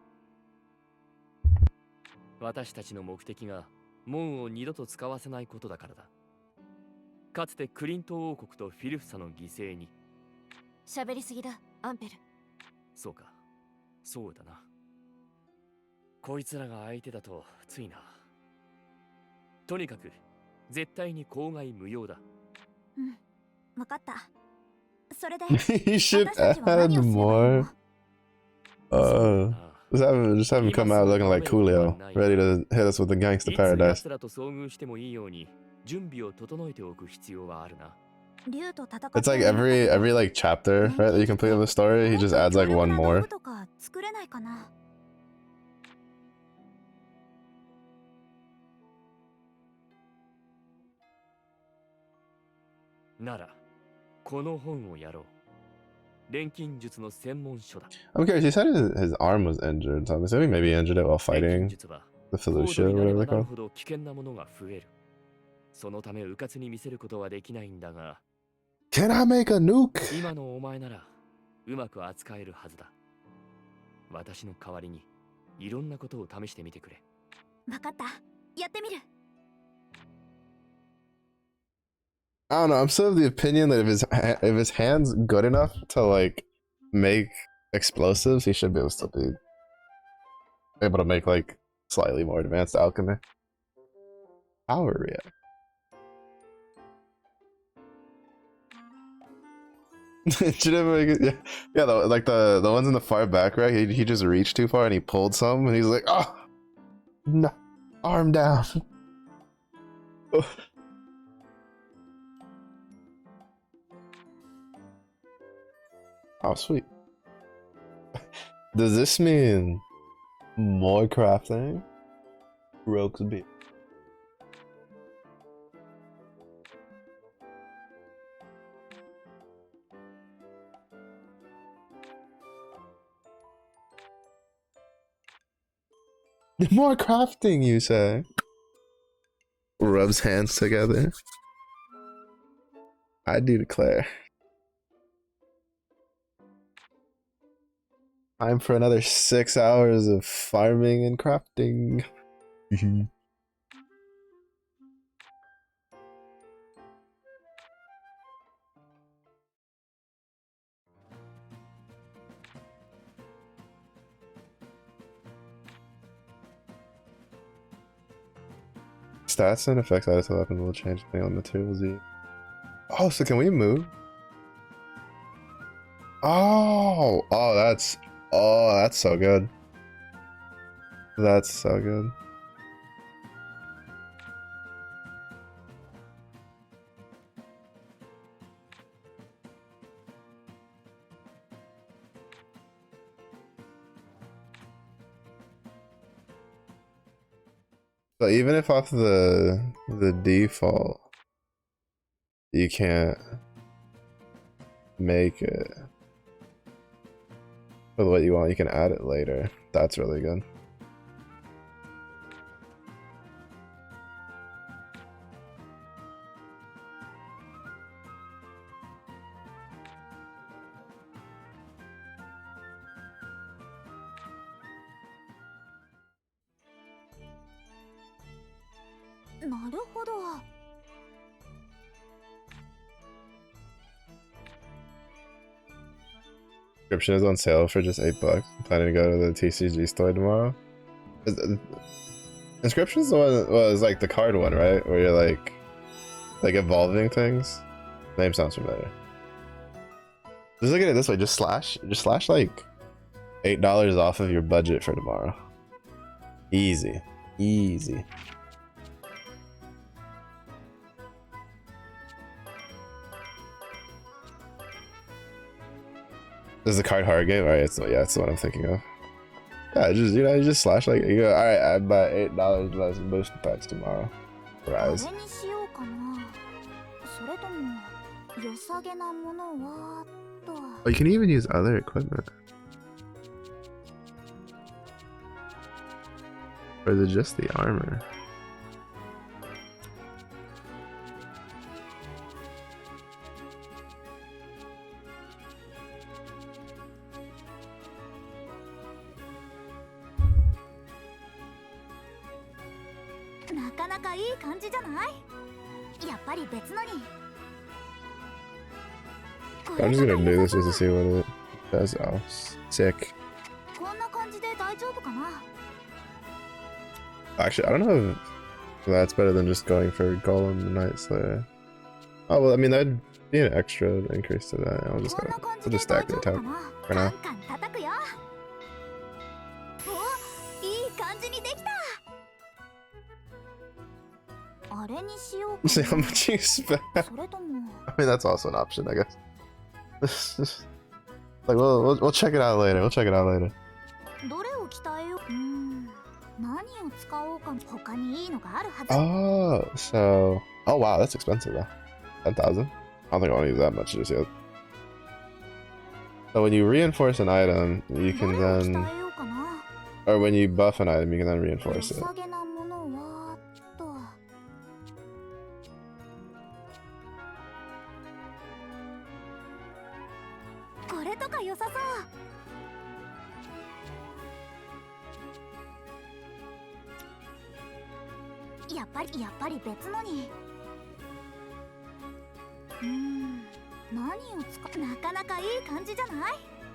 私たちの目的が門を二度と使わせないことだからだ。かつてクリント王国とフィルフサの犠牲に。喋りすぎだ、アンペル。そうか、そうだな。こいつらが相手だとついな。とにかく絶対に口外無用だ。うん、わかった。それで You should 私たちは何 add をすればいい more. の？ Just have him come out looking like Coolio, ready to hit us with the gangsta いつ paradise. 奴らと遭遇してもいいように準備を整えておく必要はあるな。竜と戦って It's like every like chapter, right, that you complete of the story, he just adds like one 強力な道 more. 具とか作れないかな？ならこの本をやろう。錬金術の専門書だ。 I'm curious, he said his arm was injured, so I'm assuming maybe he injured it while 錬金 fighting 術は the 高度 Felucia に or なれ whatever ば they're なる called. ほど危険なものが増える。そのため迂闊に見せることはできないんだが、 Can I make a nuke? 今のお前ならうまく扱えるはずだ。私の代わりにいろんなことを試してみてくれ。わかった。やってみる。 I don't know. I'm still of the opinion that if his hand's good enough to like make explosives, he should be able to still be able to make like slightly more advanced alchemy. Power react. Should ever make it, yeah, like the ones in the far back, right? He just reached too far and he pulled some, and he's like, oh, no, arm down. Oh, sweet. Does this mean more crafting? Rokesby. More crafting, you say? Rubs hands together. I do declare. Time for another 6 hours of farming and crafting. Stats and effects added to weapons will change depending on materials you. Oh, so can we move? Oh, that's so good. That's so good. So even if off the default you can't make it for what you want, you can add it later. That's really good. Subscription is on sale for just $8. I'm planning to go to the TCG store tomorrow. Inscription's the one was like the card one, right? Where you're like evolving things. Name sounds familiar. Just look at it this way, just slash like $8 off of your budget for tomorrow. Easy. Easy. This is the card horror game? Alright, it's the one I'm thinking of. Yeah, just you just slash like you go, alright, I buy $8 less booster packs tomorrow. Rise. Oh, you can even use other equipment. Or is it just the armor? I'm just gonna do this just to see what it does. Oh, sick. Actually, I don't know if that's better than just going for Golem and Night Slayer. Oh well, I mean that'd be an extra increase to that. I'll just stack the attack for now. See how much you spend. I mean that's also an option, I guess. Like we'll check it out later. We'll check it out later. Oh, so oh wow, that's expensive though. 10,000. I don't think I want to use that much just yet. So when you reinforce an item, you can then, or when you buff an item, you can then reinforce it.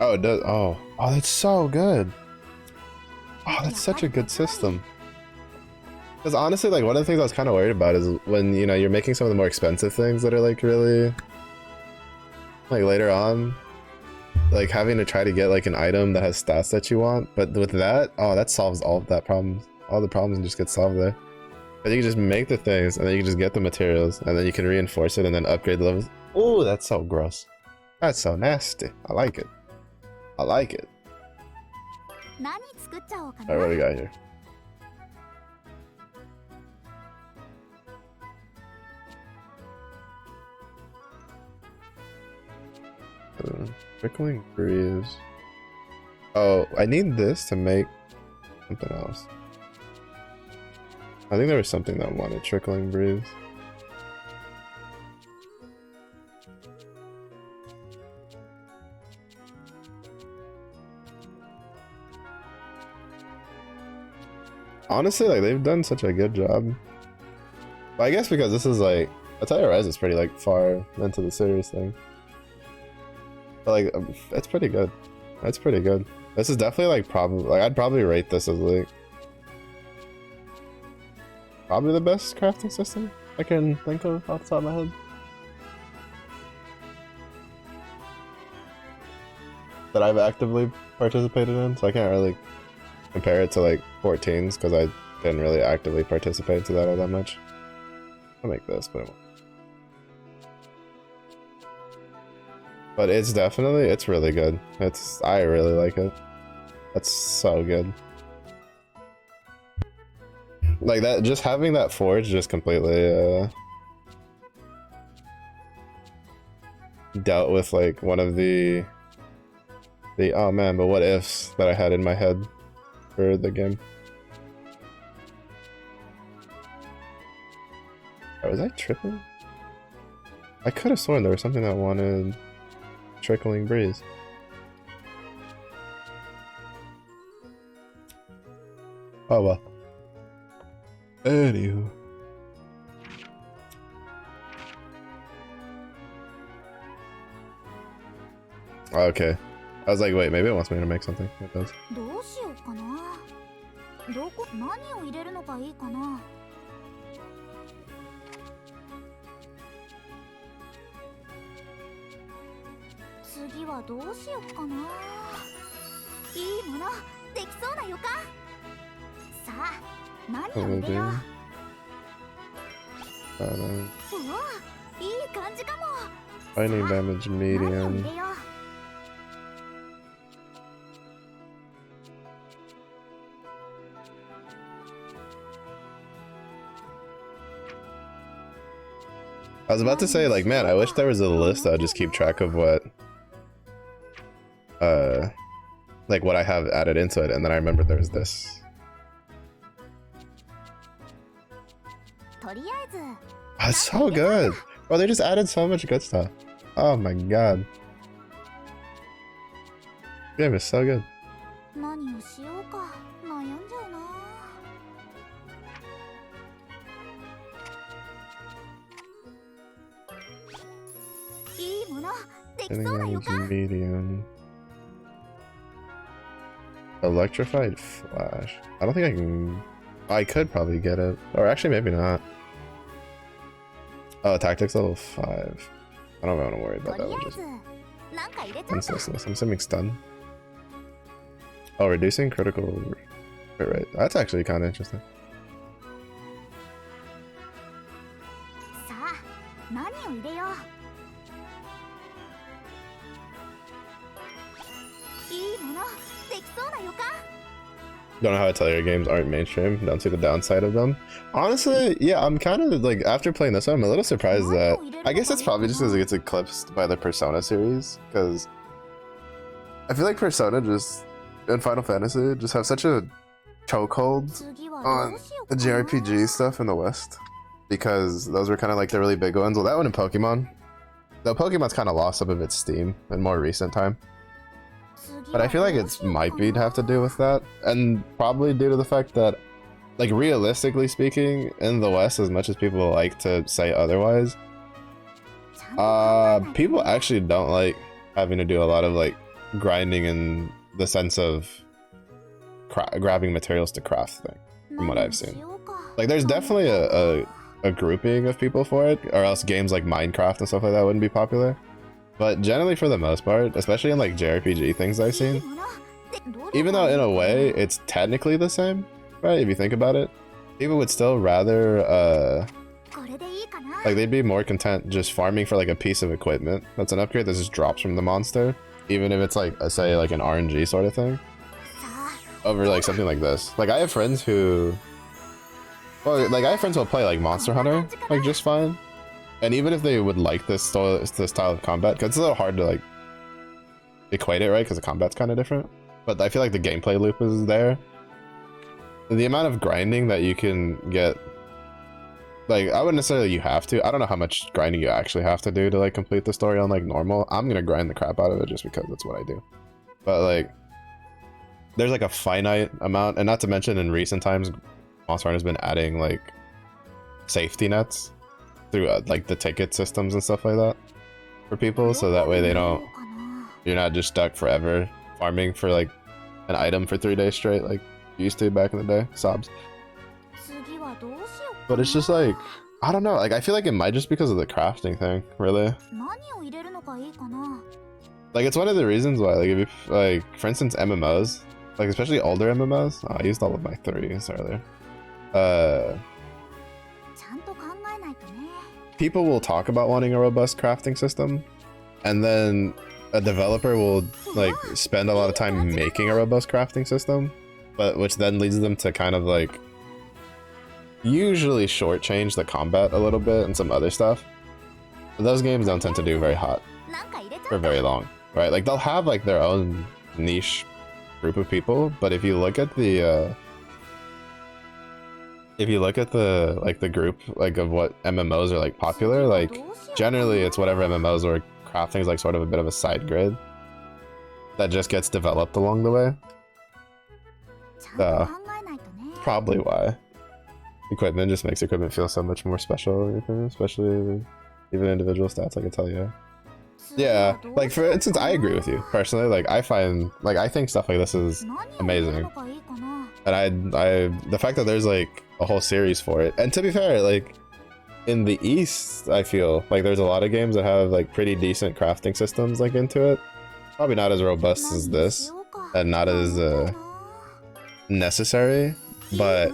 Oh, it does. Oh, that's so good. Oh, that's such a good system. Because honestly, like one of the things I was kind of worried about is when you're making some of the more expensive things that are like really like later on, like having to try to get like an item that has stats that you want. But with that, oh, that solves all of that problems. All the problems just get solved there. But you can just make the things, and then you can just get the materials, and then you can reinforce it and then upgrade the levels. Oh, that's so gross. That's so nasty. I like it. I like it. Alright, what do we got here? Trickling breeze. Oh, I need this to make something else. I think there was something that wanted trickling breeze. Honestly, like they've done such a good job. But I guess because this is like Atelier Res is pretty like far into the series thing. But like it's pretty good. That's pretty good. This is definitely like probably like I'd probably rate this as like probably the best crafting system I can think of off the top of my head. That I've actively participated in, so I can't really compare it to like 14's because I didn't really actively participate to that all that much. I'll make this, but it's definitely, it's really good. I really like it. That's so good. Like that, just having that forge just completely dealt with like one of the oh man, but what ifs that I had in my head for the game. Oh, was I tripping? I could have sworn there was something that wanted trickling breeze. Oh well. Anywho. Okay. I was like, wait, maybe it wants me to make something. It does. どうしようかな。何を入れるのがいいかな。次はどうしようかな。いいものできそうな予感。さあ、何を入れよう。うわ、いい感じかも。 Lightning damage 何を medium. 入れよう。 I was about to say, like, man, I wish there was a list that would just keep track of what, like what I have added into it, and then I remember there was this. とりあえず That's so good! Bro, they just added so much good stuff. Oh my god. The game is so good. 何をしようか悩んじゃうな。いいものでき Lightning そうな予 damage 感。 medium. Electrified flash. I don't think I can. I could probably get it, or actually maybe not. Oh, tactics level 5. I don't want to worry と about り that あ one. え Just ずなんか入れちゃった。 senselessness. I'm assuming stun. Oh, reducing critical. Right. That's actually kind of interesting. さあ何を入れよう。いいものできそうな予感。 Don't know how Atelier games aren't mainstream. Don't see the downside of them. Honestly, yeah, I'm kind of like, after playing this one, I'm a little surprised that, I guess it's probably just because it gets eclipsed by the Persona series, because I feel like Persona just, and Final Fantasy just have such a chokehold 次はど on うしよう the かな。 JRPG stuff in the West, because those were kind of like the really big ones. Well, that one in Pokemon. Though Pokemon's kind of lost some of its steam in more recent time. But I feel like it might be to have to do with that, and probably due to the fact that, like, realistically speaking, in the West, as much as people like to say otherwise, people actually don't like having to do a lot of like grinding in the sense of grabbing materials to craft thing, from what I've seen. Like, there's definitely a grouping of people for it, or else games like Minecraft and stuff like that wouldn't be popular. But generally, for the most part, especially in like JRPG things I've seen, even though in a way it's technically the same, right? If you think about it, people would still rather like they'd be more content just farming for like a piece of equipment that's an upgrade that just drops from the monster, even if it's like say like an RNG sort of thing, over like something like this. Like I have friends who, well, like I have friends who will play like Monster Hunter like just fine. And even if they would like this style of combat, because it's a little hard to like equate it, right? Because the combat's kind of different. But I feel like the gameplay loop is there. the amount of grinding that you can get, like, I wouldn't necessarily you have to. I don't know how much grinding you actually have to do to like complete the story on like normal. I'm gonna grind the crap out of it just because that's what I do. But like, there's like a finite amount, and not to mention in recent times, Monster Hunter's been adding like safety nets through like the ticket systems and stuff like that for people, so that way they don't, you're not just stuck forever farming for like an item for 3 days straight like you used to back in the day. Sobs. But it's just like, I don't know, like I feel like it might just because of the crafting thing, really. Like it's one of the reasons why, like if you, like for instance MMOs, like especially older MMOs, oh, I used all of my 3s earlier. People will talk about wanting a robust crafting system, and then a developer will like spend a lot of time making a robust crafting system, but which then leads them to kind of like usually shortchange the combat a little bit and some other stuff. But those games don't tend to do very hot for very long, right? Like they'll have like their own niche group of people, but if you look at the like the group like of what MMOs are like popular, like generally it's whatever MMOs where crafting is like sort of a bit of a side grid that just gets developed along the way. Probably why. Equipment just makes equipment feel so much more special, especially even individual stats like atelier. Yeah, like for instance, I agree with you personally. Like I think stuff like this is amazing, and the fact that there's like a whole series for it. And to be fair, like in the East, I feel like there's a lot of games that have like pretty decent crafting systems like into it. Probably not as robust as this, and not as necessary, but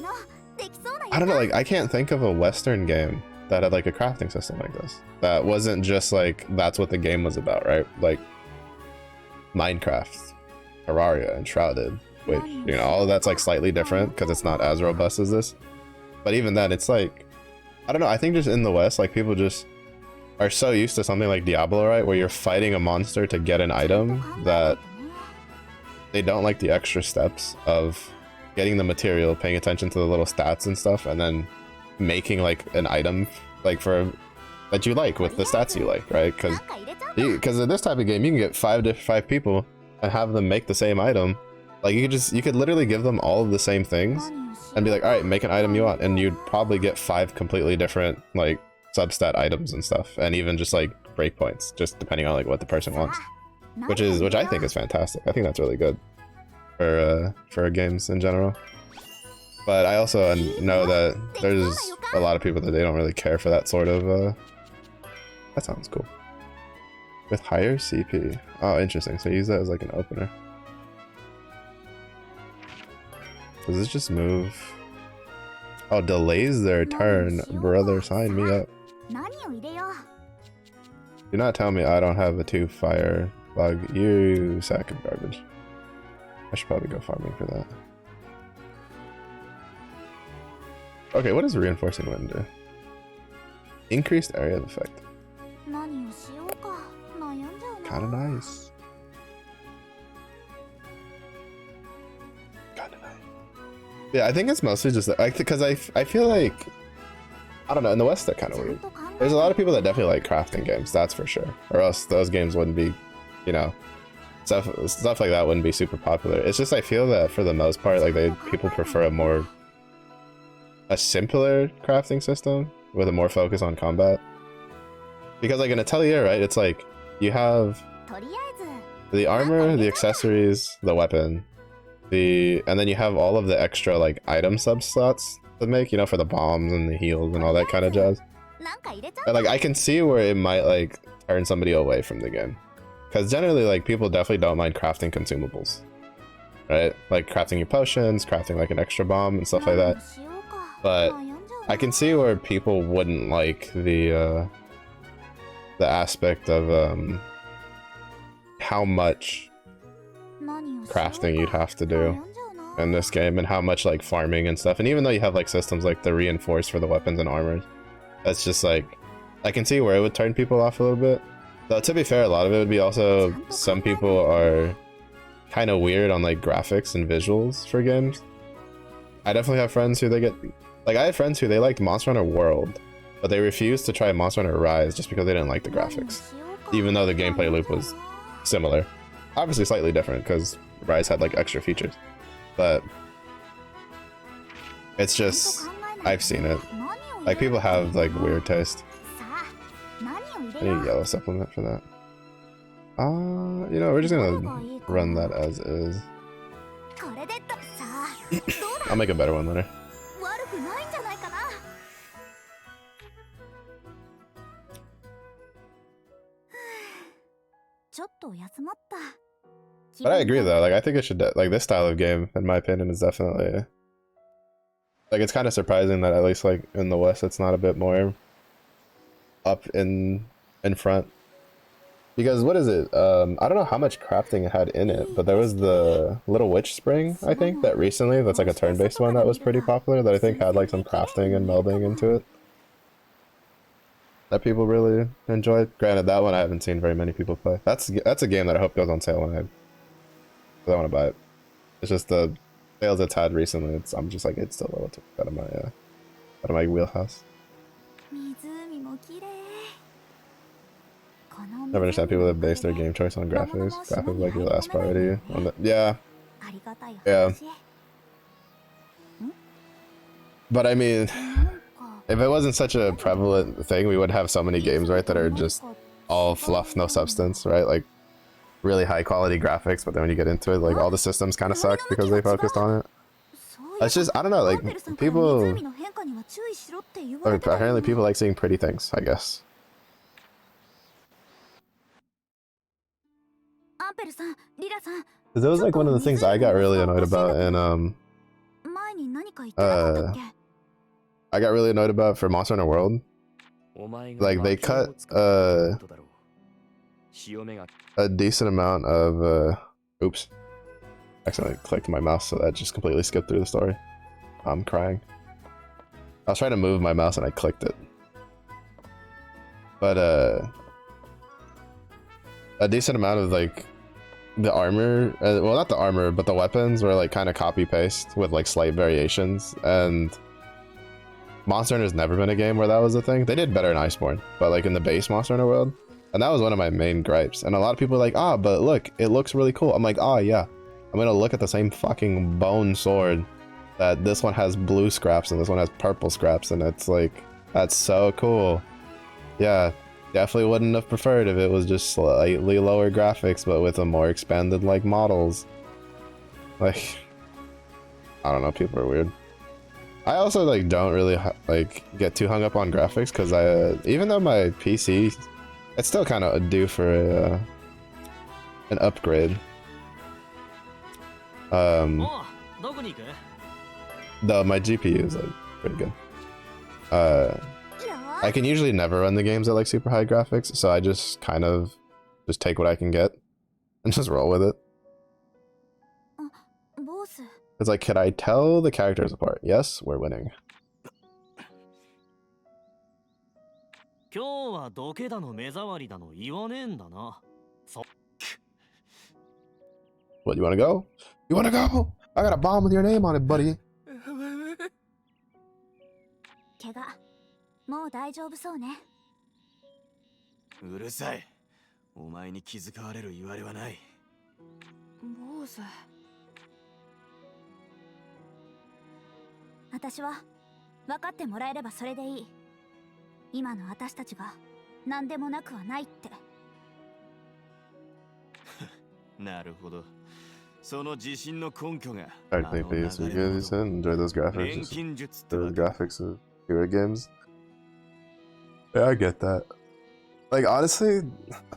I don't know, like I can't think of a Western game that had like a crafting system like this. That wasn't just like, that's what the game was about, right? Like Minecraft, Terraria, and Shrouded, which, you know, all of that's like slightly different because it's not as robust as this. But even then, it's like, I don't know, I think just in the West, like people just are so used to something like Diablo, right? Where you're fighting a monster to get an item that they don't like the extra steps of getting the material, paying attention to the little stats and stuff, and then making like an item like for that you like with the stats you like, right? Because in this type of game you can get five people and have them make the same item. Like you could literally give them all of the same things and be like, all right, make an item you want, and you'd probably get 5 completely different like substat items and stuff, and even just like breakpoints, just depending on like what the person wants, which I think is fantastic. I think that's really good for games in general. But I also know that there's a lot of people that they don't really care for that sort of that sounds cool. With higher CP. Oh, interesting. So use that as like an opener. Does this just move? Oh, delays their turn. Brother, sign me up. Do not tell me I don't have a 2 fire bug. You sack of garbage. I should probably go farming for that. Okay, what does reinforcing wind do? Increased area of effect. Kinda nice. Kinda nice. Yeah, I think it's mostly just like, because I feel like, I don't know, in the West they're kind of weird. There's a lot of people that definitely like crafting games, that's for sure. Or else those games wouldn't be, you know, stuff like that wouldn't be super popular. It's just I feel that for the most part, like people prefer a simpler crafting system with a more focus on combat. Because like in atelier, right, it's like you have the armor, the accessories, the weapon, and then you have all of the extra like item subslots to make, you know, for the bombs and the heals and all that kind of jazz. And like I can see where it might like turn somebody away from the game, because generally like people definitely don't mind crafting consumables, right? Like crafting your potions, crafting like an extra bomb and stuff like that. But I can see where people wouldn't like the aspect of how much crafting you'd have to do in this game, and how much like farming and stuff. And even though you have like systems like the reinforce for the weapons and armor, that's just like, I can see where it would turn people off a little bit. Though to be fair, a lot of it would be also, some people are kind of weird on like graphics and visuals for games. I definitely have friends who I had friends who they liked Monster Hunter World, but they refused to try Monster Hunter Rise just because they didn't like the graphics, even though the gameplay loop was similar. Obviously slightly different because Rise had like extra features, but it's just, I've seen it. Like people have like weird taste. I need a yellow supplement for that. You know, we're just gonna run that as is. I'll make a better one later. But I agree though, like I think it should, like this style of game, in my opinion, is definitely, like it's kind of surprising that at least like in the West it's not a bit more up in front. Because what is it? I don't know how much crafting it had in it, but there was the Little Witch Spring, I think, that recently, that's like a turn-based one that was pretty popular, that I think had like some crafting and melding into it. That people really enjoyed. Granted, that one I haven't seen very many people play. That's a game that I hope goes on sale when I want to buy it. It's just the sales it's had recently. I'm just like, it's still a little too out of my wheelhouse. Never understand people that base their game choice on graphics. Graphics like your last priority. Yeah. But I mean, if it wasn't such a prevalent thing, we would have so many games, right, that are just all fluff, no substance, right? Like really high quality graphics, but then when you get into it, like all the systems kind of suck because they focused on it. It's just, I don't know, like people, or apparently people like seeing pretty things, I guess. That was like one of the things I got really annoyed about in I got really annoyed about for Monster Hunter World. Like they cut a decent amount of oops. Accidentally clicked my mouse, so that just completely skipped through the story. I'm crying. I was trying to move my mouse and I clicked it. But a decent amount of like the armor, well not the armor, but the weapons were like kind of copy paste with like slight variations, and Monster Hunter's never been a game where that was a thing. They did better in Iceborne, but like in the base Monster Hunter World, and that was one of my main gripes. And a lot of people are like, ah, but look, it looks really cool. I'm like, ah, yeah, I'm gonna look at the same fucking bone sword that this one has blue scraps and this one has purple scraps, and it's like, that's so cool. Yeah, definitely wouldn't have preferred if it was just slightly lower graphics, but with a more expanded like models. Like, I don't know, people are weird. I also like don't really like get too hung up on graphics because I even though my PC, it's still kind of due for an upgrade. Though my GPU is like pretty good. I can usually never run the games at like super high graphics, so I just kind of just take what I can get and just roll with it. It's like, can I tell the characters apart? Yes, we're winning. What, you wanna go? You wanna go? I got a bomb with your name on it, buddy. もう大丈夫そうね。うるさい。お前に気遣われる言われはない。坊主。私は分かってもらえればそれでいい。今の私たちが何でもなくはないって。なるほど。その自信の根拠が。I think they used to be good. Enjoy those graphics. Those graphics of hero games. Yeah, I get that. Like, honestly,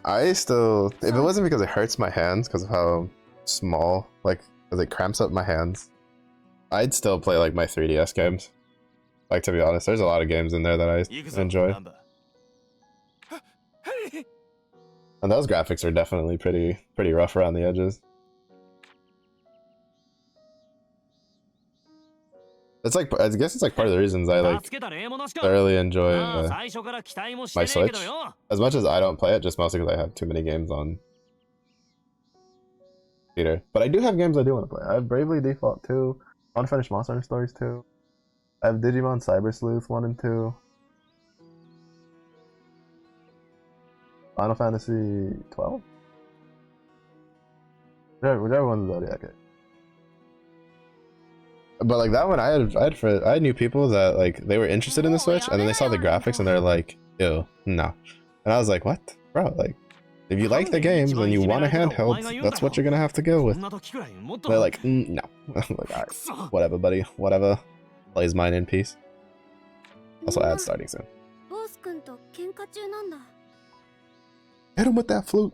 I still, if it wasn't because it hurts my hands because of how small, like, because it cramps up my hands, I'd still play, like, my 3DS games. Like, to be honest, there's a lot of games in there that I enjoy. And those graphics are definitely pretty rough around the edges. It's like, I guess it's like part of the reasons I like thoroughly enjoy my Switch. As much as I don't play it, just mostly because I have too many games on computer. But I do have games I do want to play. I have Bravely Default 2, I want to finish Monster Hunter Stories 2. I have Digimon Cyber Sleuth 1 and 2. Final Fantasy 12? Whichever one's the Zodiac. But like that one, I knew people that like they were interested in the Switch, and then they saw the graphics and they're like, "Ew, no." And I was like, "What, bro? Like, if you like the games and you want a handheld, that's what you're gonna have to go with." They're like, "No." I'm like, "All right, whatever, buddy, whatever." Plays mine in peace. Also, ad starting soon. Hit him with that flute.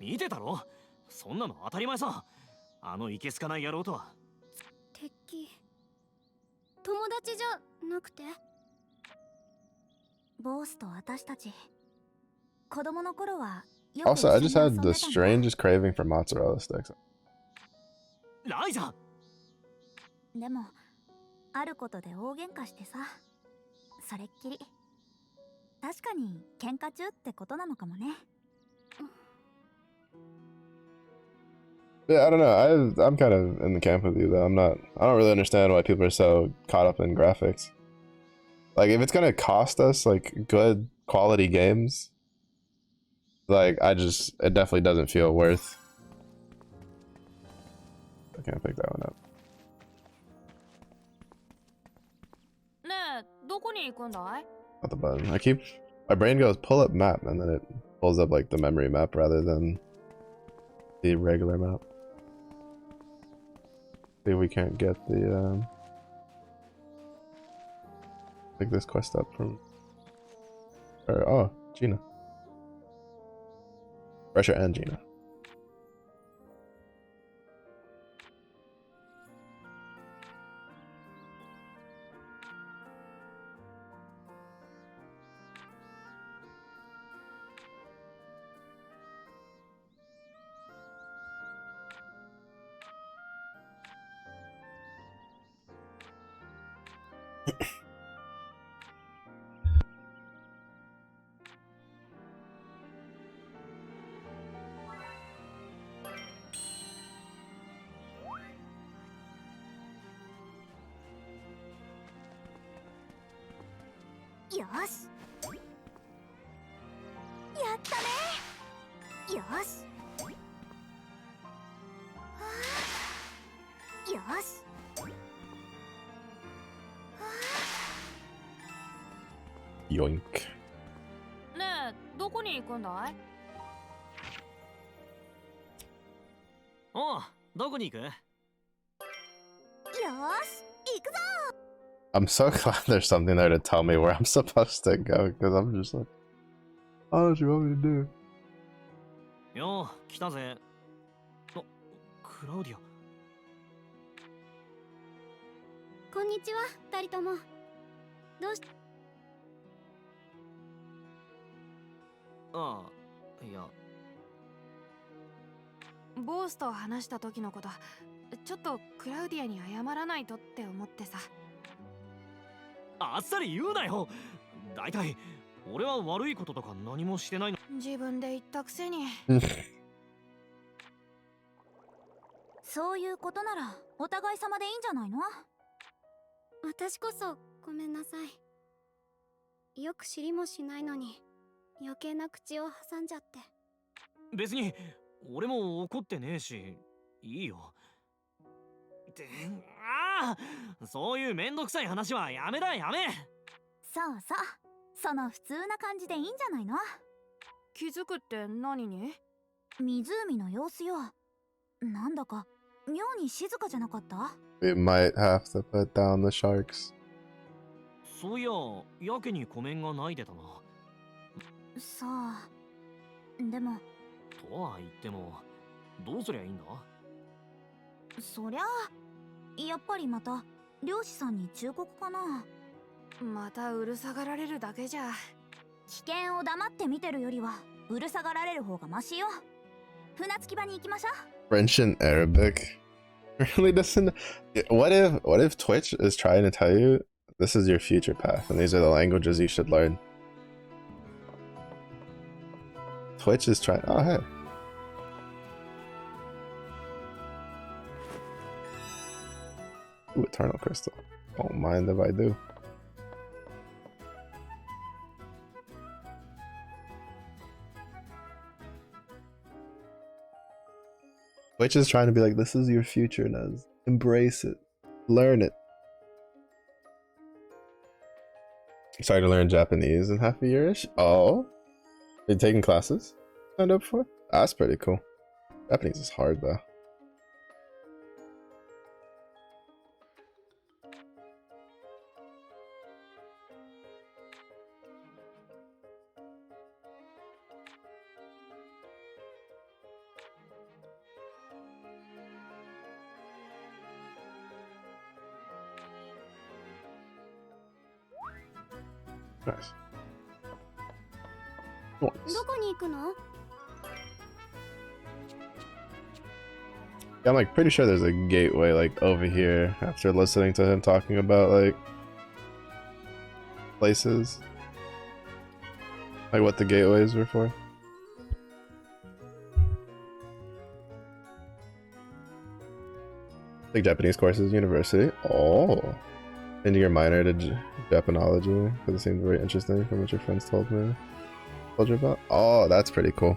見てたろそんなの当たり前さあのいけすかない野郎とは敵友達じゃなくてボースと私たち子供の頃はよく Also, I just had the strangest craving for mozzarella sticks. ライザでもあることで大喧嘩してさそれっきり確かに喧嘩中ってことなのかもね Yeah, I don't know. I'm kind of in the camp with you though. I don't really understand why people are so caught up in graphics. Like, if it's gonna cost us like good quality games, like it definitely doesn't feel worth. I can't pick that one up. ねえ、どこに行くんだい? Not the button. My brain goes pull up map, and then it pulls up like the memory map rather than the regular map. See if we can't get the pick this quest up from oh, Gina. Russia and Gina. Yosh. やったね。よし。よし。Yoink. ねえ、どこに行くんだい? おうどこに行く? よし、行くぞ。 I'm so glad there's something there to tell me where I'm supposed to go, because I'm just like, oh, what do you want me to do? よう来たぜ。あ、クラウディア。こんにちは、二人とも。どうしああ、いや。ボースと話した時のこと、ちょっとクラウディアに謝らないとって思ってさ。あっさり言うなよ。だいたい俺は悪いこととか何もしてないの。自分で言ったくせに。そういうことならお互い様でいいんじゃないの？私こそごめんなさい。よく知りもしないのに余計な口を挟んじゃって。別に俺も怒ってねえし、いいよ。ってああ、そういうめんどくさい話はやめだやめ。そうそう、その普通な感じでいいんじゃないの？気づくって何に？湖の様子よ。なんだか妙に静かじゃなかった？ We might have to put down the sharks. そういや、やけに湖面がないでたな。さあ、でも。とは言っても、どうすりゃいいんだ？そりゃあ、やっぱりまた漁師さんに忠告かな。またうるさがられるだけじゃ。危険を黙って見てるよりはうるさがられる方がマシよ。船着き場に行きましょう。 French and Arabic really doesn't. What if Twitch is trying to tell you this is your future path and these are the languages you should learn? Twitch is trying. Oh hey. Ooh, eternal crystal. Won't mind if I do. Which is trying to be like, this is your future, Nez. Embrace it. Learn it. Started to learn Japanese in half a year-ish. Oh. Are you taking classes? Signed up for? That's pretty cool. Japanese is hard though. Nice. Nice. どこに行くの？ Yeah, I'm like pretty sure there's a gateway like over here after listening to him talking about like places. Like what the gateways were for. Like Japanese courses, university. Oh. Into your minor to Japanology, because it seemed very interesting from what your friends told you about. Oh, that's pretty cool.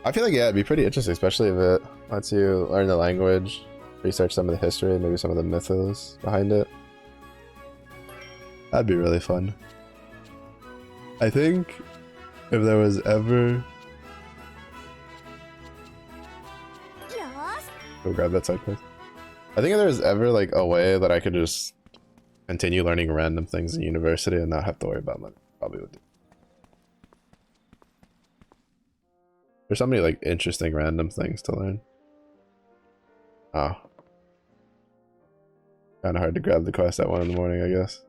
I feel like, yeah, it'd be pretty interesting, especially if it lets you learn the language, research some of the history, maybe some of the mythos behind it. That'd be really fun. I think if there was ever... Go grab that side quest. I think if there was ever like a way that I could just continue learning random things in university and not have to worry about money, probably would do. There's so many like interesting random things to learn. Oh. Kinda hard to grab the quest at 1 in the morning, I guess.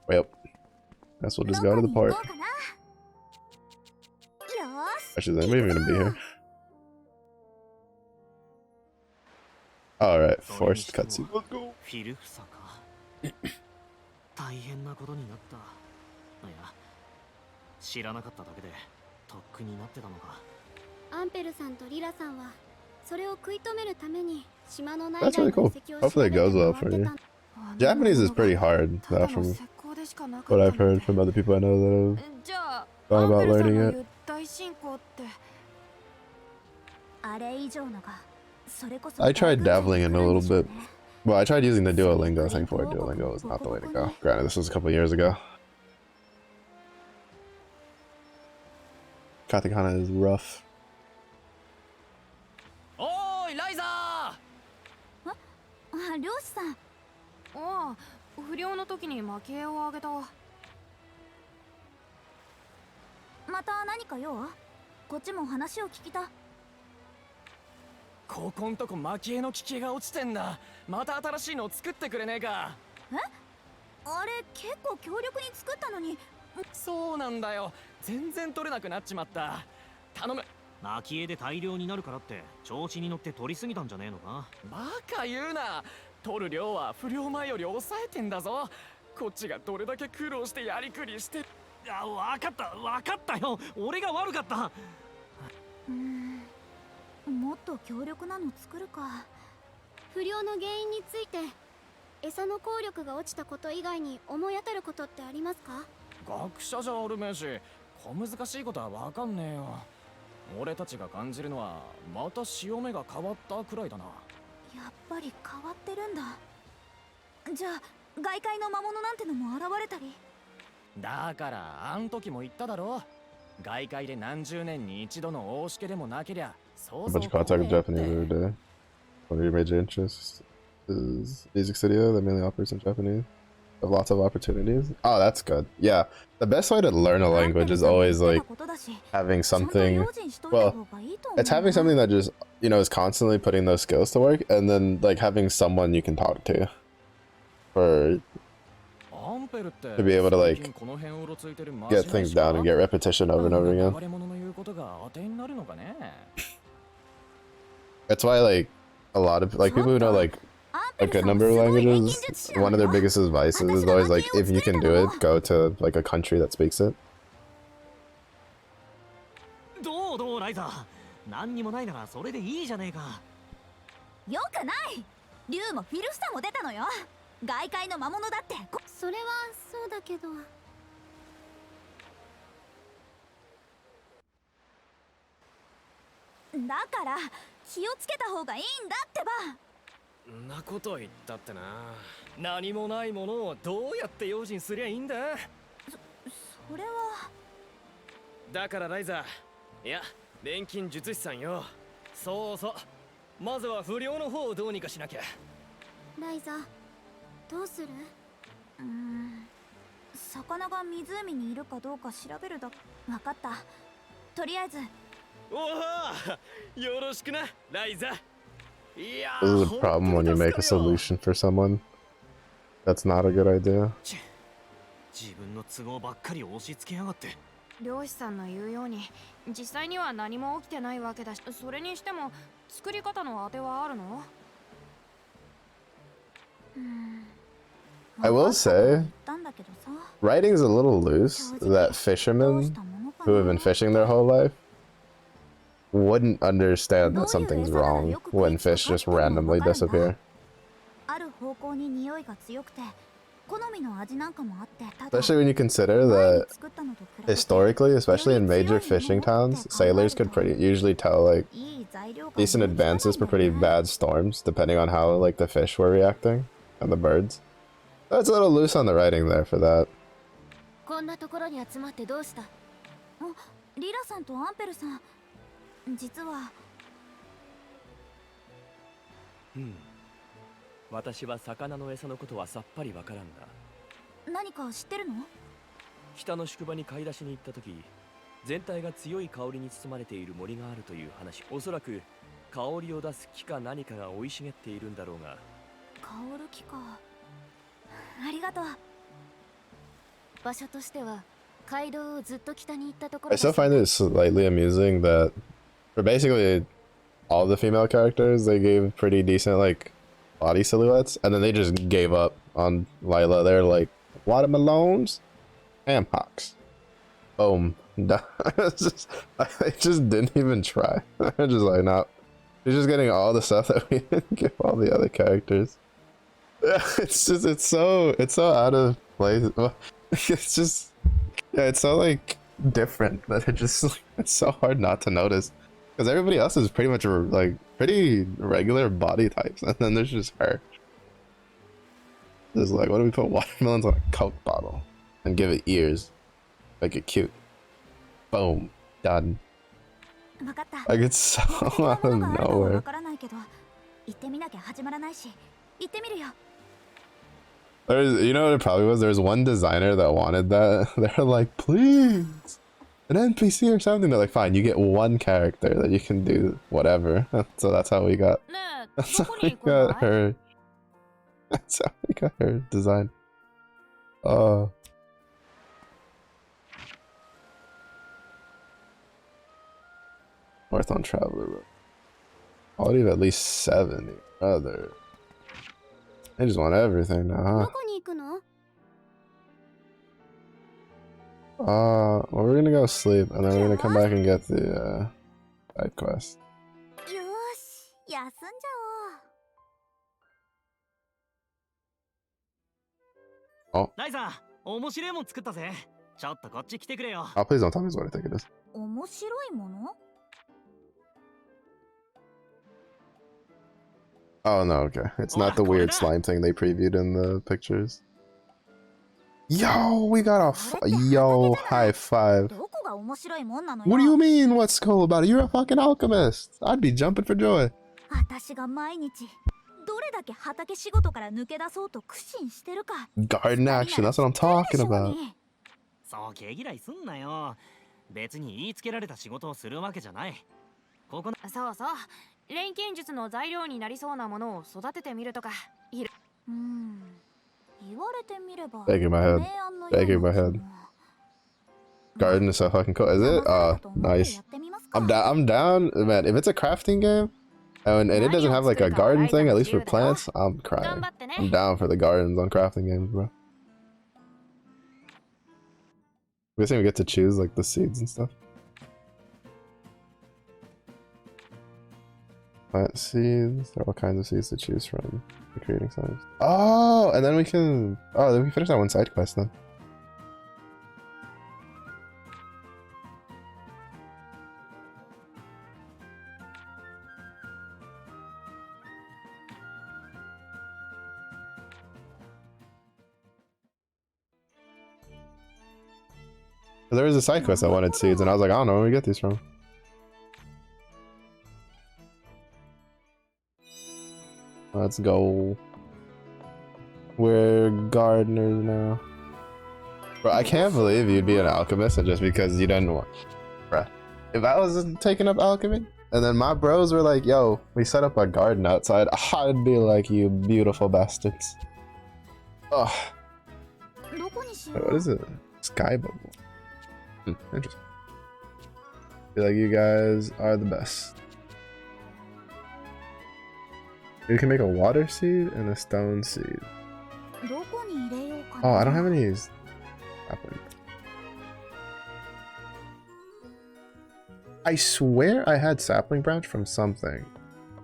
Well, guess we'll just go to the park. Actually, is anybody even gonna be here? Alright, forced cutscene. Let's go! 大変なことになった。いや、知らなかっただけでとっくになってたのか。アンペルさんとリラさんはそれを食い止めるために島の内 That's really cool. Hopefully it goes well for you. Japanese is pretty hard, though, from what I've heard from other people I know that have thought about learning it. I tried dabbling in a little bit. Well, I tried using the Duolingo thing for it. Duolingo was not the way to go. Granted, this was a couple years ago. Katakana is rough. Oh, Liza! あ、漁師さん。ああ、不良の時に蒔絵をあげた。また何か用？こっちも話を聞きた。ここんとこ蒔絵の機器が落ちてんだ。また新しいのを作ってくれねえか。え？あれ結構強力に作ったのに。そうなんだよ。全然取れなくなっちまった。頼む。蒔絵で大量になるからって調子に乗って取りすぎたんじゃねえのか。バカ言うな。取る量は不良前より抑えてんだぞ。こっちがどれだけ苦労してやりくりして。あ、わかったよ。俺が悪かった。もっと強力なの作るか。不良の原因について餌の効力が落ちたこと以外に思い当たることってありますか？学者じゃあるめえし、小難しいことはわかんねえよ。俺たちが感じるのはまた潮目が変わったくらいだな。やっぱり変わってるんだ。じゃあ外界の魔物なんてのも現れたり。だからあん時も言っただろ。外界で何十年に一度の大しけでもなけりゃ。A bunch of contact with Japanese every day. One of your major interests is music studio that mainly operates in Japanese. Have lots of opportunities. Oh, that's good. Yeah, the best way to learn a language is always like having something. Well, it's having something that just, you know, is constantly putting those skills to work, and then like having someone you can talk to for to be able to like get things down and get repetition over and over again. That's why like a lot of like people who know like a good number of languages, one of their biggest advices is always like, if you can do it, go to like a country that speaks it. どうライザー。何にもないならそれでいいじゃねえか。よくない。竜もフィルフサも出たのよ。外界の魔物だって。それはそうだけど。だから気をつけた方がいいんだってば。んなこと言ったってな。何もないものをどうやって用心すりゃいいんだ。それは。だからライザー、いや錬金術師さんよ。そうそう、まずは不良の方をどうにかしなきゃ。ライザどうする？魚が湖にいるかどうか調べるだ。分かった。とりあえず。おお、よろしくなライザー。いや This is a problem when you make a solution for someone. That's not a good idea. 自分の都合ばっかり押し付けやがって。漁師さんの言うように実際には何も起きてないわけだし、それにしても作り方の当てはあるの？ I will say, writing's a little loose. That fishermen who have been fishing their whole life wouldn't understand that something's wrong when fish just randomly disappear. Especially when you consider that historically, especially in major fishing towns, sailors could usually tell like decent advances for pretty bad storms, depending on how like the fish were reacting and the birds. That's a little loose on the writing there for that. こんなところに集まってどうした？リラさんとアンペルさん、実は。私は魚の餌のことはさっぱりわからんが。何か知ってるの？北の宿場に買い出しに行った時、全体が強い香りに包まれている森があるという話。おそらく香りを出す木か何かが生い茂っているんだろうが。香る木か。ありがとう。場所としては街道をずっと北に行ったところ。I still find it slightly amusing that for basically all the female characters, they gave pretty decent like body silhouettes, and then they just gave up on Lila. They're like watermelons, ham hocks, boom. I just didn't even try. They're just like, nah. She's just getting all the stuff that we didn't give all the other characters. It's so out of place. It's just, yeah, it's so like different that it's so hard not to notice, because everybody else is pretty much like pretty regular body types, and then there's just her. Just like, what do we put watermelons on a Coke bottle and give it ears, make it cute? Boom, done. Like, it's so out of nowhere. You know what it probably was? There's one designer that wanted that. They're like, please, an NPC or something. They're like, fine, you get one character that you can do whatever. So that's how we got. That's how we got her. That's how we got her design. Northbound Traveler Road. Quality of at least 70. Brother. I just want everything now, huh? Well, we're gonna go sleep, and then we're gonna come back and get the side quest. Oh. Oh, please don't tell me what I think it is. Oh no, okay. It's not the weird slime thing they previewed in the pictures. Yo, we got a yo, high five. What do you mean, what's cool about it? You're a fucking alchemist. I'd be jumping for joy. Garden action, that's what I'm talking about. そう毛嫌いすんなよ。別に言いつけられた仕事をするわけじゃない。ここそうそう。錬金術の材料になりそうなものを育ててみるとか。Back in my head. Back in my head. Garden is so fucking cool. Is it? Nice. I'm down. Man, if it's a crafting game and it doesn't have like a garden thing, at least for plants, I'm crying. I'm down for the gardens on crafting games, bro. I guess we get to choose like the seeds and stuff. Plant seeds. There are all kinds of seeds to choose from. For creating science. Oh, and then we can. Oh, then we finish that one side quest then. There was a side quest that wanted seeds, and I was like, I don't know where we get these from. Let's go. We're gardeners now. Bro, I can't believe you'd be an alchemist and just because you didn't want. Bruh. If I wasn't taking up alchemy, and then my bros were like, yo, we set up a garden outside, I'd be like, you beautiful bastards. Oh. Wait, what is it? Sky bubble. Interesting. Feel like you guys are the best. You can make a water seed and a stone seed. Oh, I don't have any sapling. I swear I had sapling branch from something,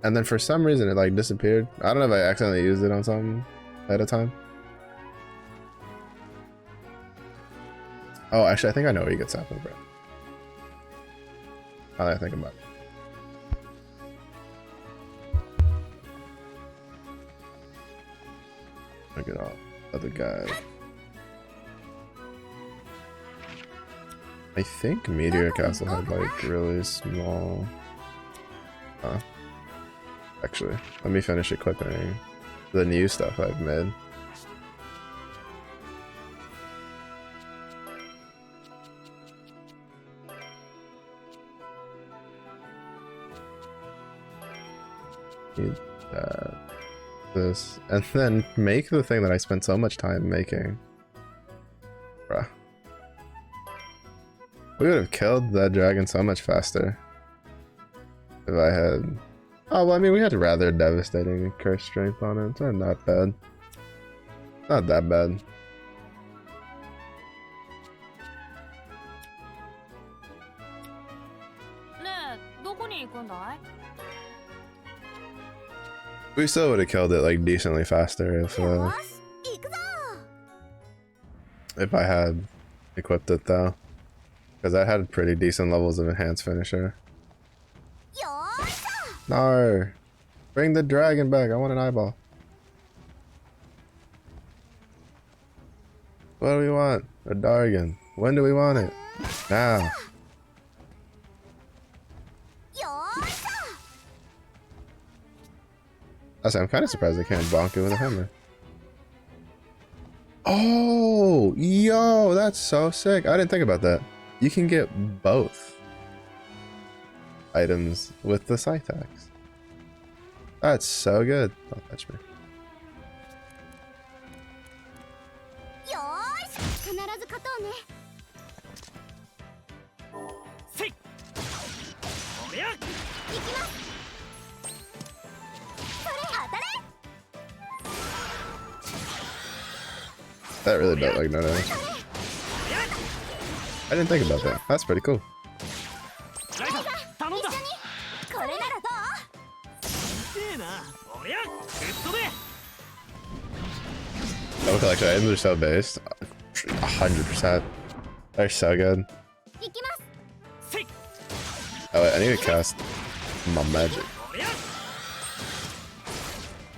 and then for some reason it like disappeared. I don't know if I accidentally used it on something at a time. Oh, actually, I think I know where you get sapling branch. Now that I think about it. Look at all other guys. I think Meteor Castle had like really small. Actually, let me finish equipping the new stuff I've made. Need that. This, and then make the thing that I spent so much time making. Bruh. We would have killed that dragon so much faster if I had. Oh, well, I mean, we had rather devastating curse strength on it. It's not that bad. Not that bad. We still would have killed it like decently faster if I had equipped it though, because I had pretty decent levels of enhanced finisher. No, bring the dragon back. I want an eyeball. What do we want? A dragon. When do we want it? Now. I'm kind of surprised I can't bonk it with a hammer. Oh, yo, that's so sick. I didn't think about that. You can get both items with the scythe axe. That's so good. Don't touch me. That really built like no damage. I didn't think about that. That's pretty cool. Double collection items are so based. 100%. They're so good. Oh wait, I need to cast my magic.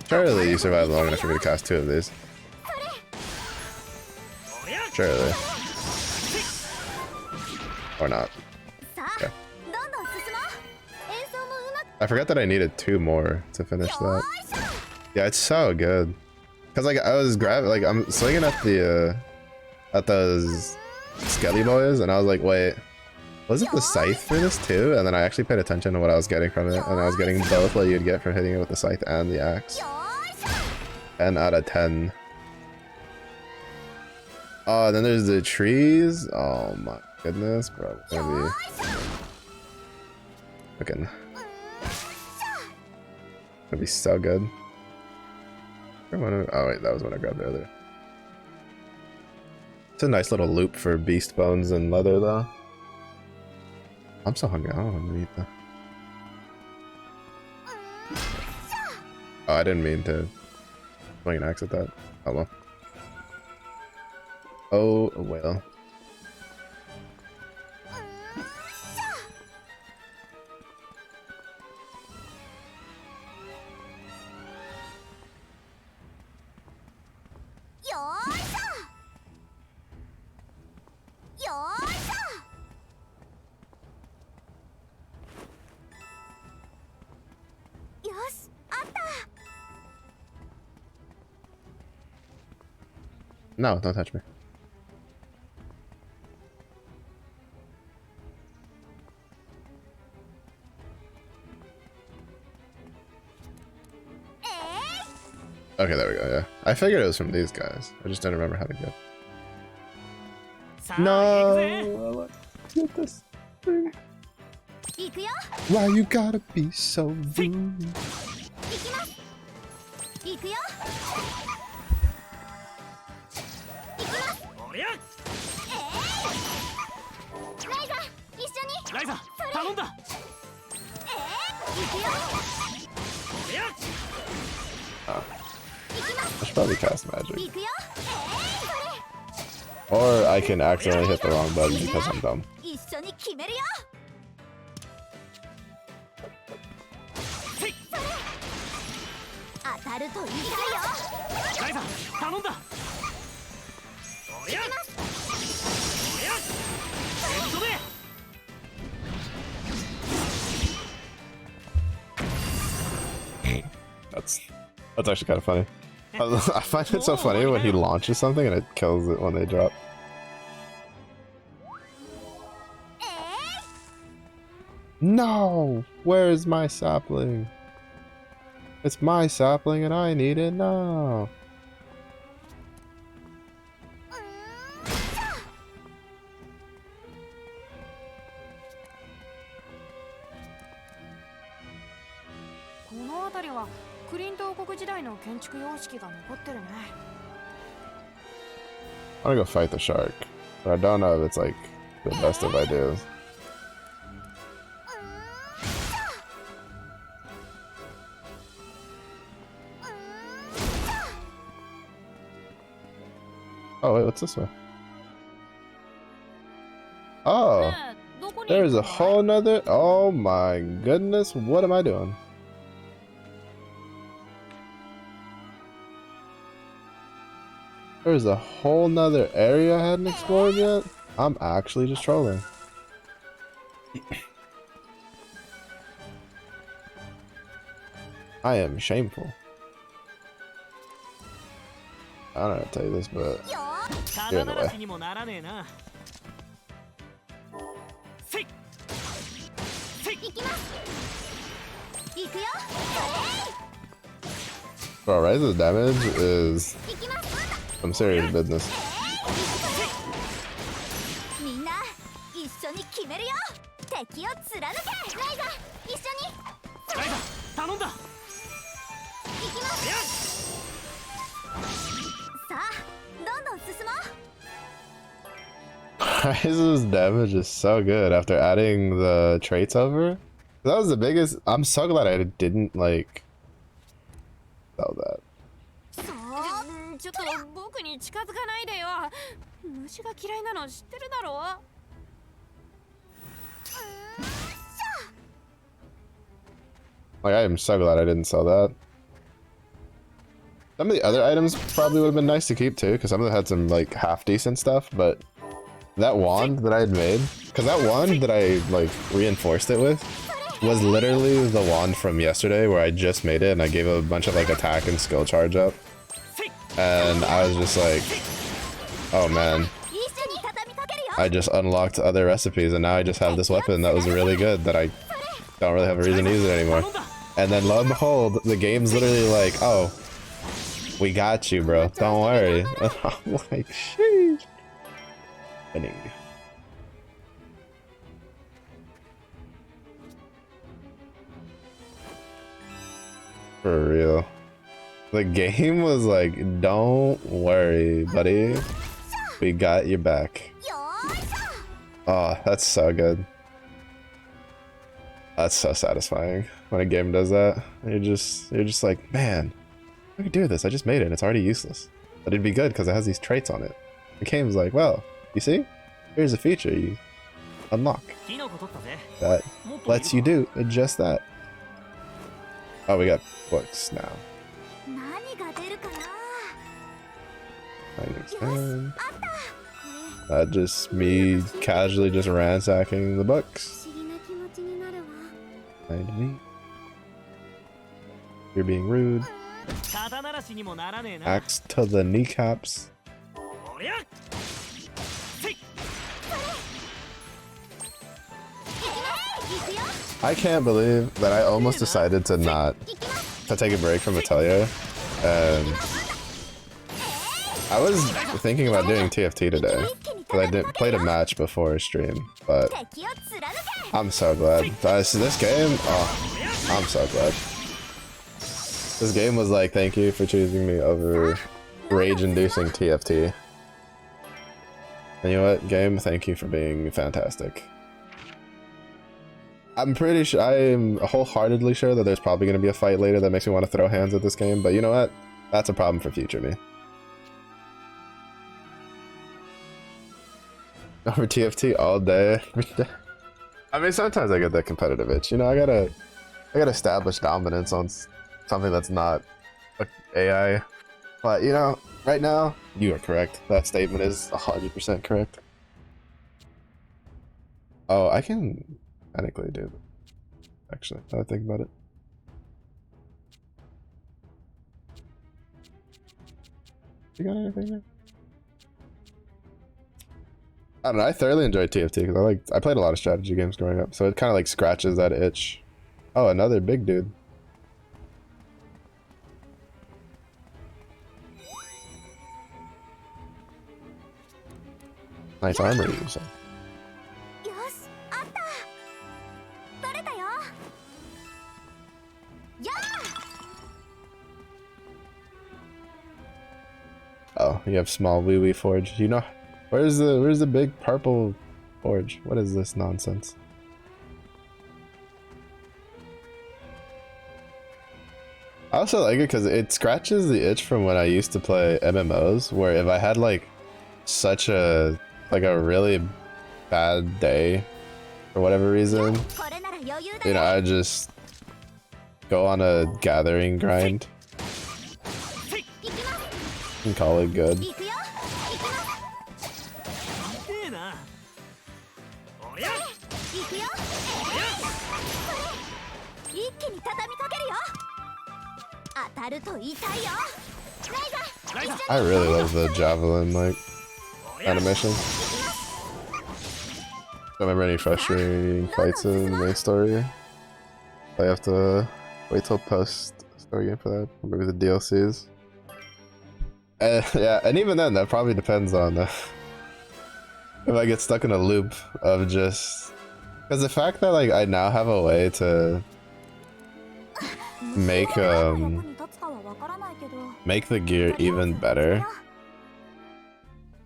Surely you survived long enough for me to cast 2 of these. Surely. Or not. Okay. I forgot that I needed 2 more to finish that. Yeah, it's so good. Cause like I was like I'm swinging at the at those skelly boys, and I was like, wait, was it the scythe for this too? And then I actually paid attention to what I was getting from it, and I was getting both what you'd get from hitting it with the scythe and the axe. 10 out of 10. Oh, then there's the trees. Oh my goodness, bro. Gonna be fucking. Gonna be so good. Oh wait, that was what I grabbed earlier. It's a nice little loop for beast bones and leather, though. I'm so hungry. I don't want to eat that. Oh, I didn't mean to swing an axe at that. Oh well. Oh well. No, don't touch me. Okay, there we go, yeah. I figured it was from these guys. I just don't remember how to go. No! Get this thing. Why you gotta be so rude? Liza, 頼んだ。I should probably cast magic. Or I can accidentally hit the wrong button because I'm dumb. Liza, 頼んだ。That's actually kind of funny. I find it so funny when he launches something and it kills it when they drop. No! Where's my sapling? It's my sapling and I need it now. I wanna go fight the shark, but I don't know if it's like the best of ideas. Oh wait, what's this way? Oh, there's a whole nother. Oh my goodness, what am I doing? There's a whole nother area I hadn't explored yet? I'm actually just trolling. I am shameful. I don't know how to tell you this, but you're in the way. Bro, Rise's damage is some serious business. Rise's damage is so good after adding the traits over. That was the biggest. I'm so glad I didn't like sell that. Like, I am so glad I didn't sell that. Some of the other items probably would have been nice to keep too, because some of them had some like half decent stuff, but that wand that I had made, because that wand that I like reinforced it with was literally the wand from yesterday where I just made it and I gave a bunch of like attack and skill charge up. And I was just like, oh man, I just unlocked other recipes and now I just have this weapon that was really good that I don't really have a reason to use it anymore. And then lo and behold, the game's literally like, oh, we got you, bro, don't worry. And I'm like, sheesh. Winning. For real. The game was like, don't worry, buddy. We got your back. Oh, that's so good. That's so satisfying. when a game does that. You're just like, man, I can do this. I just made it and it's already useless. But it'd be good because it has these traits on it. The game's like, well, you see? Here's a feature you unlock that lets you do just that. Oh, we got books now. I understand. Just me casually just ransacking the books. Find me. You're being rude. Axe to the kneecaps. I can't believe that I almost decided to take a break from Atelier, and I was thinking about doing TFT today because I played a match before stream, but I'm so glad. This game, oh, I'm so glad. This game was like, thank you for choosing me over rage-inducing TFT. And you know what, game? Thank you for being fantastic. I'm pretty sure, I am wholeheartedly sure that there's probably going to be a fight later that makes me want to throw hands at this game, but you know what? That's a problem for future me. Over TFT all day. I mean, sometimes I get that competitive itch. You know, I gotta establish dominance on something that's not AI. But you know, right now, you are correct. That statement is 100% correct. Oh, I can technically do it. Actually, now that I think about it. You got anything there? I don't know, I thoroughly enjoyed TFT because I played a lot of strategy games growing up, so it kind of like scratches that itch. Oh, another big dude. Nice armor you said. Oh, you have small wee wee forge. You know, where's the big purple forge? What is this nonsense? I also like it because it scratches the itch from when I used to play MMOs, where if I had like such a really bad day for whatever reason, you know, I just go on a gathering grind and call it good. I really love the javelin like animation. Don't remember any frustrating fights in the main story. I have to wait till post story game for that. Or maybe the DLCs. Yeah, and even then, that probably depends on if I get stuck in a loop of just because the fact that like I now have a way to make the gear even better.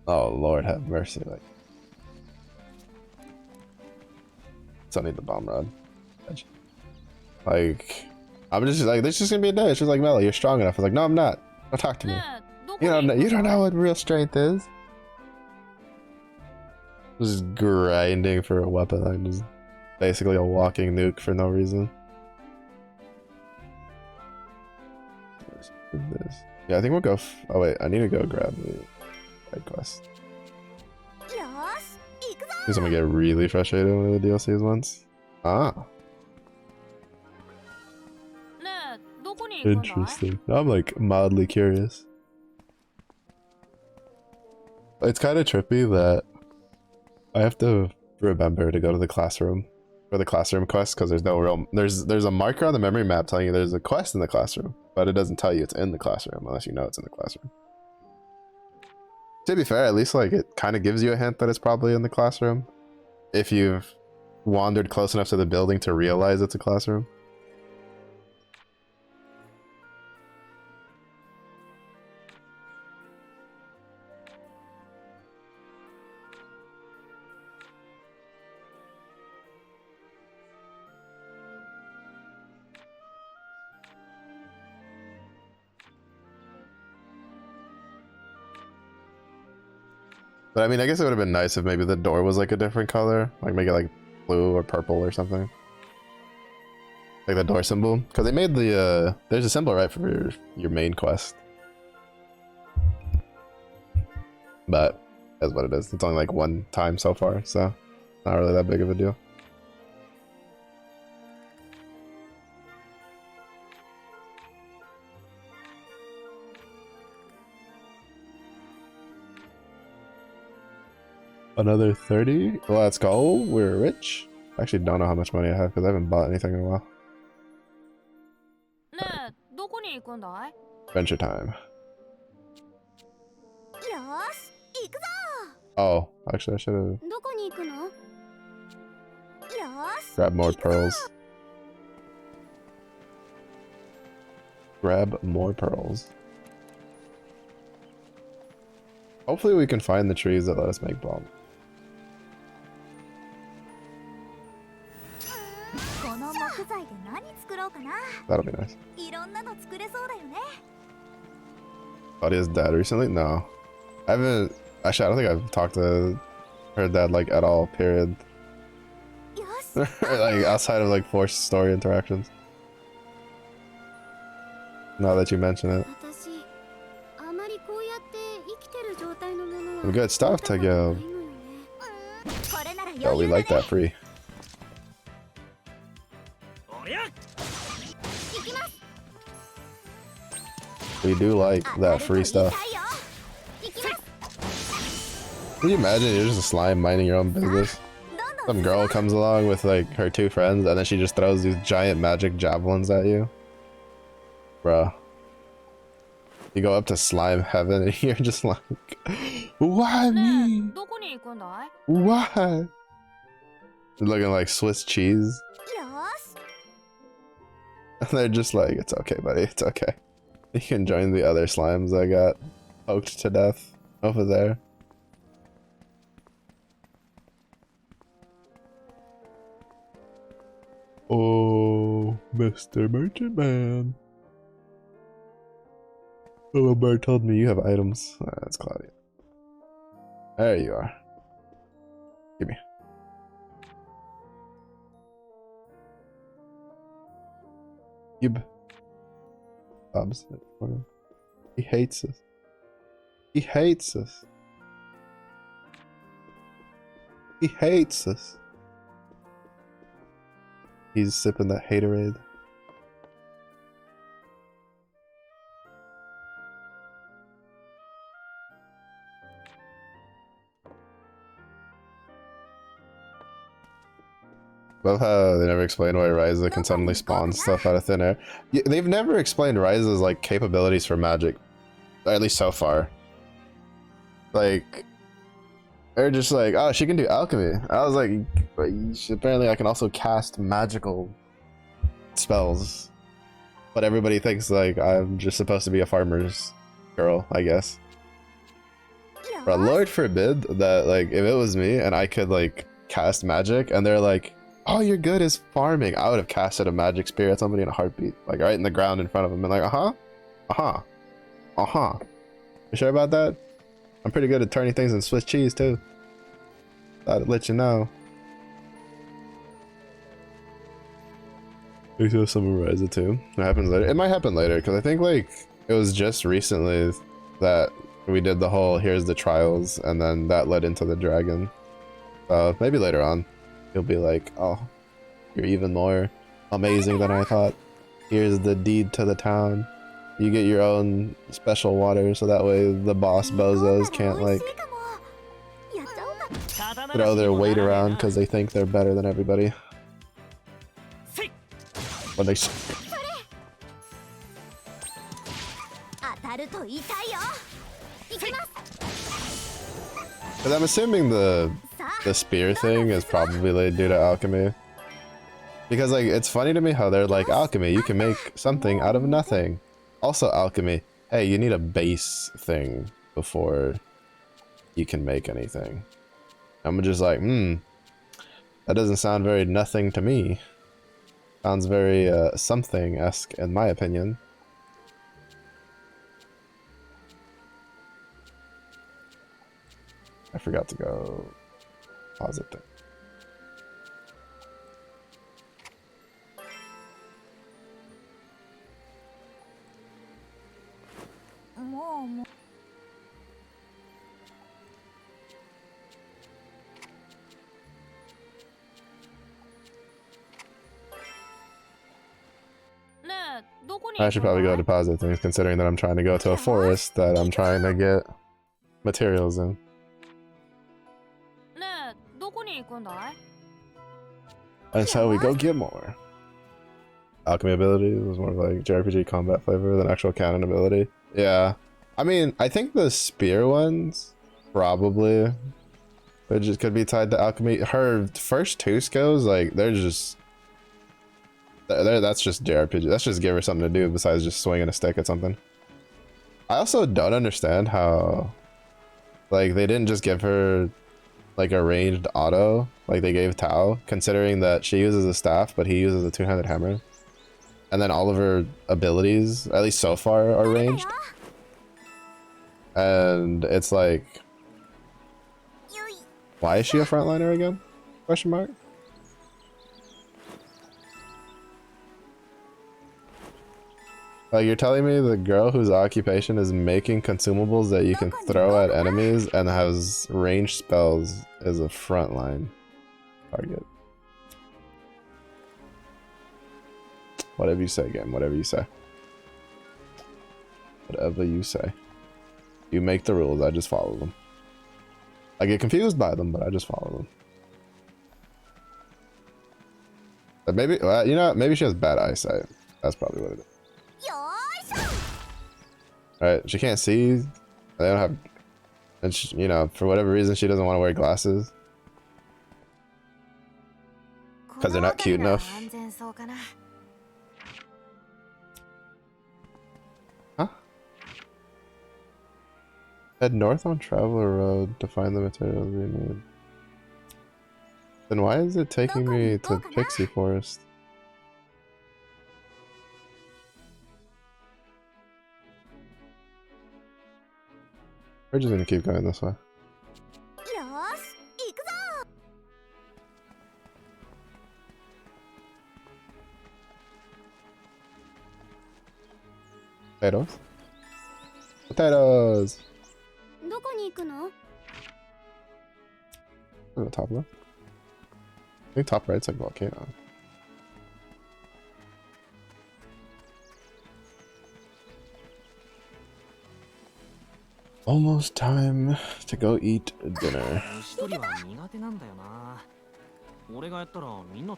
Oh Lord, have mercy! Still need the bomb rod. Like, I'm just like, there's just gonna be a day. It's just like, Mello, you're strong enough. I was like, no, I'm not. Don't talk to me. You don't know what real strength is. Just grinding for a weapon. I'm just basically a walking nuke for no reason. This. Yeah, I think we'll go. Oh wait, I need to go grab the side quest. Because I'm gonna get really frustrated with one of the DLCs once. Ah. Interesting. I'm like mildly curious. It's kind of trippy that I have to remember to go to the classroom for the classroom quest because there's a marker on the memory map telling you there's a quest in the classroom, but it doesn't tell you it's in the classroom unless you know it's in the classroom. To be fair, at least like it kind of gives you a hint that it's probably in the classroom if you've wandered close enough to the building to realize it's a classroom. But I mean, I guess it would have been nice if maybe the door was like a different color, like make it like blue or purple or something, like the door symbol. Because they made the there's a symbol right for your main quest, but that's what it is. It's only like one time so far, so not really that big of a deal. Another 30? Let's go. We're rich. I actually don't know how much money I have because I haven't bought anything in a while. ねえ、どこに行くんだい？ Adventure time. よし行くぞ Oh, actually I should have どこに行くのよし grabbed more pearls. Grab more pearls. Hopefully we can find the trees that let us make bombs. この木材で何作ろうかな That'll be nice. いろんなの作れそうだよね Claudia's dad recently? No. I haven't... Actually, I don't think I've talked to her dad, like, at all, period. よし Like, outside of, like, forced story interactions. Now that you mention it. 私あまりこうやって生きてる状態のものは Some good stuff to give. これなら Yo, we 余裕 like だ that ね free. おりゃ 行きます We do like 当た that ると free 痛い stuff. よ行きます Can you imagine you're just a slime minding your own business? どんどん Some girl comes along with like her two friends and then she just throws these giant magic javelins at you. Bruh. You go up to slime heaven and you're just like, why ね me? え、どこに行くんだい？ Why? Looking like Swiss cheese. よし And they're just like, it's okay, buddy, it's okay. You can join the other slimes that got poked to death over there. Oh, Mr. Merchant Man. The little bird told me you have items. That's Claudia. There you are. Give me. Yib. Bob's. He hates us. He hates us. He hates us. He's sipping that haterade. Love how they never explain why Ryza can suddenly spawn stuff out of thin air. They've never explained Ryza's like capabilities for magic, or at least so far. Like, they're just like, oh, she can do alchemy. I was like, apparently I can also cast magical spells. But everybody thinks like I'm just supposed to be a farmer's girl, I guess. But Lord forbid that like if it was me and I could like cast magic and they're like, oh, you're good as farming, I would have casted a magic spear at somebody in a heartbeat, like right in the ground in front of them, and like, You sure about that? I'm pretty good at turning things in Swiss cheese too. Thought I'd let you know. We still summarize it too. It happens later. It might happen later because I think like it was just recently that we did the whole here's the trials and then that led into the dragon. So maybe later on. You'll be like, oh, you're even more amazing than I thought. Here's the deed to the town. You get your own special water so that way the boss bozos can't like throw their weight around because they think they're better than everybody. When they Because I'm assuming the spear thing is probably like due to alchemy. Because like it's funny to me how they're like, alchemy, you can make something out of nothing. Also alchemy, hey, you need a base thing before you can make anything. I'm just like, that doesn't sound very nothing to me. Sounds very something-esque in my opinion. I forgot to go pause it there. I should probably go deposit things, considering that I'm trying to go to a forest that I'm trying to get materials in. And so we go get more. Alchemy ability was more like JRPG combat flavor than actual canon ability. Yeah. I mean, I think the spear ones, probably. They just could be tied to alchemy. Her first two skills, like, they're just... that's just JRPG. That's just give her something to do besides just swinging a stick at something. I also don't understand how, like, they didn't just give her, like, a ranged auto, like they gave Tao, considering that she uses a staff, but he uses a two-handed hammer. And then all of her abilities, at least so far, are ranged. And it's like, why is she a frontliner again? Question mark? Like, you're telling me the girl whose occupation is making consumables that you can throw at enemies and has ranged spells is a frontline target. Whatever you say, game. Whatever you say. Whatever you say. You make the rules, I just follow them. I get confused by them, but I just follow them. But maybe, well, you know, maybe she has bad eyesight. That's probably what it is. Alright, she can't see. They don't have, and she, you know, for whatever reason, she doesn't want to wear glasses. Because they're not cute enough. Huh? Head north on Traveler Road to find the materials we need. Then why is it taking me to Pixie Forest? We're just gonna keep going this way. Potatoes? Potatoes! The top left? I think top right's like volcano. Almost time to go eat dinner.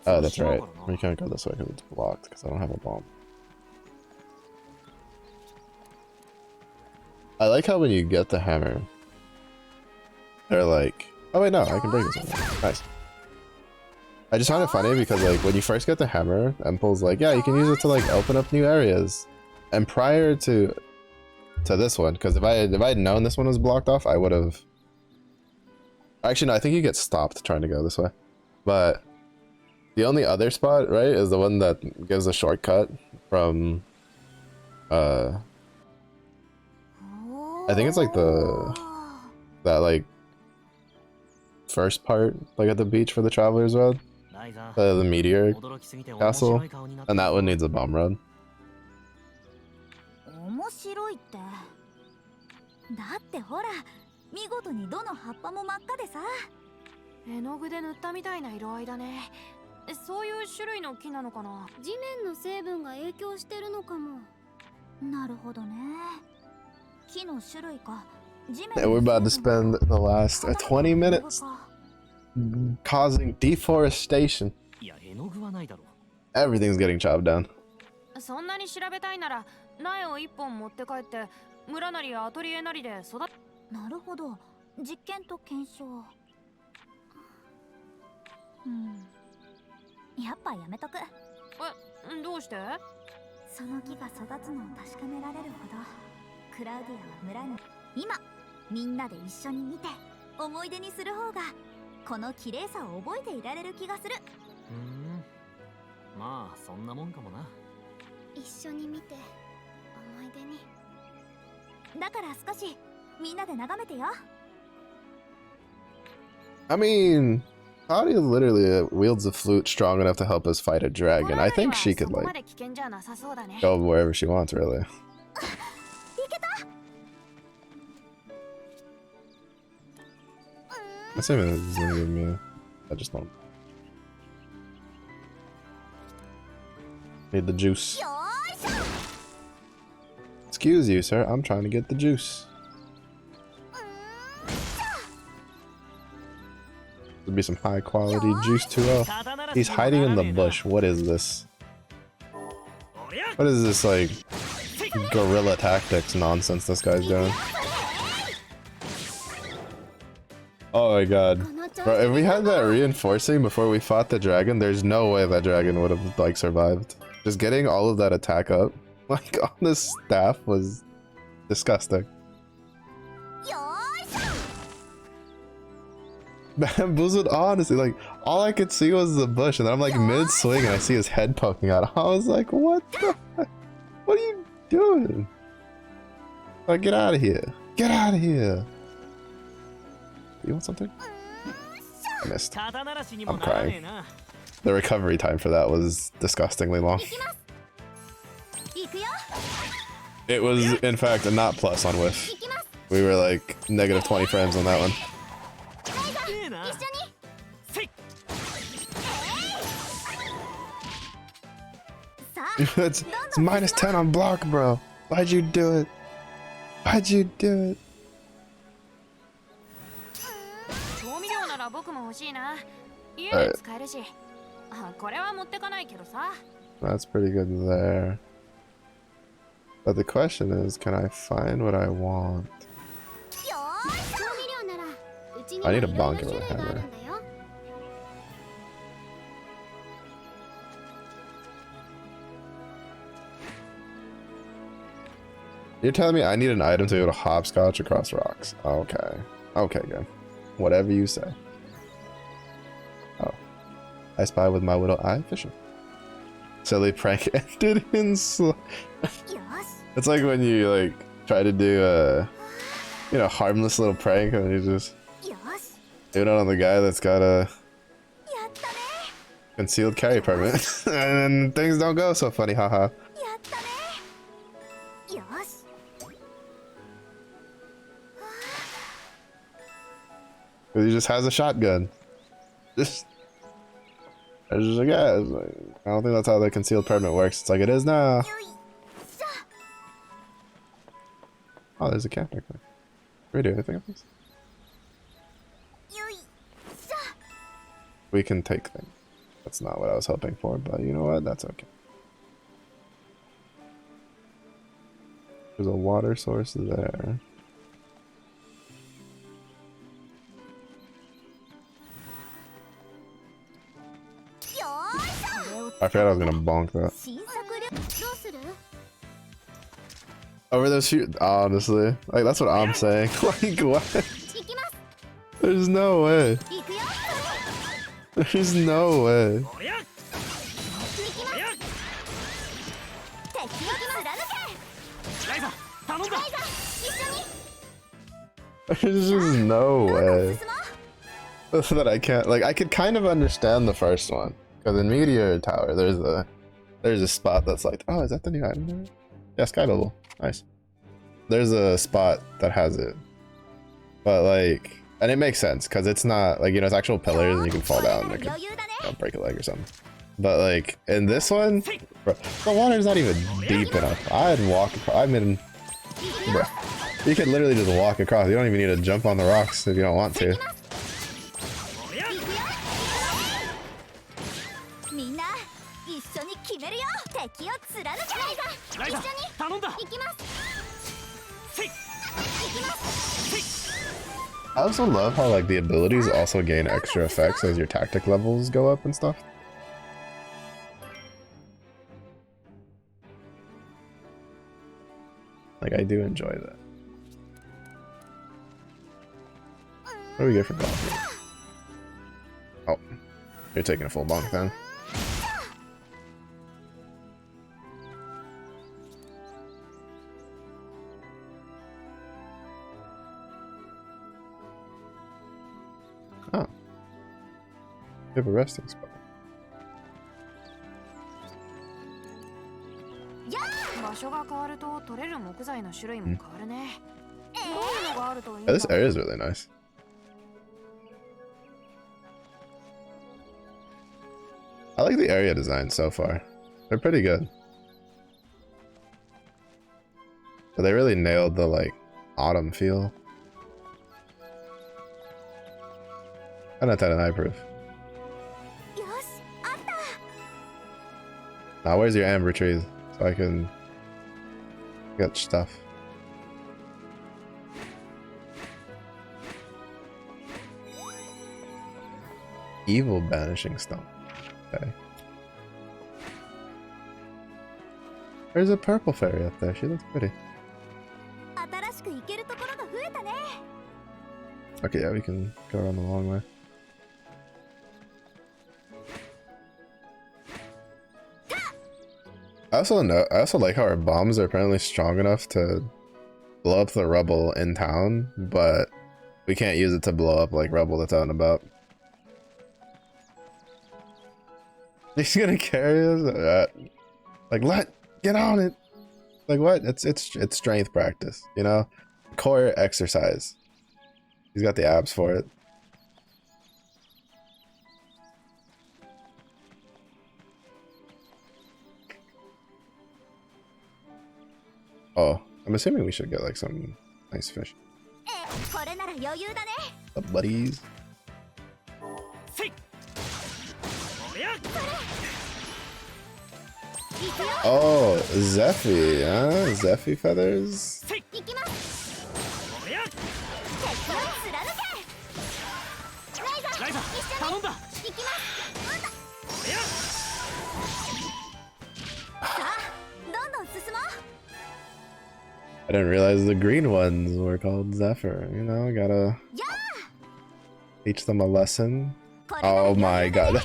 Oh, that's right. We can't go this way because it's blocked because I don't have a bomb. I like how when you get the hammer, they're like, oh wait, no, I can break this one. Nice. I just find it funny because like when you first get the hammer, Emple's like, yeah, you can use it to like open up new areas. And prior to this one, because if I had known this one was blocked off, I would have. Actually, no, I think you get stopped trying to go this way. But the only other spot, right, is the one that gives a shortcut from I think it's like that like first part, like at the beach for the Traveler's Road, the meteor castle, and that one needs a bomb run. And we're about to spend the last 20 minutes causing deforestation. Everything's getting chopped down. I mean, Claudia literally wields a flute strong enough to help us fight a dragon. I think she could, like, go wherever she wants, really. That's even this is gonna give me. I just don't need the juice. Excuse you, sir. I'm trying to get the juice. There'll be some high quality juice too. Oh, he's hiding in the bush. What is this? What is this, like, guerrilla tactics nonsense this guy's doing? Oh my god. Bro, if we had that reinforcing before we fought the dragon, there's no way that dragon would have, like, survived. Just getting all of that attack up, like, on this staff was disgusting. Bamboozled, honestly, like, all I could see was the bush, and then I'm, like, mid-swing and I see his head poking out. I was like, what the heck? What are you doing? Like, get out of here. Get out of here. You want something? I missed. I'm crying. The recovery time for that was disgustingly long. It was, in fact, a not plus on whiff. We were like negative 20 frames on that one. It's minus 10 on block, bro. Why'd you do it? Why'd you do it? Alright. That's pretty good there. But the question is, can I find what I want? I need a bonk with a hammer. You're telling me I need an item to be able to hopscotch across rocks? Okay. Okay, good. Whatever you say. Oh. I spy with my little eye fishing. Silly prank ended in It's like when you, like, try to do a, you know, harmless little prank and you just do it on the guy that's got a concealed carry permit. And things don't go so funny, haha. He just has a shotgun. It's just like, yeah, it's like, I don't think that's how the concealed permit works. It's like it is now. Oh, there's a camp next there. Can we do anything with this? We can take things. That's not what I was hoping for, but you know what? That's okay. There's a water source there. I forgot I was gonna bonk that. Over those few, honestly, like that's what I'm saying. Like what? There's no way. There's no way. There's just no way that I can't. Like I could kind of understand the first one. Because in Meteor Tower, there's a spot that's like, oh, is that the new item there? Yeah, Sky Bubble. Nice. There's a spot that has it. But like, and it makes sense, because it's not, like, you know, it's actual pillars and you can fall down and it could, you know, break a leg or something. But like, in this one, bro, the water's not even deep enough. I'd walk across, I mean, bro, you could literally just walk across. You don't even need to jump on the rocks if you don't want to. I also love how, like, the abilities also gain extra effects as your tactic levels go up and stuff. Like, I do enjoy that. What do we get for bonk? Oh, you're taking a full bonk then. Oh, We have a resting spot. 場所が変わると取れる木材の種類も変わるね。どういうのがあるといいん Yeah, だ this area is really nice. I like the area design so far. They're pretty good. But they really nailed the like autumn feel. I'm not 10 and high proof. よし、あった。 Now where's your amber trees? So I can get stuff. Evil banishing stone. Okay. There's a purple fairy up there. She looks pretty. 新しく行けるところが増えたね。 Okay, yeah, we can go around the long way. I also like how our bombs are apparently strong enough to blow up the rubble in town, but we can't use it to blow up like rubble that's out and about. He's gonna carry us? Like, get on it. Like what? It's strength practice, you know? Core exercise. He's got the abs for it. Oh, I'm assuming we should get like some nice fish. これなら余裕だね。 The buddies. せい。おや。 Oh, Zeffy, huh? Zeffy feathers? せい。行きます。おや。敵を貫け。ライザ、頼んだ。行きます。おや。さあ、どんどん進もう。 I didn't realize the green ones were called Zephyr. You know, gotta teach them a lesson. Oh my god,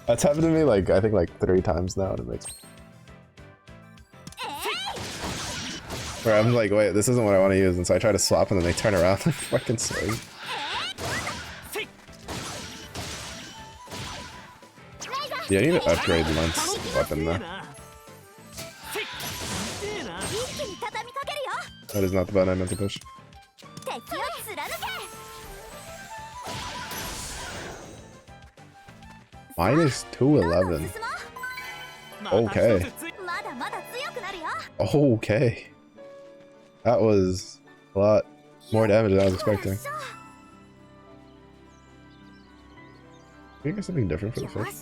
that's happened to me like I think like 3 times now, and it makes where I'm like, wait, this isn't what I want to use, and so I try to swap, and then they turn around and fucking swing. Yeah, I need to upgrade Lent's weapon though. That is not the button I meant to push. Minus 211. Okay. Okay. That was a lot more damage than I was expecting. Can you get something different for the fish?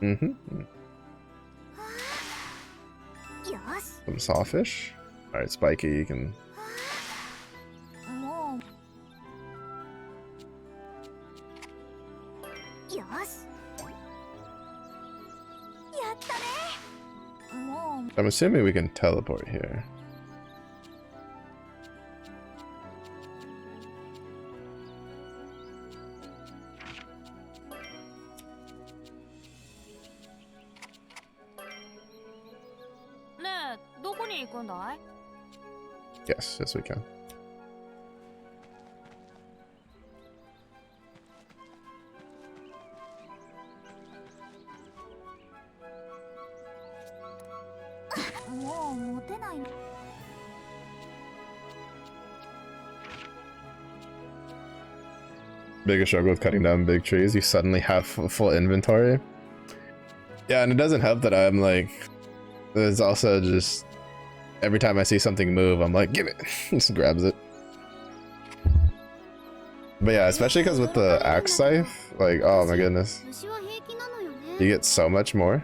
Mm-hmm. Some sawfish. Alright, Spiky, you can... I'm assuming we can teleport here. Yes, we can. Biggest struggle with cutting down big trees, you suddenly have full inventory. Yeah, and it doesn't help that I'm like, there's also just every time I see something move, I'm like, give it. Just grabs it. But yeah, especially because with the axe scythe, like, oh my goodness, you get so much more.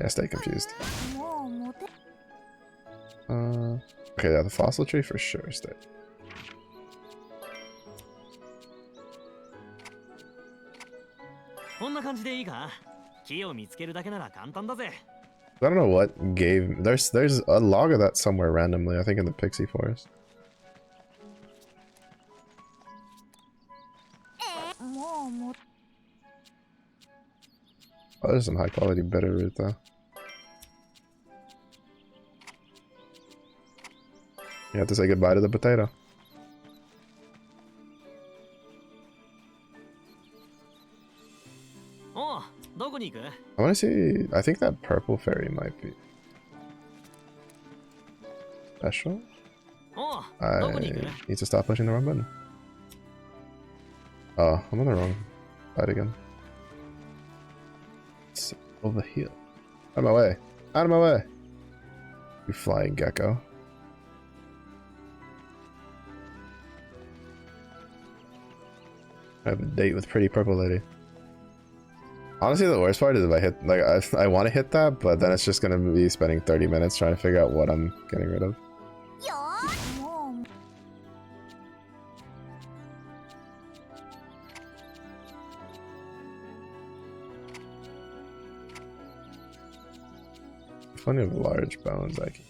Yeah, stay confused. Okay, yeah, the fossil tree for sure. Stay. I don't know what gave. There's a log of that somewhere randomly. I think in the Pixie Forest. Oh, there's some high quality bitterroot though. You have to say goodbye to the potato. Oh, どこに行く? I want to see. I think that purple fairy might be special. Oh, I どこに行く? need to stop pushing the wrong button. Oh, I'm on the wrong side again. It's over here. Out of my way. Out of my way. You flying gecko. I have a date with pretty purple lady. Honestly, the worst part is if I hit, like, I want to hit that, but then it's just gonna be spending 30 minutes trying to figure out what I'm getting rid of. Plenty of large bones I can.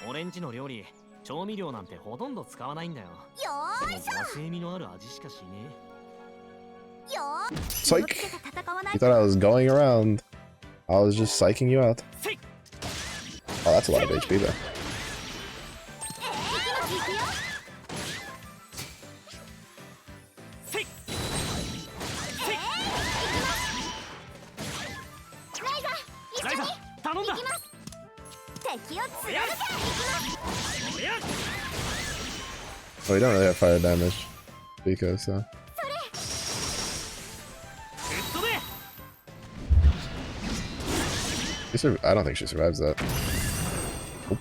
オレンジの料理、調味料なんてほとんど使わないんだよ。でも野性味のある味しかしねえ。 Psych! You thought I was going around. I was just psyching you out. Oh, that's a lot of HP though. Oh, we don't really have fire damage. Because, I don't think she survives that. Nope.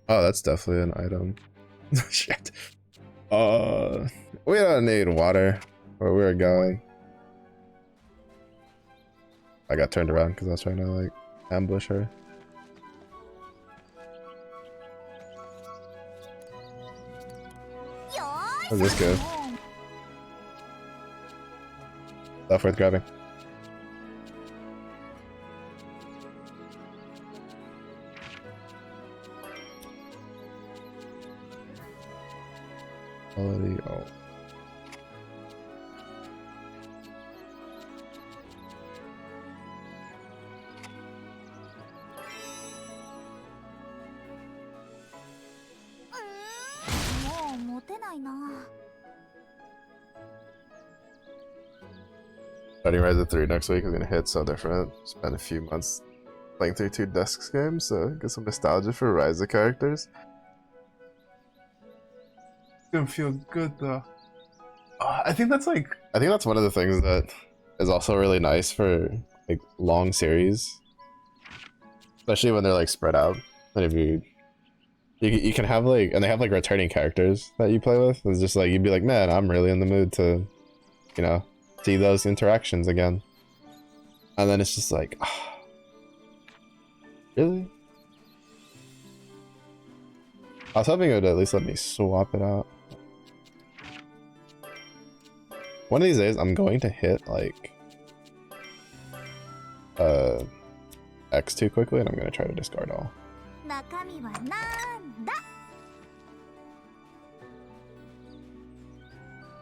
Oh, that's definitely an item. Shit. We don't need water where we're going. I got turned around because I was trying to like ambush her. How's this go? Stuff worth grabbing. Quality, oh. Starting Rise of 3 next week is gonna hit so different. Spent a few months playing through 2 Desks games, so get some nostalgia for Rise of characters. It's gonna feel good though. I think that's one of the things that is also really nice for like long series, especially when they're like spread out. And if you can have like, and they have like returning characters that you play with. It's just like you'd be like, man, I'm really in the mood to, you know, see those interactions again. And then it's just like, oh, really? I was hoping it would at least let me swap it out. One of these days I'm going to hit like X too quickly and I'm going to try to discard all.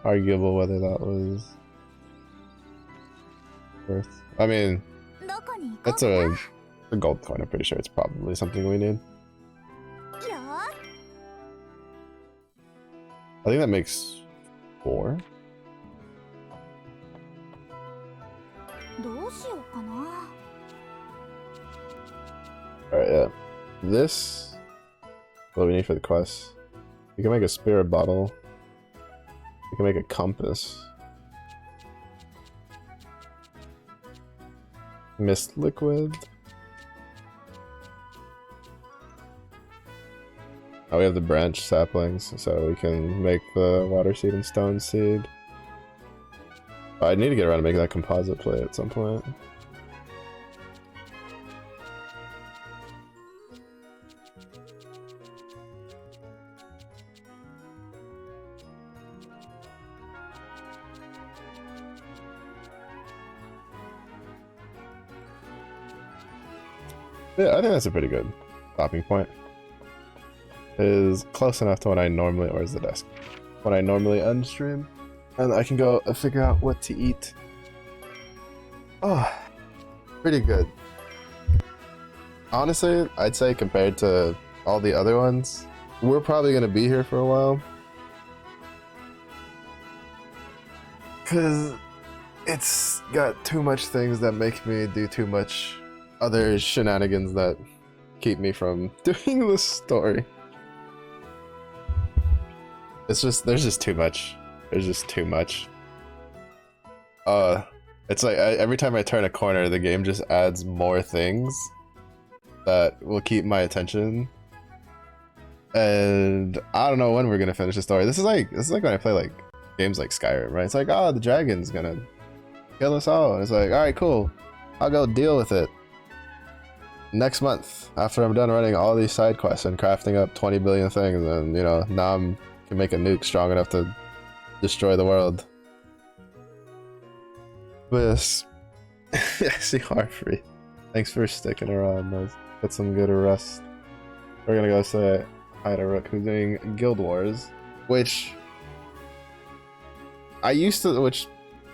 Arguable whether that was worth. I mean, that's a gold coin. I'm pretty sure it's probably something we need. I think that makes 4. Alright, yeah. This, what do we need for the quest? We can make a spirit bottle. We can make a compass. Mist liquid. Oh, we have the branch saplings, so we can make the water seed and stone seed. I need to get around to making that composite plate at some point. Yeah, I think that's a pretty good stopping point. It is close enough to when I normally, or is the desk? When I normally end stream. And I can go figure out what to eat. Oh, pretty good. Honestly, I'd say compared to all the other ones, we're probably gonna be here for a while. Cause it's got too much things that make me do too much other shenanigans that keep me from doing the story. It's just, there's just too much. There's just too much. It's like every time I turn a corner, the game just adds more things that will keep my attention. And I don't know when we're gonna finish the story. This is like when I play like games like Skyrim, right? It's like, oh, the dragon's gonna kill us all. And it's like, all right, cool. I'll go deal with it next month after I'm done running all these side quests and crafting up 20 billion things. And you know, now I can make a nuke strong enough to destroy the world. But yes, see, Harfrey, thanks for sticking around. Let's get some good rest. We're gonna go say hi to Rook, who's doing Guild Wars, which I used to. Which,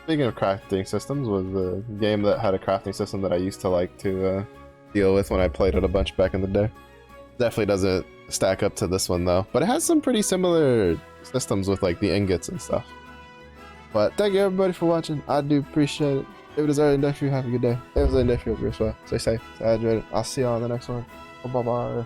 speaking of crafting systems, was the game that had a crafting system that I used to like to deal with when I played it a bunch back in the day. Definitely doesn't stack up to this one though, but it has some pretty similar systems with like the ingots and stuff. But thank you everybody for watching. I do appreciate it. If it is early enough for you, have a good day. If it was early enough for you, as well. Stay safe, stay hydrated. I'll see you on the next one. Bye bye.